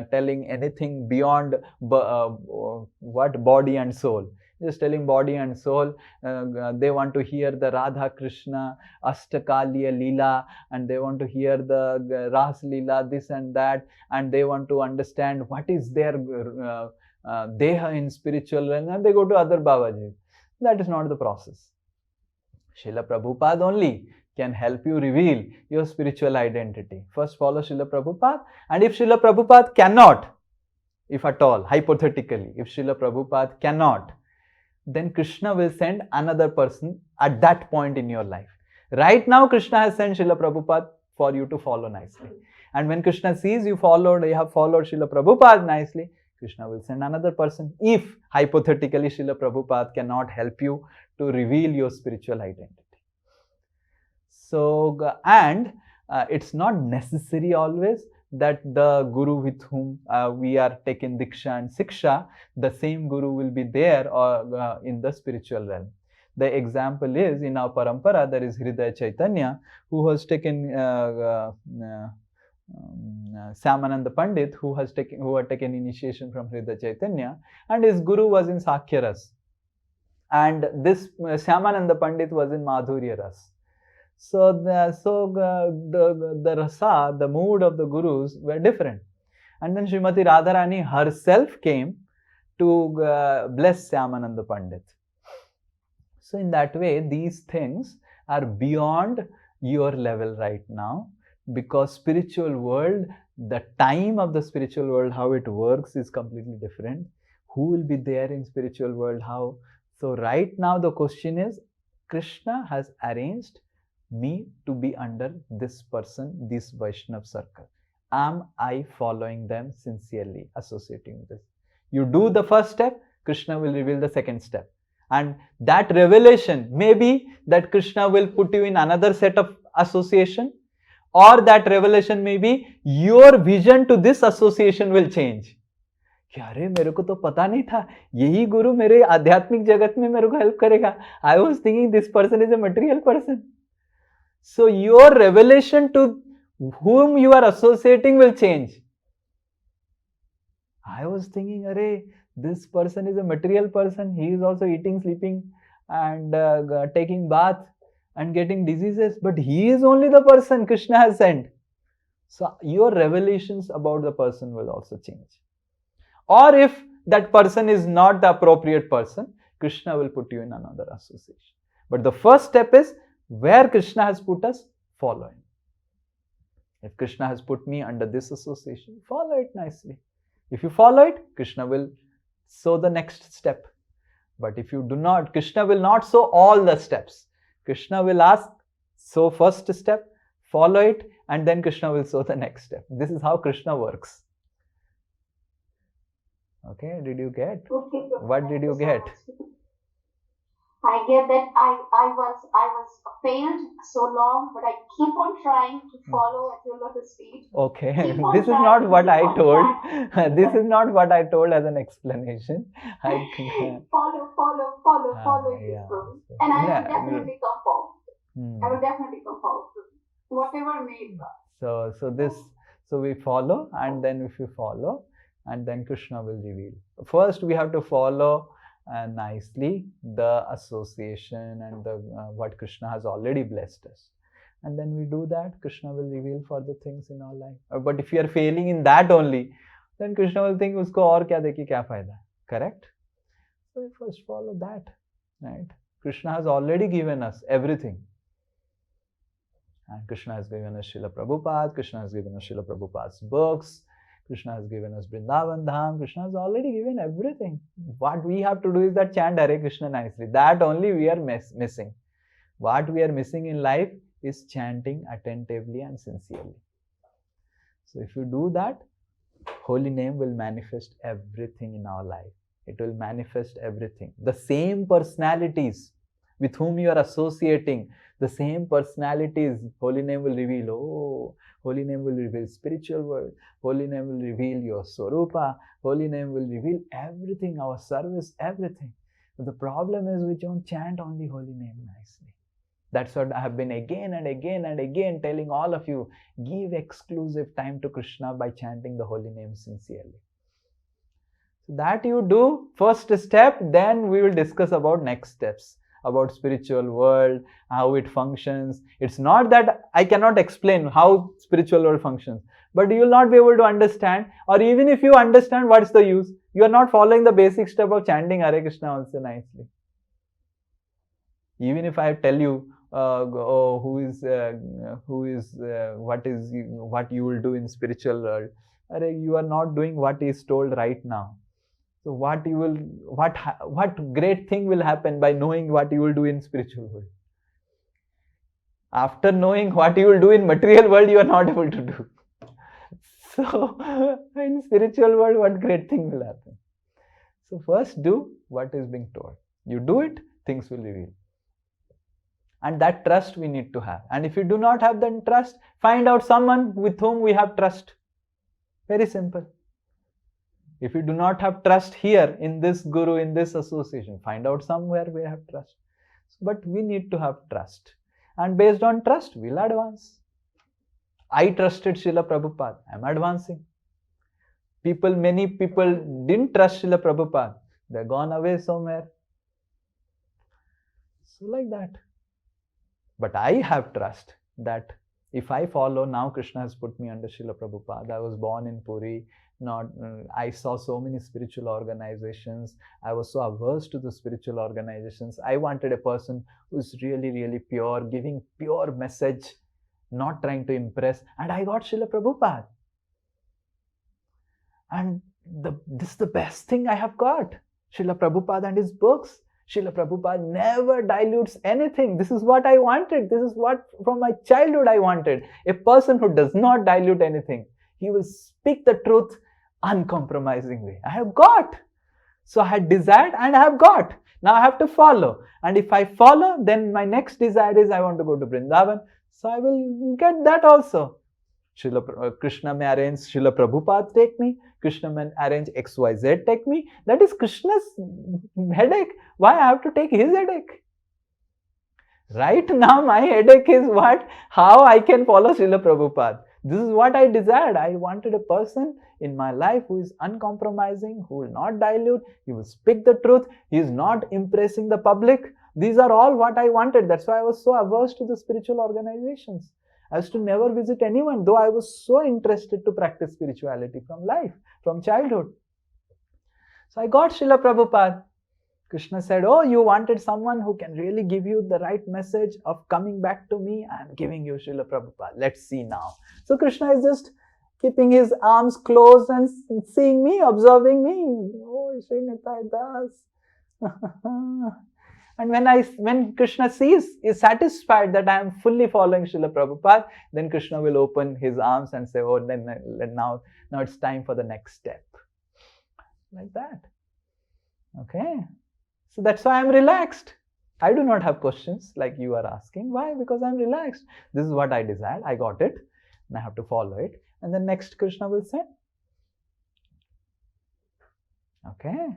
telling anything beyond what body and soul. Just telling body and soul. They want to hear the Radha Krishna Ashtakaliya Leela, and they want to hear the Ras Leela, this and that, and they want to understand what is their Deha in spiritual realm, and they go to other Babaji. That is not the process. Srila Prabhupada only can help you reveal your spiritual identity. First follow Srila Prabhupada, and if Srila Prabhupada cannot, if at all, hypothetically, if Srila Prabhupada cannot, then Krishna will send another person at that point in your life. Right now, Krishna has sent Srila Prabhupada for you to follow nicely. And when Krishna sees you have followed Srila Prabhupada nicely, Krishna will send another person, if hypothetically Srila Prabhupada cannot help you to reveal your spiritual identity. So, and it's not necessary always that the guru with whom we are taking Diksha and Siksha, the same guru will be there or in the spiritual realm. The example is, in our parampara, there is Hridaya Chaitanya, who has taken Syamananda Pandit, who had taken initiation from Hridaya Chaitanya, and his guru was in Sakhya Ras. And this Syamananda Pandit was in Madhurya Ras. So the rasa, the mood of the gurus were different. And then Srimati Radharani herself came to bless Syamananda Pandit. So in that way, these things are beyond your level right now, because spiritual world, the time of the spiritual world, how it works is completely different. Who will be there in spiritual world, how? So right now the question is, Krishna has arranged me to be under this person, this Vaishnav circle. Am I following them sincerely, associating with this? You do the first step, Krishna will reveal the second step. And that revelation may be that Krishna will put you in another set of association, or that revelation may be your vision to this association will change. कि अरे मेरे को तो पता नहीं था यही गुरु मेरे आध्यात्मिक जगत में मेरे को हेल्प करेगा. I was thinking this person is a material person. So your revelation to whom you are associating will change. I was thinking, array, this person is a material person. He is also eating, sleeping, and taking bath and getting diseases. But he is only the person Krishna has sent. So your revelations about the person will also change. Or if that person is not the appropriate person, Krishna will put you in another association. But the first step is, where Krishna has put us, follow him. If Krishna has put me under this association, follow it nicely. If you follow it, Krishna will show the next step. But if you do not, Krishna will not show all the steps. Krishna will ask, so first step, follow it, and then Krishna will show the next step. This is how Krishna works. Okay, did you get? Okay. What did you get? I get that I was failed so long, but I keep on trying to follow at your lotus feet. Okay, this is not what I told. This is not what I told as an explanation. Follow yeah. this Prabhu. And I will definitely come forward. I will definitely come forward. Whatever may. So we follow, and then if you follow, and then Krishna will reveal. First, we have to follow nicely the association and the what Krishna has already blessed us, and then we do that. Krishna will reveal further things in our life. But if we are failing in that only, then Krishna will think, usko aur kya dekhi, kya fayda? Correct? So we first follow that, right? Krishna has already given us everything. And Krishna has given us Srila Prabhupada, Krishna has given us Srila Prabhupada's books, Krishna has given us Vrindavan Dham, Krishna has already given everything. What we have to do is that chant Hare Krishna nicely. That only we are missing. What we are missing in life is chanting attentively and sincerely. So if you do that, holy name will manifest everything in our life. It will manifest everything. The same personalities with whom you are associating, the same personalities, holy name will reveal. Oh, holy name will reveal spiritual world. Holy name will reveal your Swarupa. Holy name will reveal everything, our service, everything. But the problem is we don't chant only holy name nicely. That's what I have been again and again and again telling all of you. Give exclusive time to Krishna by chanting the holy name sincerely. So that you do, first step, then we will discuss about next steps. About spiritual world, how it functions. It's not that I cannot explain how spiritual world functions, but you will not be able to understand, or even if you understand, what's the use? You are not following the basic step of chanting Hare Krishna also nicely. Even if I tell you, what you will do in spiritual world, you are not doing what is told right now. So what great thing will happen by knowing what you will do in spiritual world? After knowing what you will do in material world, you are not able to do. So in spiritual world, what great thing will happen? So first do what is being told. You do it, things will reveal. And that trust we need to have. And if you do not have that trust, find out someone with whom we have trust. Very simple. If you do not have trust here in this guru, in this association, find out somewhere we have trust. But we need to have trust. And based on trust, we'll advance. I trusted Srila Prabhupada. I'm advancing. Many people didn't trust Srila Prabhupada. They're gone away somewhere. So like that. But I have trust that if I follow, now Krishna has put me under Srila Prabhupada. I was born in Puri. I saw so many spiritual organizations. I was so averse to the spiritual organizations. I wanted a person who is really, really pure, giving pure message, not trying to impress. And I got Srila Prabhupada. And this is the best thing I have got. Srila Prabhupada and his books. Srila Prabhupada never dilutes anything. This is what I wanted. This is what from my childhood I wanted. A person who does not dilute anything. He will speak the truth uncompromisingly. I have got. So I had desired and I have got. Now I have to follow. And if I follow, then my next desire is I want to go to Vrindavan. So I will get that also. Krishna may arrange Srila Prabhupada take me. Krishna may arrange XYZ take me. That is Krishna's headache. Why I have to take his headache? Right now my headache is what? How I can follow Srila Prabhupada. This is what I desired. I wanted a person in my life who is uncompromising, who will not dilute, he will speak the truth, he is not impressing the public. These are all what I wanted. That's why I was so averse to the spiritual organizations. I used to never visit anyone, though I was so interested to practice spirituality from life, from childhood. So I got Srila Prabhupada. Krishna said, oh, you wanted someone who can really give you the right message of coming back to me? I am giving you Srila Prabhupada. Let's see now. So Krishna is just keeping his arms closed and seeing me, observing me. Oh, Sri Nitai Das. And when Krishna is satisfied that I am fully following Srila Prabhupada, then Krishna will open his arms and say, oh, then now it's time for the next step. Like that. Okay. So that's why I'm relaxed. I do not have questions like you are asking. Why? Because I'm relaxed. This is what I desired. I got it. And I have to follow it. And then next Krishna will say. Okay.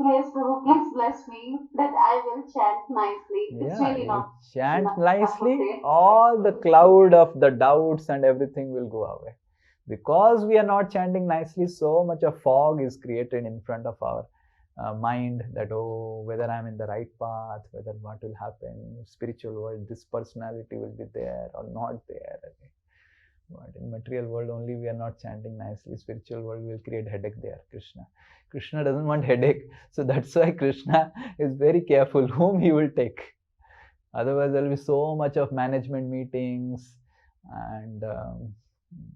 Yes, Prabhu, please bless me that I will chant nicely. It's really not. Chant nicely. All the cloud of the doubts and everything will go away. Because we are not chanting nicely, so much of fog is created in front of our mind that, oh, whether I'm in the right path, whether what will happen, spiritual world, this personality will be there or not there. Okay. But in material world only we are not chanting nicely. Spiritual world will create headache there, Krishna doesn't want headache. So that's why Krishna is very careful whom he will take. Otherwise there will be so much of management meetings and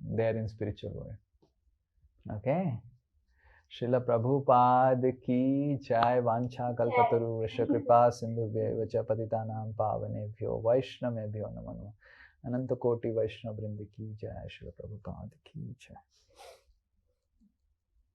there in spiritual world. Okay. Srila Prabhupada ki jai. Vancha kalpataru vasha kripa sindhubhya vacha patitanam pavanebhyo vaishnavebhyo namo namo. Ananta koti vaishnav vrindi ki jai. Srila Prabhupada ki jai.